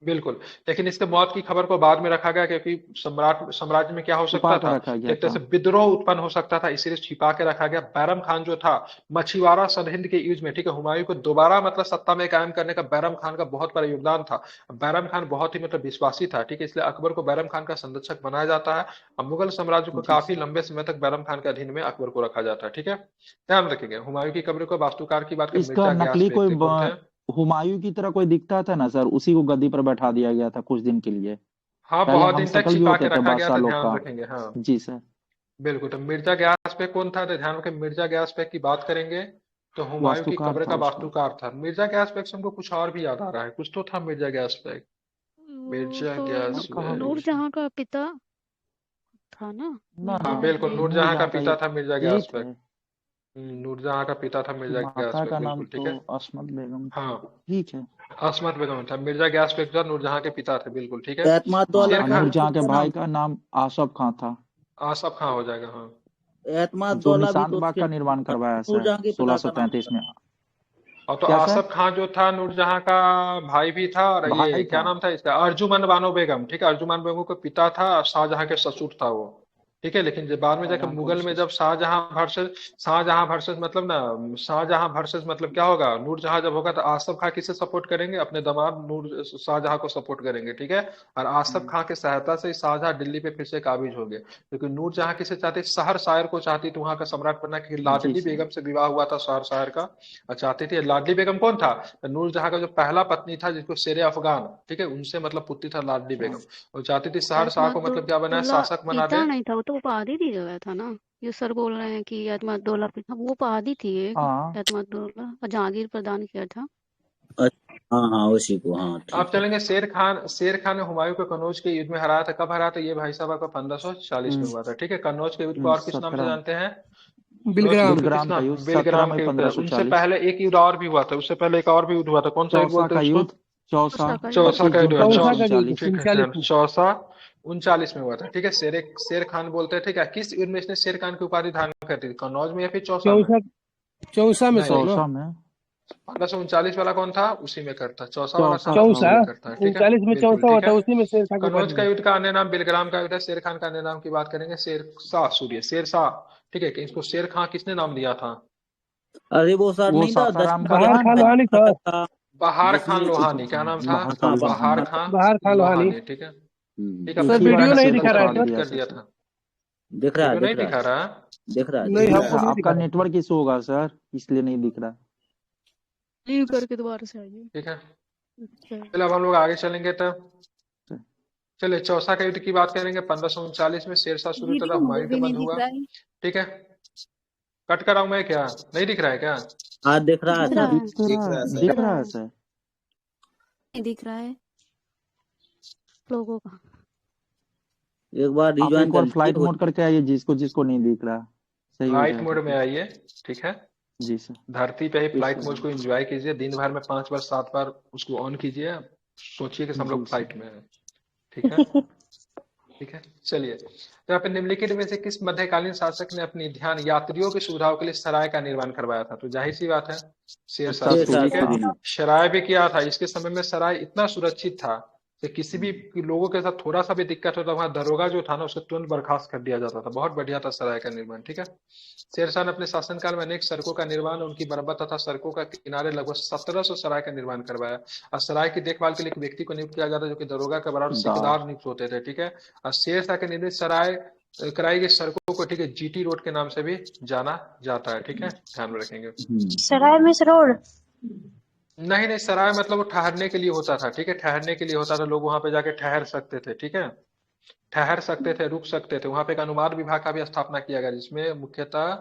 बिल्कुल। लेकिन इसके मौत की खबर को बाद में रखा गया क्योंकि साम्राज्य में क्या हो छुपा सकता कर था रखा कि गया एक तरह था। से विद्रोह उत्पन्न हो सकता था, इसीलिए छिपा के रखा गया। बैरम खान जो था मछुआरा सरहिंद के युद्ध में, ठीक है, हुमायूं को दोबारा मतलब सत्ता में कायम करने का बैरम खान का बहुत बड़ा योगदान था। बैरम खान बहुत ही मतलब विश्वासी था, ठीक है, इसलिए अकबर को बैरम खान का संरक्षक बनाया जाता है। और मुगल साम्राज्य को जी काफी लंबे समय तक बैरम खान के अधीन में अकबर को रखा जाता है, ठीक है। ध्यान रखेंगे हुमायूं की कब्र को वास्तुकार की बात करें, इसका मिर्जा गयास नकली बेग थे, कौन थे? हुमायूं की तरह कोई दिखता था ना सर, उसी को गद्दी पर बैठा दिया गया था कुछ दिन के लिए। हाँ, पहले बहुत हम दिन तक शकल भी छिपा होते के थे रखा गया बादशाह था, लोग ध्यान का। रखेंगे, हाँ। जी सर। बिल्कुल, तो मिर्जा ग्यास पे कौन था, तो ध्यान रखें, मिर्जा ग्यास पे की बात करेंगे तो हुमायूं की वास्तुकार कब्र था का उसका। वास्तुकार था मिर्जा ग्यास बेग से। हमको कुछ और भी याद आ रहा है, कुछ तो था मिर्जा ग्यास बेग। वो मिर्जा तो ग्यास और कहा भी बेग, नूरजहां का पिता था ना, ना ना, हाँ मिर्जा बिल्कुल, बेग। नूरजहां का नूरजहां का पिता था मिर्जा यही ग्यास बेग। थे। नूरजहां का पिता था मिर्जा ग्यास माता बेग, का नाम बिल्कुल, ठीक तो है। अस्मत बेगम थी। हाँ, ठीक है। असमत बेगम था, मिर्जा ग्यास बेग जो नूरजहां के पिता थे, बिल्कुल ठीक है। एतमाद हाँ, दौला शेर और खान खान, भी तो नूरजहां के उसका भाई नाम का नाम आसफ खां था, आसफ खां हो जाएगा, हाँ। था। एतमाद जो दौला भी निशांत तो बाग उसके का नाम निर्माण था। करवाया सर नूरजहां के पिता का नाम 1633 था। में। और तो क्या सर? आसफ खां जो था नूरजहां का भाई भी था, और ये भाई क्या था। नाम था इसका, अर्जुमंद बानो बेगम, ठीक है, अर्जुमंद बेगम का पिता था और शाहजहां के ससुर था वो, ठीक है। लेकिन जब बाद में जाकर शाहजहां कौन मुगल में सा? जब शाहजहां वर्सेस मतलब ना, शाहजहां वर्सेस मतलब क्या होगा, नूरजहां जब होगा तो आसफ खां किसे सपोर्ट करेंगे, अपने दामाद नूर शाहजहां को सपोर्ट करेंगे, ठीक है। और आसफ खां की सहायता से शाहजहां दिल्ली पे फिर से काबिज हो गए, क्योंकि नूरजहां किसे चाहती, शहर शायर को चाहती थी वहां का सम्राट बनना, क्योंकि जी लाडली सर। बेगम से विवाह हुआ था शहर शायर का, और चाहती थी। लाडली बेगम कौन था, नूरजहां का जो पहला पत्नी था जिसको शेर अफगान, ठीक है, उनसे मतलब पुत्री था लाडली अच्छा। बेगम। और चाहती थी शहरशाह को मतलब क्या बनाए, एतमादुल्ला शासक बना दे। पिता नहीं था, वो तो उपाधि दी गया था ना। ये सर बोल रहे हैं कि एतमादुल्ला पिता, वो उपाधि थी एक, हाँ, एतमादुल्ला, और जहांगीर प्रदान किया था। अच्छा, हाँ हाँ उसी को, हाँ आप ठीक है। चलेंगे शेर खान। शेर खान ने हुमायूं को कन्नौज के युद्ध में हराया था, कब हराया था ये भाई साहब, आपका 1540 में हुआ था, ठीक है। कन्नौज के युद्ध को और किस नाम से 17 जानते हैं? कन्नौज के बिलग्राम। युद्ध को किस बिलग्राम का नाम, युद्ध 17 बेलग्राम मई के युद्ध है। उनसे 1540। पहले एक युद्ध और भी हुआ था, उससे पहले एक और भी युद्ध हुआ था, कौन सा युद्ध चौसा बोलते का हैं उसको? युद्ध। चौसा, उषा का युद्ध। चौसा 25 का युद्ध जून हुआ, चौसा का युद्ध 1539। ठीक है, 39 ध्यान, में। चौसा 39 में हुआ था, ठीक है। शेर खान बोलते हैं, ठीक है। किस युद्ध में इसने शेर खान की उपाधि धारण कर दी थी, कन्नौज में या फिर चौसा में? चौसा, चौसा में नहीं सर नहीं, ना। चौसा में। 1539 वाला कौन था, उसी में करता, चौसा वाला था चौसा ना, था। उसी चौसा में करता है, ठीक है। 39 में बिल्कुल चौसा हुआ ठीक था, है। उसी में शेर खान की कन्नौज उपाधि का दी। युद्ध का अन्य नाम बिलग्राम का युद्ध है। शेर खान का अन्य नाम की बात करेंगे, शेर शाह, ठीक है, कि इसको शेर खां किसने नाम दिया था? अरे वो सर वो नहीं था, सासाराम का बहार था खान ना। दशरथ लोहानी सर। नाटक था बहार खान जिसमें लोहानी, क्या नाम था? बाहर का हाँ लोहानी। बहार बहार। खान बहार खान लोहानी। लोहानी, ठीक है। ठीक है, एक अपने सर ही द्वारा बार वीडियो का में नहीं शेर संकल्प दिखा को रहा है पाल सर। स्थापित दिया कर सर दिया से। था। दिख रहा है, वीडियो नहीं दिख रहा है, दिखा रहा? दिख रहा है, नहीं, दिख दिख रहा रहा हमको है। है, नहीं आपका दिखा रहा है। नेटवर्क इशू होगा सर, इसलिए नहीं दिख रहा। लीव करके दोबारा से आइए। ठीक है, अच्छा। चलो अब हम लोग आगे चलेंगे तब। चलिए चौसा का युद्ध की बात करेंगे। 1539 में शेरशाह सूरी तथा वीडियो वो हुमायूं के भी नहीं मध्य दिख हुआ, रहा है। ठीक है। कट कर रहा हूं मैं क्या, नहीं दिख रहा है क्या? हाँ दिख रहा है दिख रहा सर। है, दिख रहा है सर। दिख रहा है सर। नहीं दिख रहा है लोगों का। एक बार आप रिज्वाइन एक कर बार लीजिए फ्लाइट हो। मोड करके आइए, जिसको जिसको नहीं दिख रहा, सही हो फ्लाइट जाएगा मोड में फिर। आइए, ठीक है। जी सर। धरती पे ही एक फ्लाइट मोड को सेकंड। एंजॉय कीजिए, दिन भर में 5 बार 7 बार उसको ऑन कीजिए, सोचिए कि हम जी लोग सर। फ्लाइट में हैं, ठीक है। ठीक है, चलिए। तो यहाँ पे निम्नलिखित में से किस मध्यकालीन शासक ने अपनी ध्यान यात्रियों की सुविधाओं के लिए सराय का निर्माण करवाया था, तो जाहिर सी बात है शेरशाह शेरशाह सूरी, शेरशाह सूरी ठीक है। था। सूरी ने। सराय भी किया था, इसके समय में सराय इतना सुरक्षित था कि किसी भी लोगों के साथ थोड़ा सा भी दिक्कत होता, वहां दरोगा जो था ना उसको तुरंत बर्खास्त कर दिया जाता था। बहुत बढ़िया था सराय का निर्माण, ठीक है। शेरशाह ने अपने शासनकाल में अनेक सड़कों का निर्माण, उनकी मरम्मत तथा सड़कों का किनारे लगभग 1700 सराय का निर्माण करवाया। और सराय की देखभाल के लिए एक व्यक्ति को नियुक्त किया जाता है जो कि दरोगा के बराबर दार। सिकदार नियुक्त होते थे, ठीक है। और शेरशाह के निर्मित सराय कराई गई सड़कों को, ठीक है, जीटी रोड के नाम से भी जाना जाता है, ठीक है, ध्यान में रखेंगे। सराय में रोड। नहीं नहीं, सराय मतलब वो ठहरने के लिए होता था, ठीक है, ठहरने के लिए होता था, लोग वहां पे जाके ठहर सकते थे, ठीक है, ठहर सकते थे, रुक सकते थे। वहां पे एक अनुवाद विभाग का भी स्थापना किया गया जिसमें मुख्यतः,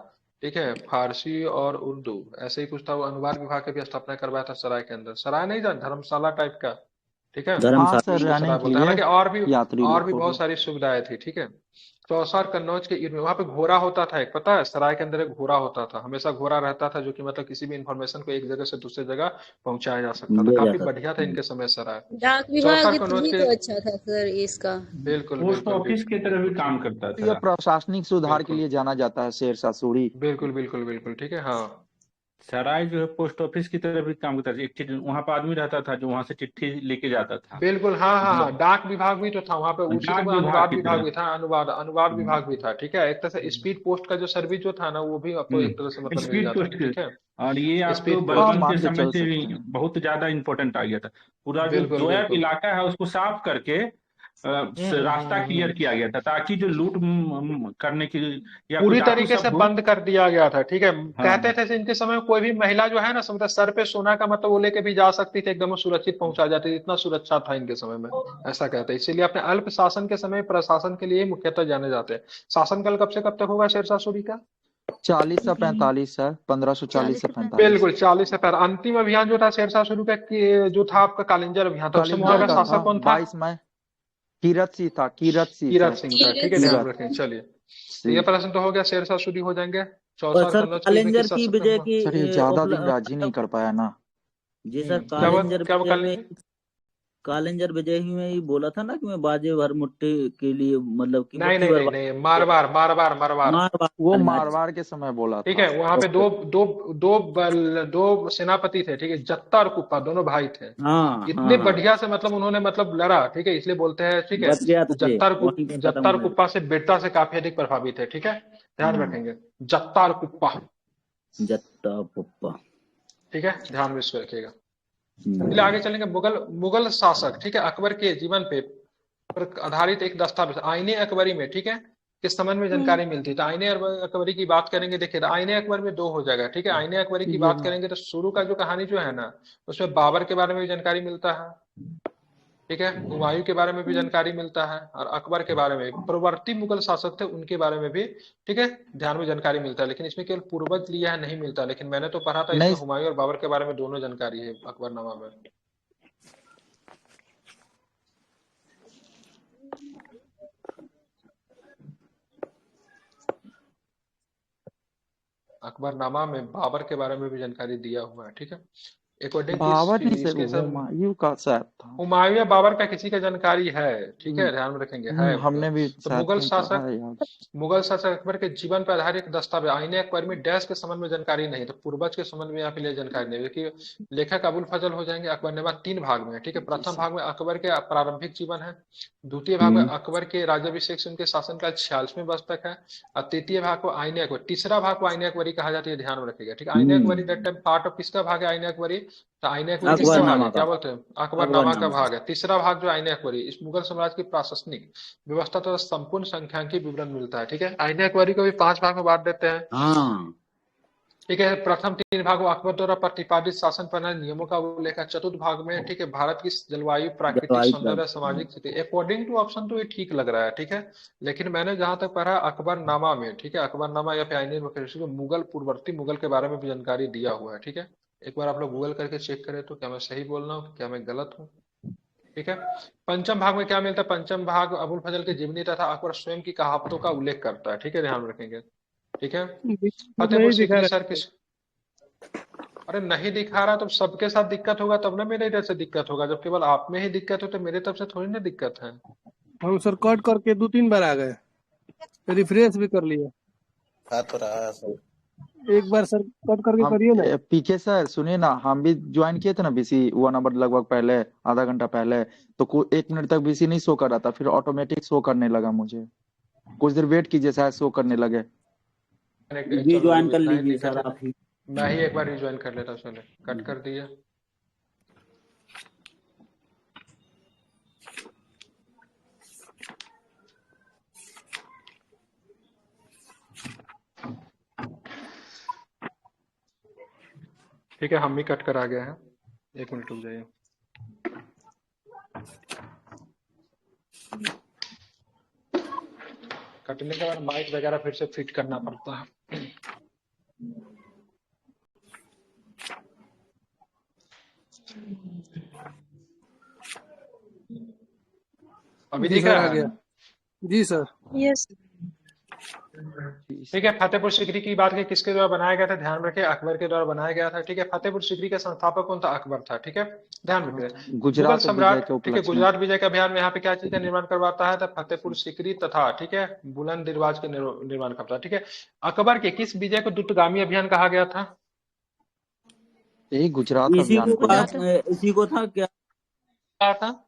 ठीक है, फारसी और उर्दू ऐसे ही कुछ था, वो अनुवाद विभाग की भी स्थापना करवाया था सराय के अंदर। सराय नहीं जान, धर्मशाला टाइप का, ठीक है, हाँ धर्मशाला। सर, उसको रहने सराय के बोलते हैं। लिए हालांकि यात्री और लोग भी को बहुत भी। सारी सुविधाएं थी, ठीक है। चौसा और कन्नौज के युद्ध में वहां पे घोड़ा होता था एक, पता है, सराय के अंदर एक घोड़ा होता था, हमेशा घोड़ा रहता था, जो कि मतलब किसी भी इंफॉर्मेशन को एक जगह से दूसरे जगह पहुंचाया जा सकता था। ले काफी जाता बढ़िया था था। इनके समय सराय। डाक चौसा विभाग और कन्नौज भी के, तो अच्छा था सर इसका। बिल्कुल पोस्ट बिल्कुल ऑफिस की तरह भी बिल्कुल, ठीक काम है, करता तो यह था। प्रशासनिक सुधार के बिल्कुल लिए जाना जाता है शेरशाह सूरी। बिल्कुल बिल्कुल बिल्कुल, ठीक है, हाँ। सराय जो है पोस्ट ऑफिस की तरह भी काम करता था। एक चिट्ठी वहां पर आदमी रहता था जो वहां से चिट्ठी लेके जाता था। बिल्कुल, हाँ हाँ हाँ, मतलब डाक विभाग भी तो था वहां पे, उसी के डाक बाद विभाग अनुवाद की विभाग तरह। भी था, अनुवाद अनुवाद विभाग भी हम्म, था, ठीक है। एक तरह से स्पीड पोस्ट का जो सर्विस जो था ना, वो भी आपको एक तरह से मतलब मिल स्पीड जाता पोस्ट है, के। ठीक है। और ये आपको स्पीड हाँ, पोस्ट, बलबन के मान के समय चल से सकते हैं। बहुत ज्यादा इम्पोर्टेंट आ गया था। पूरा जो बिल्कुल जोया बिल्कुल। इलाका है उसको साफ करके रास्ता क्लियर हम्म। किया गया था, ताकि जो लूट करने की या कोई पूरी डाकू तरीके से सब हो। बंद कर दिया गया था, ठीक है। कहते हाँ थे इनके समय में कोई भी महिला जो है ना, समझता सर पे सोना का मतलब वो लेके भी जा सकती थी, एकदम सुरक्षित पहुंचा जाती थी, इतना सुरक्षा था इनके समय में। ऐसा कहते हैं, इसीलिए अपने अल्प शासन के समय प्रशासन के लिए ही मुख्यतः जाने जाते हैं। शासनकाल कब से कब तक होगा शेरशाह सूरी का? 40 से 45 है, 1540 40 से से 45। बिल्कुल, 40 से पहले। अंतिम अभियान जो था शेरशाह सूरी का जो था आपका कालिंजर अभियान था, उस समय वहां कलिंजर का का था शासक कौन था? 22 मई। कीरत सिंह था, कीरत सिंह कीरत सर। सिंह था, ठीक है, ध्यान कीरत रखें। चलिए, तो ये सिंह। प्रश्न तो हो गया, शेरशाह सूरी हो जाएंगे। और चौसा और सर कन्नौज के युद्ध में कालिंजर किस की शासक ने विजय हुआ? की सर ये ज्यादा दिन राजी नहीं मतलब कर पाया ना। जी सर, क्या हुआ, कालिंजर क्या हुआ विजय में कालिंजर? कालिंजर विजय ही में ही बोला था ना कि मैं बाजे भर मुट्ठी के लिए, मतलब कि नहीं मुट्ठी नहीं भर नहीं नहीं, मारवाड़ मारवाड़ मारवाड़। मार वो कालिंजर। अच्छा, मारवाड़ के समय बोला ठीक था। है, वहां पे ओके। दो सेनापति थे, ठीक है, जत्ता और कुप्पा, दोनों भाई थे। हाँ हाँ इतने हाँ, बढ़िया से मतलब उन्होंने मतलब लड़ा, ठीक है, इसलिए बोलते हैं, ठीक है। बच गया था ये, वहीं पे खत्म जत्ता और होने कुप्पा से बेटा से काफी अधिक प्रभावित है, ठीक है। ध्यान हम्म, रखेंगे, जत्ता और कुप्पा, जत्ता पप्पा। ठीक है, ध्यान में इसको रखिएगा। चलिए हम्म, आगे चलेंगे। मुगल मुगल शासक, ठीक है, अकबर के जीवन पे पर आधारित एक दस्तावेज आईने अकबरी में, ठीक है, किस संबंध में जानकारी मिलती है? तो आईने अकबरी की बात करेंगे, देखिए, तो आईने अकबर में दो हो जाएगा, ठीक है। आईने अकबरी की ये बात करेंगे तो शुरू का जो कहानी जो है ना, उसमें बाबर के बारे में भी जानकारी मिलता है, ठीक है, हुमायूं के बारे में भी जानकारी मिलता है, और अकबर के बारे में, पूर्ववर्ती मुगल शासक थे उनके बारे में भी, ठीक है, ध्यान में जानकारी मिलता है। लेकिन इसमें केवल पूर्वज लिया है नहीं मिलता, लेकिन मैंने तो पढ़ा था नहीं। इसमें हुमायूं और बाबर के बारे में दोनों जानकारी है अकबरनामा में। अकबरनामा में बाबर के बारे में भी जानकारी दिया हुआ है, ठीक है। अकॉर्डिंग बाबर नहीं सर, इसके सब, हुमायूं का शायद था। हुमायूं या बाबर का किसी का जानकारी है, ठीक है, ध्यान में रखेंगे, है उनका। हमने भी तो शायद कहीं पढ़ा है यार। मुगल शासक अकबर के जीवन पर आधारित एक दस्तावेज आईने अकबर में डैश के संबंध में जानकारी नहीं, तो पूर्वज के संबंध में यहाँ पे लिए जानकारी नहीं, क्योंकि लेखक अबुल फजल हो जाएंगे। अकबरनामा 3 भाग में है, ठीक है। जी प्रथम सर। भाग में अकबर के प्रारंभिक जीवन है, द्वितीय भाग में अकबर के राज्याभिषेक से उनके शासनकाल 46वें वर्ष तक है, और तृतीय भाग को आईने अकबर, तीसरा भाग को आईने अकबरी कहा जाता है, ध्यान में रखिएगा, ठीक है। आईने Akbari that time part of किसका भाग है? आईने अकबरी। तो आईने अकबरी किसका भाग है, अकबरनामा क्या का, बोलते हैं? अकबरनामा का अकबरनामा का। भाग है। तीसरा भाग जो आईने अकबरी, इस मुगल साम्राज्य की प्रशासनिक व्यवस्था तथा संपूर्ण संख्यांकी विवरण मिलता है, ठीक है। आईने अकबरी को भी 5 भाग में बांट देते हैं, हाँ, ठीक है। प्रथम 3 भाग में अकबर द्वारा प्रतिपादित शासन प्रणाली नियमों का उल्लेख है। चतुर्थ भाग में, ठीक है, भारत की जलवायु, प्राकृतिक जलवायु सौंदर्य, परिवर्तन। सामाजिक स्थिति। अकॉर्डिंग टू ऑप्शन तो ये ठीक लग रहा है, ठीक है। लेकिन मैंने जहां तक पढ़ा अकबरनामा में, ठीक है, अकबरनामा या फिर आईने में मुगल, पूर्ववर्ती मुगल के बारे में भी जानकारी दिया हुआ है, ठीक है। एक बार आप लोग गूगल करके चेक करें तो क्या मैं सही बोल रहा हूँ, क्या मैं गलत हूँ, ठीक है। पंचम भाग में क्या मिलता है? पंचम भाग अबुल फजल की जीवनी तथा अकबर स्वयं की कहावतों का उल्लेख करता है, ठीक है, ध्यान रखेंगे, ठीक है। फतेहपुर नहीं दिखा सीकरी सर रहा किस, अरे नहीं दिखा रहा तो सबके साथ दिक्कत होगा तब ना, मेरे इधर से दिक्कत होगा। जब केवल आप में ही दिक्कत हो तो मेरे तरफ से थोड़ी ना दिक्कत है। हम सर कट करके 2-3 बार आ गए, रिफ्रेश भी कर लिए। एक बार सर कट करके हम करिए ना। पीके सर सुनिए ना, हम भी ज्वाइन किए थे ना बीसी 1 आवर लगभग पहले, आधा घंटा पहले। तो 1 मिनट तक बीसी नहीं शो कर रहा था, फिर ऑटोमेटिक शो करने लगा मुझे। कुछ देर वेट कीजिए, शायद शो करने लगे। जी चलो ज्वाइन जब कर इतना ही लीजिए दिक्कत सर है आप ही। मैं ही एक बार रिज्वाइन कर लेता हूँ। चले, कट कर दिया। ठीक है, हम भी कट कर आ गए हैं, 1 मिनट रुक जाइए। कटने के बाद माइक वगैरह फिर से फिट करना पड़ता है। अभी जी दिख सर रहा आ है? गया। जी सर। यस। ठीक है, फतेहपुर सीकरी की बात की, किसके द्वारा बनाया गया था? ध्यान रखिए, अकबर के द्वारा बनाया गया था, ठीक है। फतेहपुर सीकरी का संस्थापक कौन था? अकबर था, ठीक है, ध्यान रखिए। मुगल गुजरात विजय सम्राट, के ठीक है, उपलक्ष्य में। गुजरात विजय के अभियान में यहाँ पे क्या चीज का निर्माण करवाता है? तो फतेहपुर सीकरी तथा, ठीक है, बुलंद दरवाज के निर्माण करता है, ठीक है। अकबर के किस विजय को द्रुतगामी अभियान कहा गया था? यही गुजरात इसी अभियान को पे कहा, ना। गुजरात इसी को था क्या? क्या था?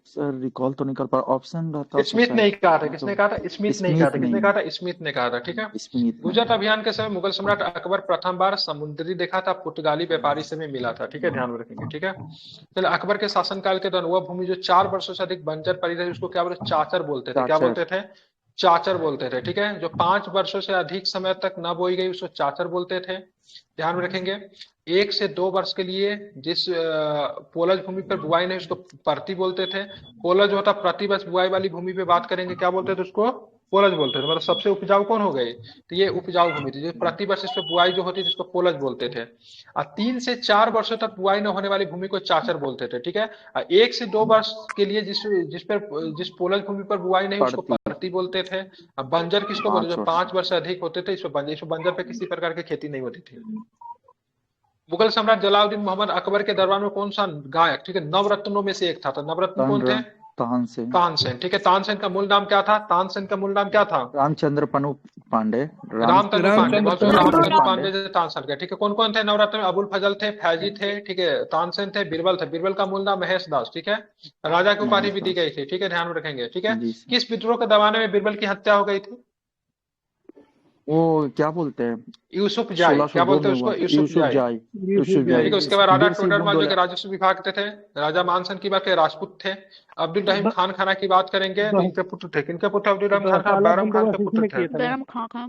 सर रिकॉल तो नहीं कर पा, ऑप्शन रहता तो स्मिथ शायद। नहीं कहा था, तो किसने कहा था? स्मिथ नहीं कहा स्मिथ था, किसने नहीं, कहा था? स्मिथ ने कहा था, ठीक है। स्मिथ गुजरात नहीं। अभियान के समय मुगल सम्राट अकबर प्रथम बार समुद्री देखा था, पुर्तगाली व्यापारी से भी मिला था, ठीक है, ध्यान में रखेंगे, ठीक है। चलो, अकबर के शासनकाल के दौरान वह भूमि जो 4 वर्षों से अधिक बंजर पड़ी रही, उसको क्या बोलते? चाचर बोलते थे। क्या चाचर। बोलते थे? चाचर बोलते थे, ठीक है। जो 5 वर्षों से अधिक समय तक न बोई गई, उसको चाचर बोलते थे, ध्यान में रखेंगे। 1 से 2 वर्ष के लिए जिस पोलज भूमि पर बुआई नहीं, उसको परती बोलते थे। पोलज जो होता प्रति वर्ष बुआई वाली भूमि पे बात करेंगे, क्या बोलते थे उसको? पोलज बोलते थे। मतलब सबसे उपजाऊ कौन हो गए? तो ये उपजाऊ भूमि थी, जो प्रति वर्ष इस पे बुआई जो होती थी, इसको पोलज बोलते थे। और 3 से 4 वर्षों तक बुआई न होने वाली भूमि को चाचर बोलते थे, ठीक है। और 1 से 2 वर्ष के लिए जिस पोलज भूमि पर बुआई नहीं, उसको पड़ती। परती बोलते थे। अब बंजर किसको बोलते? जो 5 वर्ष। 5 वर्ष से अधिक होते थे, इस बंजर पे किसी प्रकार की खेती नहीं होती थी। मुगल सम्राट जलालुद्दीन मोहम्मद अकबर के दरबार में कौन सा गायक, ठीक है, नवरत्नों में से एक था? तो नवरत्न कौन थे? तानसेन। तानसेन, ठीक है। तानसेन का मूल नाम क्या था? तानसेन का मूल नाम क्या था? रामचंद्र पनु पांडे। रामतनु पांडे, बहुत रामचंद्र रामतनु पांडे। पांडे से तानसेन का, ठीक है। कौन कौन थे नवरत्न में? अबुल फजल थे, फैजी थे, ठीक है, तानसेन थे, बीरबल थे। बीरबल का मूल नाम महेश दास, ठीक है। राजा की उपाधि महेश भी दी दास। गई थी, ठीक है, ध्यान में रखेंगे, ठीक है। जी सर। किस विद्रोह के दबाने में बीरबल की हत्या हो गई थी? वो क्या बोलते हैं, यूसुफ जाई, क्या 1602 बोलते में हैं हुआ उसको? था, यूसुफ यूसुफ जाई, जाई। यूसुफ ठीक है। जाई। उसके बाद राजा वीर सिंह टोडरमल जो मुंडोला। कि राजस्व विभाग के थे। राजा मानसन की बात करें, राजपूत थे। अब्दुल रहीम खान खाना की बात करेंगे तो इनके पुत्र थे। किनके पुत्र? अब्दुल रहीम खान खान, साला बैरम खान के बंदोबस्त पुत्र इसमें थे। किए थे ना। बैरम खां खां।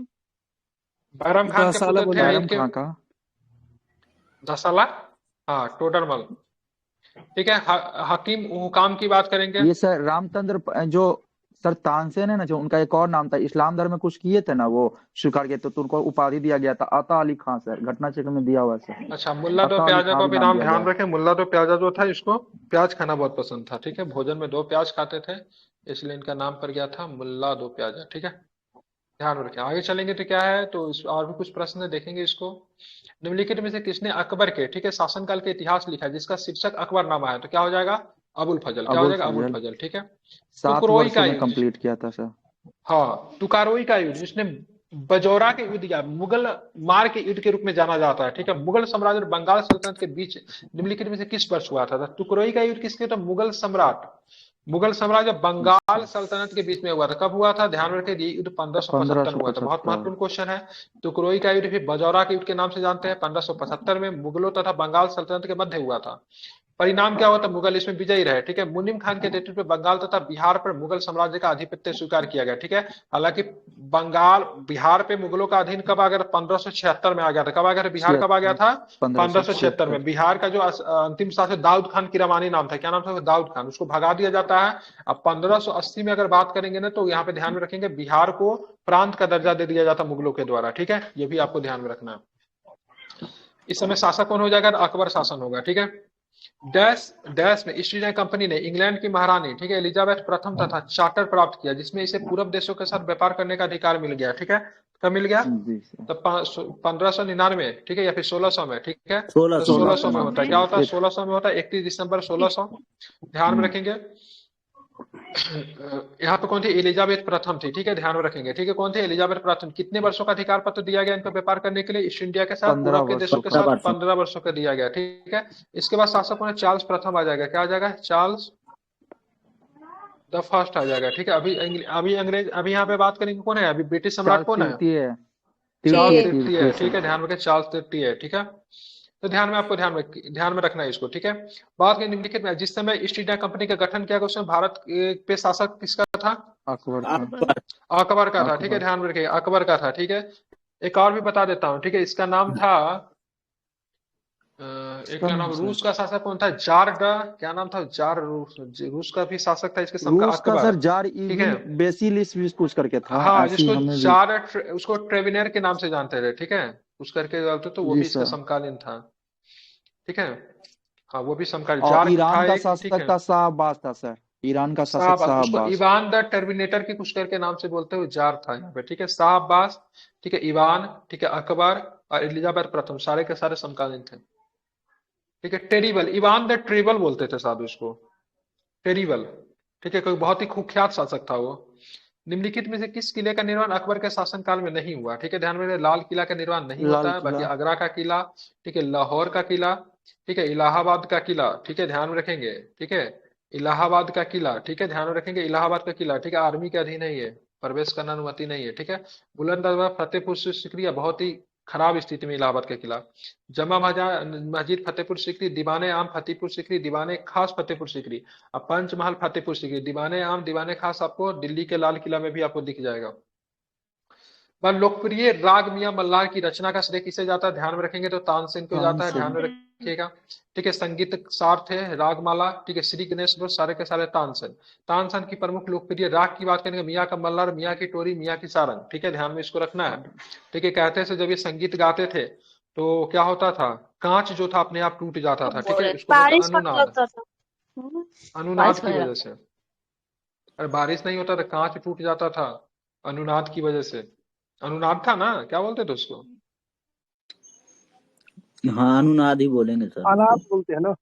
बैरम खान के साला पुत्र थे बंदोबस्त। बैरम इनके। खां का। दसाला, हाँ, टोडरमल, ठीक है। हकीम हुकाम की बात करेंगे। ये सर रामचंद्र जो सर तानसेन है ना, जो उनका एक और नाम था, इस्लाम धर्म में कुछ किए थे ना, वो स्वीकार किए, तो उनको उपाधि दिया गया था अता अली खां। सर घटना चक्र में दिया हुआ है सर। अच्छा, मुल्ला दो अता अली प्याजा खां को भी भी नाम नाम दिया ध्यान गया है। रखें। मुल्ला दो प्याजा जो था, इसको प्याज खाना बहुत पसंद था, ठीक है। भोजन में 2 प्याज खाते थे, इसलिए इनका नाम पड़ गया था मुल्ला दो प्याजा, ठीक है, ध्यान रखें। आगे चलेंगे तो क्या है, तो और भी कुछ प्रश्न देखेंगे इसको। निम्नलिखित में से किसने अकबर के, ठीक है, शासनकाल के इतिहास लिखा है, जिसका शीर्षक अकबरनामा है? तो क्या हो जाएगा? अबुल फजल। क्या हो अबुल जाएगा? अबुल फजल। फजल, ठीक है। 7 तुकरोई वर्षों का में युद्ध कंप्लीट किया था सर। हाँ, तुकारोई का युद्ध, जिसने बजौरा के युद्ध या मुगल मार के युद्ध के रूप में जाना जाता है, ठीक है। मुगल साम्राज्य और बंगाल सल्तनत के बीच निम्नलिखित में से किस वर्ष हुआ था? तुकरोई का युद्ध किसके? तो मुगल साम्राज्य बंगाल सल्तनत के बीच में हुआ था। कब हुआ था? ध्यान में रखिए, ये युद्ध 1575 में हुआ था। बहुत 1575। महत्वपूर्ण क्वेश्चन है। तुकरोई का युद्ध भी बजौरा के युद्ध के नाम से जानते हैं, 1575 में मुगलों तथा बंगाल सल्तनत के मध्य हुआ था। परिणाम क्या हुआ था? मुगल इसमें विजयी रहे, ठीक है। मुनिम खान के नेतृत्व में बंगाल तथा बिहार पर मुगल साम्राज्य का आधिपत्य स्वीकार किया गया, ठीक है। हालांकि बंगाल बिहार पे मुगलों का अधीन कब आ गया था? 1576 में आ गया था। कब आ गया था? बिहार कब आ गया था? 1576 में। 1576। बिहार का जो अंतिम शासक दाऊद खान किरमानी नाम था, क्या नाम था? दाऊद खान, उसको भगा दिया जाता है। अब 1580 में अगर बात करेंगे ना, तो यहाँ पे ध्यान में रखेंगे, बिहार को प्रांत का दर्जा दे दिया जाता मुगलों के द्वारा, ठीक है। ये भी आपको ध्यान में रखना है। इस समय शासक कौन हो जाएगा? अकबर शासन होगा, ठीक है। डैश डैश में ईस्ट इंडिया कंपनी ने इंग्लैंड की महारानी, ठीक है, एलिजाबेथ प्रथम तथा चार्टर प्राप्त किया, जिसमें इसे पूर्व देशों के साथ व्यापार करने का अधिकार मिल गया, ठीक है। कब मिल गया? जी सर। तो 1599, ठीक है, या फिर 1600 में, ठीक है। तो 1600 1600 में होता है। क्या होता है? एक 1600 में होता है, 31 दिसंबर 1600, ध्यान में रखेंगे। यहाँ पे कौन थी? एलिजाबेथ प्रथम थी, ठीक है, ध्यान में रखेंगे, ठीक है। कौन थे? एलिजाबेथ प्रथम। कितने वर्षों का अधिकार पत्र दिया गया इनको व्यापार करने के लिए? ईस्ट इंडिया के साथ, 15 पूर्व के देशों वर्षों के का। 15 साथ वर्षों 15 वर्षों का दिया गया, ठीक है। इसके बाद शासक कौन है? चार्ल्स प्रथम आ जाएगा। क्या आ जाएगा? चार्ल्स द फर्स्ट आ जाएगा, ठीक है। अभी अंग्रेज, अभी यहाँ पे बात करेंगे, कौन है अभी ब्रिटिश सम्राट? चार्ल्स कौन है? तृतीय। चार्ल्स तृतीय तृतीय, तृतीय ठीक है, सर। ध्यान में रखें, चार्ल्स तृतीय, ठीक है। तो आपको ध्यान में रखना है इसको, ठीक है। बात करें निम्नलिखित में, जिस समय ईस्ट इंडिया कंपनी का गठन किया गया, उसमें भारत पे शासक किसका था? अकबर का। अकबर। अकबर का था, ठीक है, अकबर। ध्यान में रखिए, अकबर का था, ठीक है। एक और भी बता देता हूँ, ठीक है, इसका नाम था एक इसका का नाम नाम, सर, रूस का शासक कौन था? क्या नाम था? जार, रूस का भी शासक था इसके सम का, रूस का अकबर, सर जार ठीक है। इविन बेसिलिस भी कुछ करके था, हाँ, ऐसी जिसको हमें भी। उसको ट्रेविनर के नाम से जानते थे, ठीक है, उस करके जानते, तो वो जी भी इसका सर। समकालीन था, ठीक है। हाँ, वो भी समकालीन और जार था ईरान का एक, ठीक शासक है। था शाह अब्बास था सर। ईरान का शासक शाह, शाह उसको अब्बास। इवान द टर्मिनेटर की कुछ करके नाम से बोलते हुए जार था यहाँ पे, ठीक है। शाह अब्बास, ठीक है, इवान, ठीक है, अकबर और एलिजाबेथ प्रथम, सारे के सारे समकालीन थे, ठीक है। टेरिबल, इवान द ट्रेबल बोलते थे साधु इसको, टेरिबल, ठीक है, कोई बहुत ही कुख्यात शासक था वो। निम्नलिखित में से किस किले का निर्माण अकबर के शासनकाल में नहीं हुआ? ठीक है, ध्यान में रखिए, लाल किला का निर्माण नहीं होता लाल है, बाकी किला। आगरा का किला, ठीक है, लाहौर का किला, ठीक है, इलाहाबाद का किला, ठीक है, ध्यान में रखेंगे, ठीक है, इलाहाबाद का किला, ठीक है, ध्यान में रखेंगे, इलाहाबाद का किला, ठीक है, आर्मी के अधीन है, ये प्रवेश करना अनुमति नहीं है, ठीक है। बुलंद दरवाजा, फतेहपुर सीकरी, बहुत ही खराब स्थिति में इलाहाबाद का किला। जमा मस्जिद फतेहपुर सीकरी, दीवाने आम फतेहपुर सीकरी, दीवाने खास फतेहपुर सीकरी। अब पंचमहल फतेहपुर सीकरी, दीवाने आम दीवाने खास आपको दिल्ली के लाल किला में भी आपको दिख जाएगा। वह लोकप्रिय राग मियां मल्हार की रचना का श्रेय किसे जाता है? ध्यान में रखेंगे तो तानसेन को जाता है, ध्यान में रखिएगा, ठीक है। संगीत सार थे रागमाला, ठीक है, श्री गणेश वो सारे के सारे तानसेन। तानसेन की प्रमुख लोकप्रिय राग की बात करेंगे, मियां का मल्हार, मियां की टोरी, मियां की सारंग, ठीक है, ध्यान में इसको रखना है, ठीक है। कहते थे जब ये संगीत गाते थे तो क्या होता था, कांच जो था अपने आप टूट जाता था, ठीक है, इसको बोलते अनुनाद, अनुनाद की वजह से। अरे बारिश नहीं होता था, कांच टूट जाता था अनुनाद की वजह से। अनुनाद था ना, क्या बोलते थे उसको? हाँ, अनुनाद ही बोलेंगे सर अनाथ उसको। बोलते हैं ना।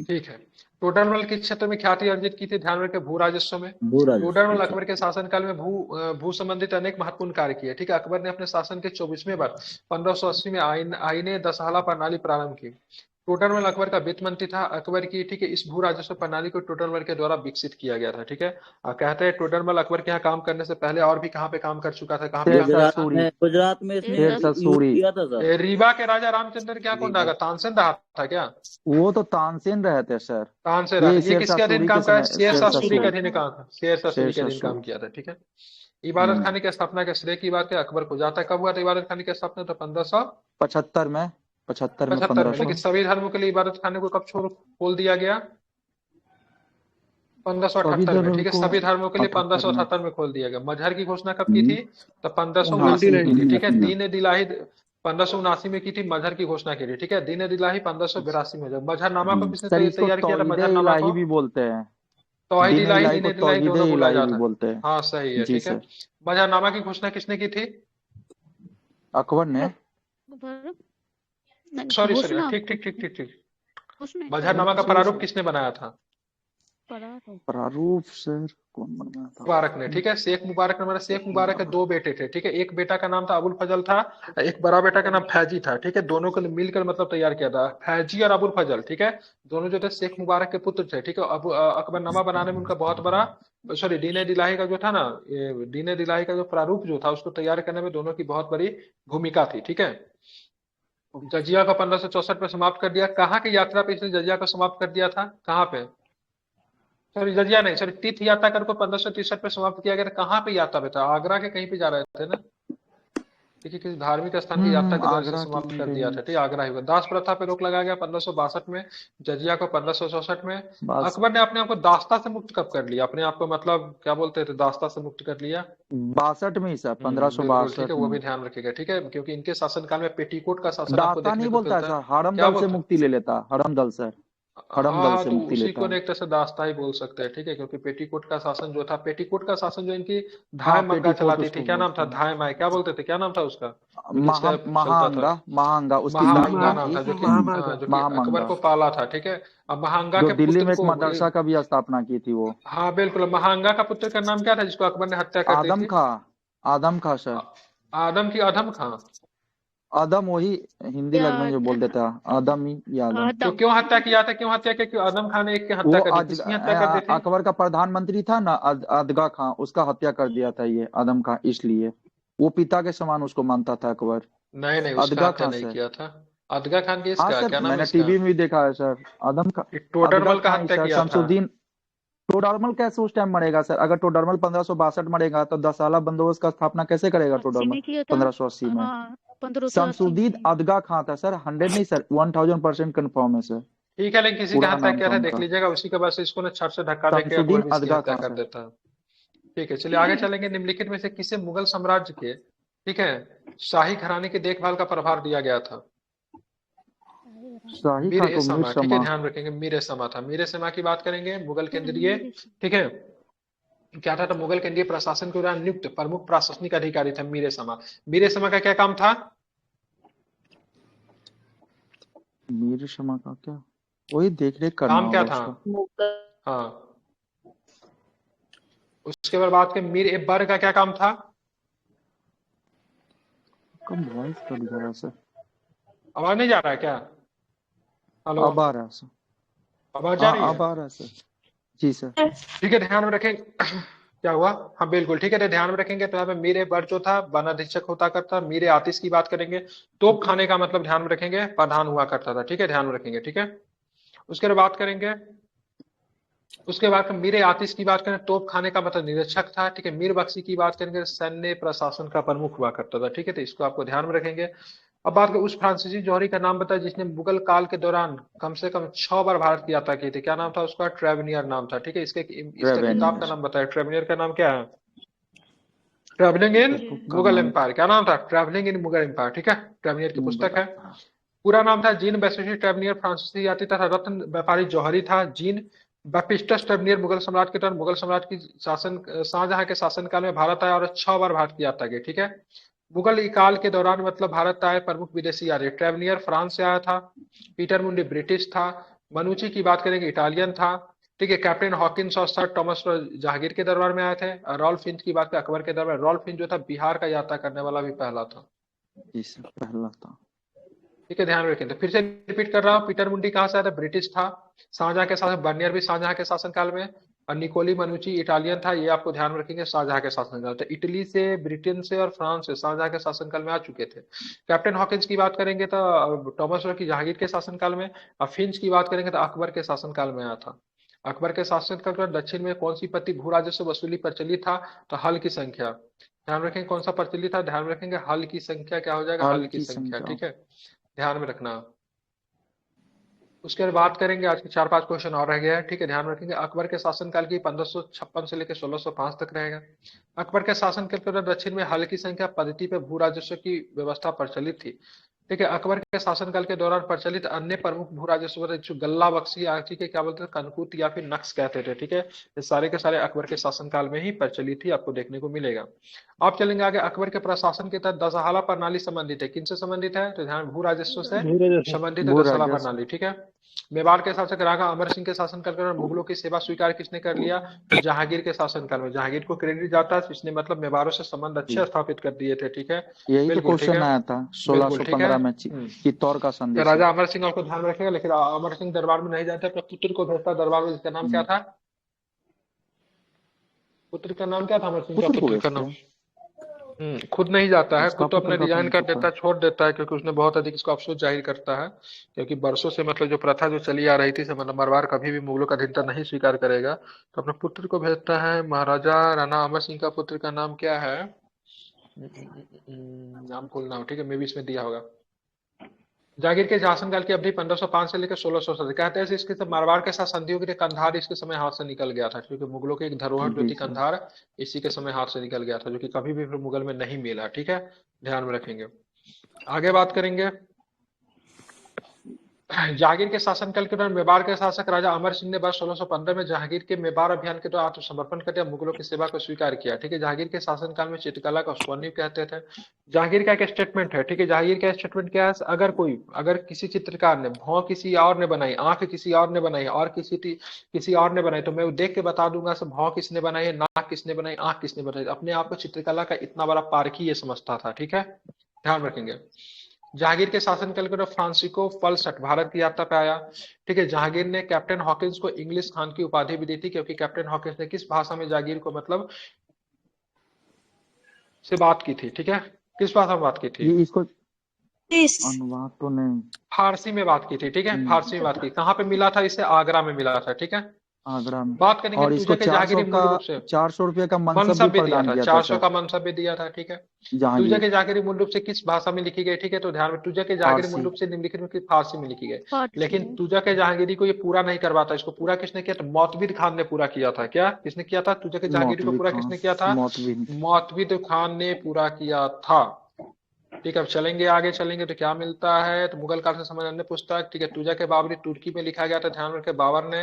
ठीक है। टोडरमल किस क्षेत्र में ख्याति अर्जित की थी? ध्यान रखें, भू राजस्व में। भू राजस्व टोडरमल अच्छा। अकबर के शासनकाल में भू संबंधित अनेक महत्वपूर्ण कार्य किए, ठीक है। अकबर ने अपने शासन के 24वें वर्ष 1580 में आईने दसहला प्रणाली प्रारंभ की। टोडरमल अकबर का वित्त मंत्री था। अकबर की, ठीक है, इस भू राजस्व प्रणाली को टोडरमल के द्वारा विकसित किया गया था, ठीक है। कहते हैं टोडरमल अकबर के यहाँ काम करने से पहले और भी कहाँ पे काम कर चुका था, कहाँ पे काम किया था? गुजरात में इसने शेरशाह यूज किया था सर। रीवा के राजा रामचंद्र क्या कौन रहा? तानसेन रहा था क्या? वो तो तानसेन रहे थे सर। तानसेन रहा था। ये शेरशाह किसके अधीन सूरी काम के किया? समय, शेरशाह शेरशाह सूरी के सूरी। अधीन काम था, शेरशाह सूरी के शेरशाह अधीन काम सूरी। किया था, ठीक है। इबादत खाने की स्थापना के श्रेय की बात है अकबर को जाता है। कब हुआ था इबादत खाने की स्थापना? तो 75 में 75 में 1575 में। 1500। लेकिन सभी धर्मों के लिए इबादत खाने को कब छोड़ खोल दिया गया? 1578 में, ठीक है, सभी धर्मों के लिए 1578 में खोल दिया गया। मजहर की घोषणा कब की थी? तो 1579 में की थी, ठीक है। दीन दिलाही 1579 में की थी, मजहर की घोषणा की थी, ठीक है। दीन दिलाही 1582 में। जब मजहरनामा को किसने सर इसको तैयार किया था? तौहीद मजहरनामा इलाही को भी बोलते हैं। तौहीद दीन इलाही, इलाही दीन को इलाही तौहीद दोनों बोला इलाही भी जाता है। बोलते हैं। हाँ सही है, जी ठीक है। सर। मजहरनामा की घोषणा किसने की थी? अकबर ने। सॉरी सॉरी, घोषणा ठीक ठीक ठीक ठीक ठीक। उसने मजहरनामा का प्रारूप किसने बनाया था? प्रारूप सर कौन बनवाया था? मुबारक ने, ठीक है। शेख मुबारक ने बनाया। शेख मुबारक के दो बेटे थे, ठीक है। एक बेटा का नाम था अबुल फजल था, एक बड़ा बेटा का नाम फैजी था, ठीक है। दोनों को मिलकर मतलब तैयार किया था, फैजी और अबुल फजल, ठीक है। दोनों जो थे शेख मुबारक के पुत्र थे, ठीक है। अकबरनामा बनाने में उनका बहुत बड़ा, सॉरी, दीन दिलाही का जो था ना, ये दीन दिलाही का जो प्रारूप जो था उसको तैयार करने में दोनों की बहुत बड़ी भूमिका थी, ठीक है। जजिया को 1564 में समाप्त कर दिया। कहाँ की यात्रा पे इसने जजिया को समाप्त कर दिया था? कहाँ पे? सॉरी, जजिया नहीं, सॉरी, तीर्थ यात्रा कर को 1563 में समाप्त किया गया था। कहाँ पे यात्रा पे था? आगरा के कहीं पे जा रहे थे ना, ठीक है, किसी धार्मिक स्थान की यात्रा के द्वारा आगरा समाप्त की कर दिया था, ठीक है। आगरा ही हुआ। दास प्रथा पे रोक लगाया गया 1562 में, जजिया को 1564 में। बस अकबर ने अपने आप को दास्ता से मुक्त कब कर लिया? अपने आप को मतलब क्या बोलते थे, दास्ता से मुक्त कर लिया? 62 में ही सर, बिल्कुल, ठीक 1562 है, वो भी में। ध्यान रखिएगा, ठीक है, क्योंकि इनके शासनकाल में पेटीकोट का शासन आपको दास्ता देखने नहीं को बोलता है मिलता है। सर, हरम क्या दल से बोलता है? मुक्ति ले लेता, हरम दल सर, हरम हाँ दल हाँ, से तो मुक्ति उसी लेता को है। एक तरह से दास्ता ही बोल सकते हैं, ठीक है, क्योंकि पेटीकोट का शासन जो था, पेटीकोट का शासन जो इनकी हाँ, धाय मंगा पेटीकोट चलाती थी, उसको क्या नाम था? बोलते हैं। धाय माय, क्या बोलते थे, क्या नाम था उसका जो जिसका चलता था? महांगा उसकी दाई महांगा नाम नाम थी। था, जो कि जो कि अकबर महामंगा, को पाला था, ठीक है। अब महांगा जो के दिल्ली पुत्र में एक को मदरसा का भी स्थापना की थी वो। हाँ बिल्कुल, महांगा का पुत्र का नाम क्या था जिसको अकबर ने हत्या कर दी आदम थी? खां, आदम खां सर। आदम की अधम खां। आदम वही हिंदी लैंग्वेज में बोल देता है, आदम ही या आदम। तो क्यों हत्या किया था? क्यों हत्या किया? क्यों आदम खान ने एक की हत्या कर दी? किसकी हत्या कर दी थी? अकबर का प्रधानमंत्री था ना अदगा खां, उसका हत्या कर दिया था ये आदम खां, इसलिए वो पिता के समान उसको मानता था अकबर। नहीं नहीं, उसका अदगा हत्या खां नहीं सर। किया था। अदगा खान की हाँ इसका सर, क्या नाम है मैंने इसका? टीवी में भी देखा है सर। आदम खां, अदगा टोडरमल का खां ही हत्या सर। किया था। शमसुद्दीन टोडरमल कैसे उस टाइम मरेगा सर? अगर टोडरमल 1562 मरेगा तो 10 साला बंदोबस्त का स्थापना कैसे करेगा 80 टोडरमल में किया था। 1580 में? हाँ 1580 शमसुद्दीन में। अदगा खां था सर, 100 नहीं सर, 1000% कंफर्म है सर। ठीक है, लेकिन किसी का पूरा हत्या नाम किया था था देख उनका लीजिएगा, उसी के बाद से इसको ना छत से धक्का देके अकबर शमसुद्दीन भी इसकी अदगा हत्या खां कर सर। देता है। ठीक है, चलिए आगे चलेंगे। निम्नलिखित में से किसे मुगल साम्राज्य के, ठीक है, शाही घराने की देखभाल का प्रभार दिया गया था? शाही मीर खां ए को समा, मीर ठीक है, समा। ध्यान रखेंगे, मीर ए समा था। मीर ए समा की बात करेंगे, मुगल केंद्रीय, ठीक है, क्या था? तो मुगल केंद्रीय प्रशासन के दौरान नियुक्त प्रमुख प्रशासनिक अधिकारी था मीर ए समा। मीर ए समा का क्या काम था? मीर समा का क्या, वही देख रेख करना काम क्या होगा था? उसका। हाँ, उसके बाद बात करें मीर इब्बर का क्या काम था? कम वॉइस कट गया सर। आवाज नहीं जा रहा है क्या? हेलो, अब आ रहा है सर। आवाज जा हाँ रही है? अब आ रहा है सर। जी सर। ठीक है, ध्यान में रखें। क्या हुआ? हाँ बिल्कुल ठीक है, तो ध्यान में रखेंगे। तो यहाँ पे मीर बर जो था वनाधीक्षक होता करता, मीर आतिश की बात करेंगे। तोप खाने का मतलब ध्यान में रखेंगे प्रधान हुआ करता था। ठीक है, ध्यान में रखेंगे। ठीक है, उसके बाद बात करेंगे, उसके बाद मीर आतिश की बात करें, तोप खाने का मतलब निरीक्षक था। ठीक है, मीर बख्शी की बात करेंगे, सैन्य प्रशासन का प्रमुख हुआ करता था। ठीक है, तो इसको आपको ध्यान में रखेंगे। अब बात करें उस फ्रांसीसी जौहरी का नाम बताया जिसने मुगल काल के दौरान कम से कम 6 बार भारत की यात्रा की थी। क्या नाम था उसका? ट्रेवनियर नाम था। ठीक है, इसका किताब का ट्रेवेनियर। नाम बताया। ट्रेवनियर का नाम क्या है? ट्रेवलिंग इन का मुगल नाम एम्पायर। क्या नाम था? Travelling in Mughal empire. ठीक है, ट्रेवनियर की पुस्तक मुगल। है। पूरा नाम था जीन बैप्टिस्ट ट्रेवनियर, फ्रांसीसी यात्री तथा रत्न व्यापारी जौहरी था। जीन बैप्टिस्ट ट्रेवनियर मुगल सम्राट के दौरान मुगल सम्राट की शासन शाहजहां के शासनकाल में भारत आया और 6 बार भारत की यात्रा की। ठीक है, मुगल काल के दौरान मतलब भारत आए प्रमुख विदेशी यात्री। ट्रेवनियर फ्रांस से आया था, पीटर मुंडी ब्रिटिश था, मनुची की बात करेंगे इटालियन था। ठीक है, कैप्टन हॉकिंस और सर टॉमस जहांगीर के दरबार में आए थे। रॉल्फ फिंच की बात करें अकबर के दरबार, रॉल्फ फिंच जो था बिहार का यात्रा करने वाला भी पहला था। जी सर, पहला था। ठीक है, ध्यान रखें। तो फिर से रिपीट कर रहा हूँ, पीटर मुंडी कहाँ से आया था? ब्रिटिश था। शाहजहां के शासन, बर्नियर भी शाहजहां के शासनकाल में, और निकोली मनुची इटालियन था। ये आपको ध्यान में रखेंगे, शाहजहां के शासनकाल। तो इटली से, ब्रिटेन से और फ्रांस से शाहजहां के शासनकाल में आ चुके थे। कैप्टन हॉकिंस की बात करेंगे तो टॉमस की जहांगीर के शासनकाल में, और फिंच की बात करेंगे तो अकबर के शासनकाल में आया था। अकबर के शासनकाल में दक्षिण में कौन सी पत्ती भू राजस्व वसूली प्रचलित था? तो हल की संख्या। ध्यान रखेंगे कौन सा प्रचलित था? ध्यान रखेंगे हल की संख्या। क्या हो जाएगा? हाल हल की की संख्या। संख्या। ठीक है, ध्यान में रखना। उसके बाद बात करेंगे, आज के 4-5 क्वेश्चन और रह गया है। ठीक है, ध्यान रखेंगे। अकबर के शासनकाल की 1556 से लेकर 1605 तक रहेगा। अकबर के शासनकाल के दौरान दक्षिण में हल की संख्या पद्धति पे भू राजस्व की व्यवस्था प्रचलित थी। ठीक है, अकबर के शासनकाल के दौरान प्रचलित अन्य प्रमुख भू राजस्व जो गल्ला बख्शी आदि के क्या बोलते हैं, कनकूट या फिर नक्श कहते थे। ठीक है, ये सारे के सारे अकबर के शासनकाल में ही प्रचलित थी, आपको देखने को मिलेगा। आप चलेंगे आगे। अकबर के प्रशासन के तहत दशहरा प्रणाली संबंधित है। किनसे संबंधित है? तो ध्यान, भू राजस्व से संबंधित है भू दशहरा राजस्व। प्रणाली। ठीक है, मेवाड़ के शासक राजा अमर सिंह के शासनकाल के दौरान मुगलों की सेवा स्वीकार किसने कर लिया? तो जहांगीर के शासनकाल में। जहांगीर को क्रेडिट जाता है, इसने मतलब मेवाड़ों से संबंध अच्छे स्थापित कर दिए थे। ठीक है, यही तो बिल्कुल ठीक क्वेश्चन है, आया था बिल्कुल ठीक है। 1615 में चित्तौड़ का तो संधि से। राजा अमर सिंह आपको ध्यान में रखेगा, लेकिन अमर सिंह दरबार में नहीं जाते, अपने पुत्र को भेजता दरबार में, जिसका नाम क्या था? पुत्र का नाम क्या था अमर सिंह का? पुत्र को पुत्र का भेजते नाम हैं। खुद नहीं जाता है, उसका खुद तो पुत्र अपने का तो रिजाइन नहीं कर पता। देता है, छोड़ देता है, क्योंकि उसने बहुत अधिक इसको अफसोस जाहिर करता है। क्योंकि बरसों से मतलब जो प्रथा जो चली आ रही थी, से मतलब मरवाड़ कभी भी मुगलों का अधीनता नहीं स्वीकार करेगा, तो अपने पुत्र को भेजता है। महाराजा राणा अमर सिंह का पुत्र का नाम क्या है? नाम भूलना हो, ठीक है, मे भी इसमें दिया होगा। जागीर के शासनकाल की अवधि 1505 से लेकर 1600 तक। कहते हैं इसके सब मारवाड़ के साथ संधियों के लिए कंधार इसके समय हाथ से निकल गया था, क्योंकि मुगलों की एक धरोहर जो जी थी सर। कंधार, इसी के समय हाथ से निकल गया था, जो कि कभी भी फिर मुगल में नहीं मिला। ठीक है, ध्यान में रखेंगे। आगे बात करेंगे, जहांगीर के शासनकाल के दौरान मेवाड़ के शासक राजा अमर सिंह ने वर्ष 1615 में जहांगीर के मेवाड़ अभियान के दौरान आत्मसमर्पण कर दिया, मुगलों की सेवा को स्वीकार किया। ठीक है, जहांगीर के शासनकाल में चित्रकला को स्वर्णिम कहते थे। जहांगीर का एक स्टेटमेंट है। ठीक है, जहांगीर का स्टेटमेंट क्या है? अगर किसी चित्रकार ने भौं किसी और ने बनाई, आंख किसी और ने बनाई, और किसी और ने बनाई, तो मैं वो देख के बता दूंगा सब भौं किसने बनाई है, नाक किसने बनाई, आंख किसने बनाई। अपने आप को चित्रकला का इतना बड़ा पारखी ये समझता था। ठीक है, ध्यान रखेंगे। जहांगीर के शासनकाल के दौरान फ्रांसिस्को फलसट भारत की यात्रा पे आया। ठीक है, जहांगीर ने कैप्टन हॉकिंस को इंग्लिश खान की उपाधि भी दी थी, क्योंकि कैप्टन हॉकिंस ने किस भाषा में जहांगीर को मतलब से बात की थी? ठीक है, किस भाषा में बात की थी? ये इसको अनुवाद तो नहीं। फारसी में बात की थी। ठीक है, फारसी में बात की। कहाँ पे मिला था इसे? आगरा में मिला था। ठीक है, आगरा में। बात करेंगे और इसको तुझे के जहांगीरी मूल रूप से 400 रुपये का मनसब भी मनसब्य दिया प्रदान था, किया था 400 सर का मनसब्य दिया था। ठीक है, तुझे जहांगीर। के जहांगीरी मूल रूप से किस भाषा में लिखी गई? ठीक है, तो ध्यान में, तुझे के जहांगीरी मूल फारसी। रूप से निम्नलिखित में किस फारसी में लिखी गई। फारसी लेकिन में। तुझे के जहांगीरी को ये पूरा नहीं करवाता, इसको पूरा किसने किया? तो मौतविद खान ने पूरा किया था। क्या किसने किया था? तुझे के जहांगीरी को मौतवी पूरा खान। किसने किया था? मौतवी। मौतविद खान ने पूरा किया था। ठीक है, अब चलेंगे आगे, चलेंगे तो क्या मिलता है? तो मुगल काल से संबंधित अन्य पुस्तक। ठीक है, तुजा के बाबरी तुर्की में लिखा गया था, ध्यान रखे बाबर ने।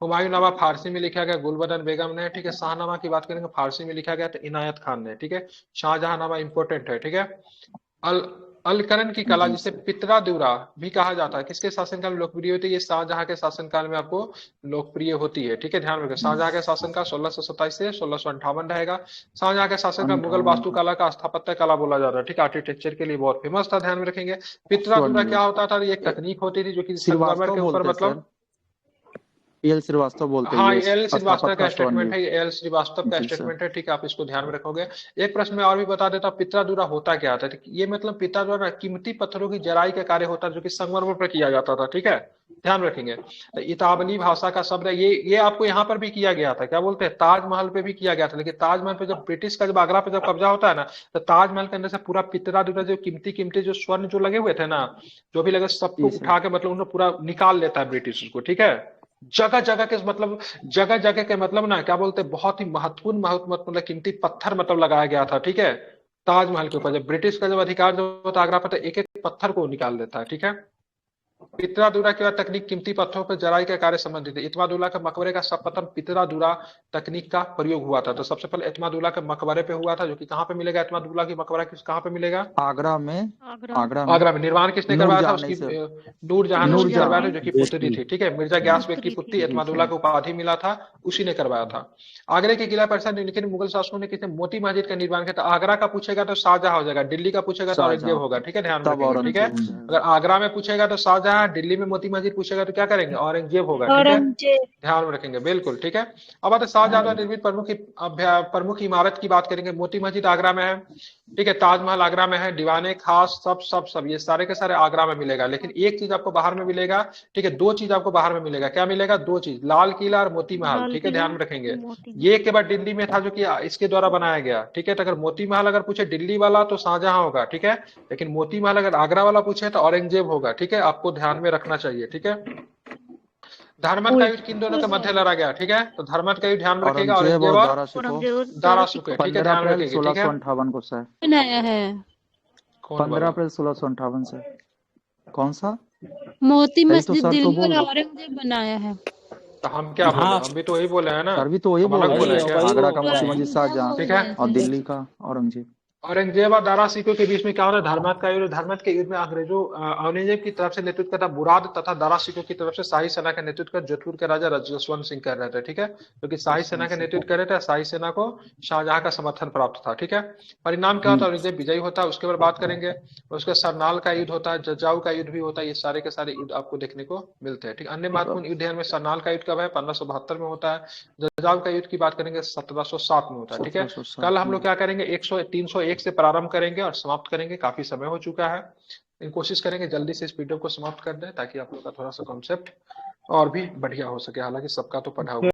हुमायूं नामा फारसी में लिखा गया गुलबदन बेगम ने। ठीक है, शाहनामा की बात करेंगे फारसी में लिखा गया था इनायत खान ने। ठीक है, शाहजहां नामा इंपोर्टेंट है। ठीक है, अल अलकरण की कला, जिसे पित्रादुरा भी कहा जाता है, किसके शासनकाल में लोकप्रिय होती है? ये शाहजहां के शासनकाल में आपको लोकप्रिय होती है। ठीक है, ध्यान रखिए, शाहजहां के शासनकाल 1627 से 1658 रहेगा। शाहजहां के शासनकाल मुगल 58 वास्तुकला का स्थापत्य कला बोला जाता है। ठीक है, आर्किटेक्चर के लिए बहुत फेमस था, ध्यान में रखेंगे। पित्रादुरा क्या होता था? ये एक तकनीक होती थी जो कि संगमरमर श्रीवास्तव के ऊपर बोलते हैं मतलब, सर, एल श्रीवास्तव बोलते हैं, हाँ, ये ये एल श्रीवास्तव स्थापत्य का का स्वर्ण स्टेटमेंट युग। है, ये एल श्रीवास्तव का जी सर। स्टेटमेंट है। ठीक है, आप इसको ध्यान में रखोगे। एक प्रश्न में और भी बता देता हूँ, पित्रादुरा होता क्या था? ये मतलब पित्रादुरा कीमती पत्थरों की जराई का कार्य होता है, जो कि संगमरमर पर किया जाता था। ठीक है, ध्यान रखेंगे। तो इतावली भाषा का शब्द है ये आपको यहाँ पर भी किया गया था। क्या बोलते हैं? ताजमहल पे भी किया गया था, लेकिन ताजमहल पे जब ब्रिटिश का जब आगरा पे जब कब्जा होता है ना, तो ताजमहल के अंदर से पूरा पित्रादुरा जो कीमती कीमती जो स्वर्ण जो लगे हुए थे ना, जो भी लगे, सबको जी सर। उठा के मतलब उन्हें पूरा निकाल लेता है ब्रिटिश उसको। ठीक है, जगह जगह के मतलब, जगह जगह के मतलब ना, क्या बोलते हैं, बहुत ही महत्वपूर्ण मतलब कीमती पत्थर मतलब लगाया गया था। ठीक है, ताजमहल के ऊपर जब ब्रिटिश का जब अधिकार जब होता आगरा पर, तो एक एक पत्थर को निकाल देता है। ठीक है, पित्रादुरा की तकनीक कीमती पत्थरों पर जराई के कार्य संबंधित है। इत्मादुल्ला के मकबरे का सर्वप्रथम पित्रादुरा तकनीक का प्रयोग हुआ था। तो सबसे पहले इत्मादुल्ला के मकबरे पे हुआ था, जो कि कहाँ पे मिलेगा? इत्मादुल्ला की मकबरा कहाँ पे मिलेगा? आगरा में। आगरा आगरा में आगरा में। निर्माण किसने करवाया था? नूरजहां उसकी से। नूरजहां ने उसकी करवाया था, नूरजहां जो कि पुत्री थी। ठीक है, मिर्जा ग्यास बेग की पुत्री पुत्री थी। जी इत्मादुल्ला सर। को उपाधि मिला था, उसी ने करवाया था। आगरे के किला परिसर लेकिन मुगल शासकों ने किसने मोती मस्जिद का निर्माण किया था? आगरा का पूछेगा तो शाहजहां हो जाएगा, दिल्ली का पूछेगा तो औरंगजेब शाहजहां, होगा। ठीक है, ध्यान तब रखेंगे। ठीक है, औरंगजेब हो जाएगा। अगर आगरा में पूछेगा तो शाहजहां, दिल्ली में मोती मस्जिद पूछेगा तो क्या करेंगे? औरंगजेब होगा। ठीक है, ध्यान में रखेंगे, बिल्कुल। ठीक है, अब आते शाहजहां द्वारा निर्मित प्रमुख इमारत की बात करेंगे। मोती मस्जिद आगरा में है। ठीक है, ताजमहल आगरा में है, दीवाने खास सब ये सारे के सारे आगरा में मिलेगा। लेकिन एक चीज आपको बाहर में मिलेगा। ठीक है, दो चीज आपको बाहर में मिलेगा। क्या मिलेगा? दो चीज, लाल किला और मोती महल। लाल ठीक है, किला, ध्यान में रखेंगे। मोती ये केवल दिल्ली में था, जो कि इसके द्वारा बनाया गया। ठीक है, तो अगर मोती महल अगर पूछे दिल्ली वाला तो शाहजहां होगा। ठीक है, लेकिन मोती महल अगर आगरा वाला पूछे तो औरंगजेब होगा। ठीक है, आपको ध्यान में रखना चाहिए। ठीक है, धर्मत का युद्ध किन दोनों के मध्य लड़ा गया? ठीक है, तो धर्मत का युद्ध ध्यान में रखिएगा, औरंगजेब औरंगजेब और और दारा शिकोह। औरंगजेब और दारा दारा सुके। शिकोह ठीक है, 15 ध्यान अप्रैल रखेंगे। ठीक है, 1658 को सर। बनाया है। कौन 15 बोला? अप्रैल 1658 से। कौन सा? मोती यही तो मस्जिद सर तो दिल्ली बोल और रहे। औरंगजेब बनाया है। तो हम क्या बोले? हाँ, हम भी तो वही बोले हैं ना, सर भी तो वही हम बोल अलग रहे बोले वही हैं हैं, क्या? वही आगरा का बोल रहे हैं। मोती मस्जिद शाहजहां ठीक है, और दिल्ली का औरंगजेब। औरंगजेब और दारा सिकोह के बीच में क्या हो रहा है? धर्मत का युद्ध। धर्मत के युद्ध में औरंगजेब की तरफ से नेतृत्व करता मुराद, तथा दारा सिकोह की तरफ से शाही सेना का नेतृत्व कर जोधपुर के राजा जसवंत सिंह कर रहे थे। ठीक है, क्योंकि शाही सेना का नेतृत्व कर रहे थे, शाही सेना को शाहजहां का समर्थन प्राप्त था। ठीक है, परिणाम क्या होता है? औरंगजेब विजयी होता है। उसके बाद बात करेंगे, उसके सरनाल का युद्ध होता है, जज्जाऊ का युद्ध भी होता है। ये सारे के सारे युद्ध आपको देखने को मिलते हैं। ठीक, अन्य महत्वपूर्ण युद्ध है में सरनाल का युद्ध कब है? 1572 में होता है। जज्जाऊ का युद्ध की बात करेंगे 1707 में होता है। ठीक है, 1707 कल हम में। लोग क्या करेंगे? 301 से प्रारंभ करेंगे और समाप्त करेंगे। काफी समय हो चुका है, इन कोशिश करेंगे जल्दी से इस वीडियो को समाप्त कर दें, ताकि आप लोग का थोड़ा सा कॉन्सेप्ट और भी बढ़िया हो सके। हालांकि सबका तो पढ़ा हुआ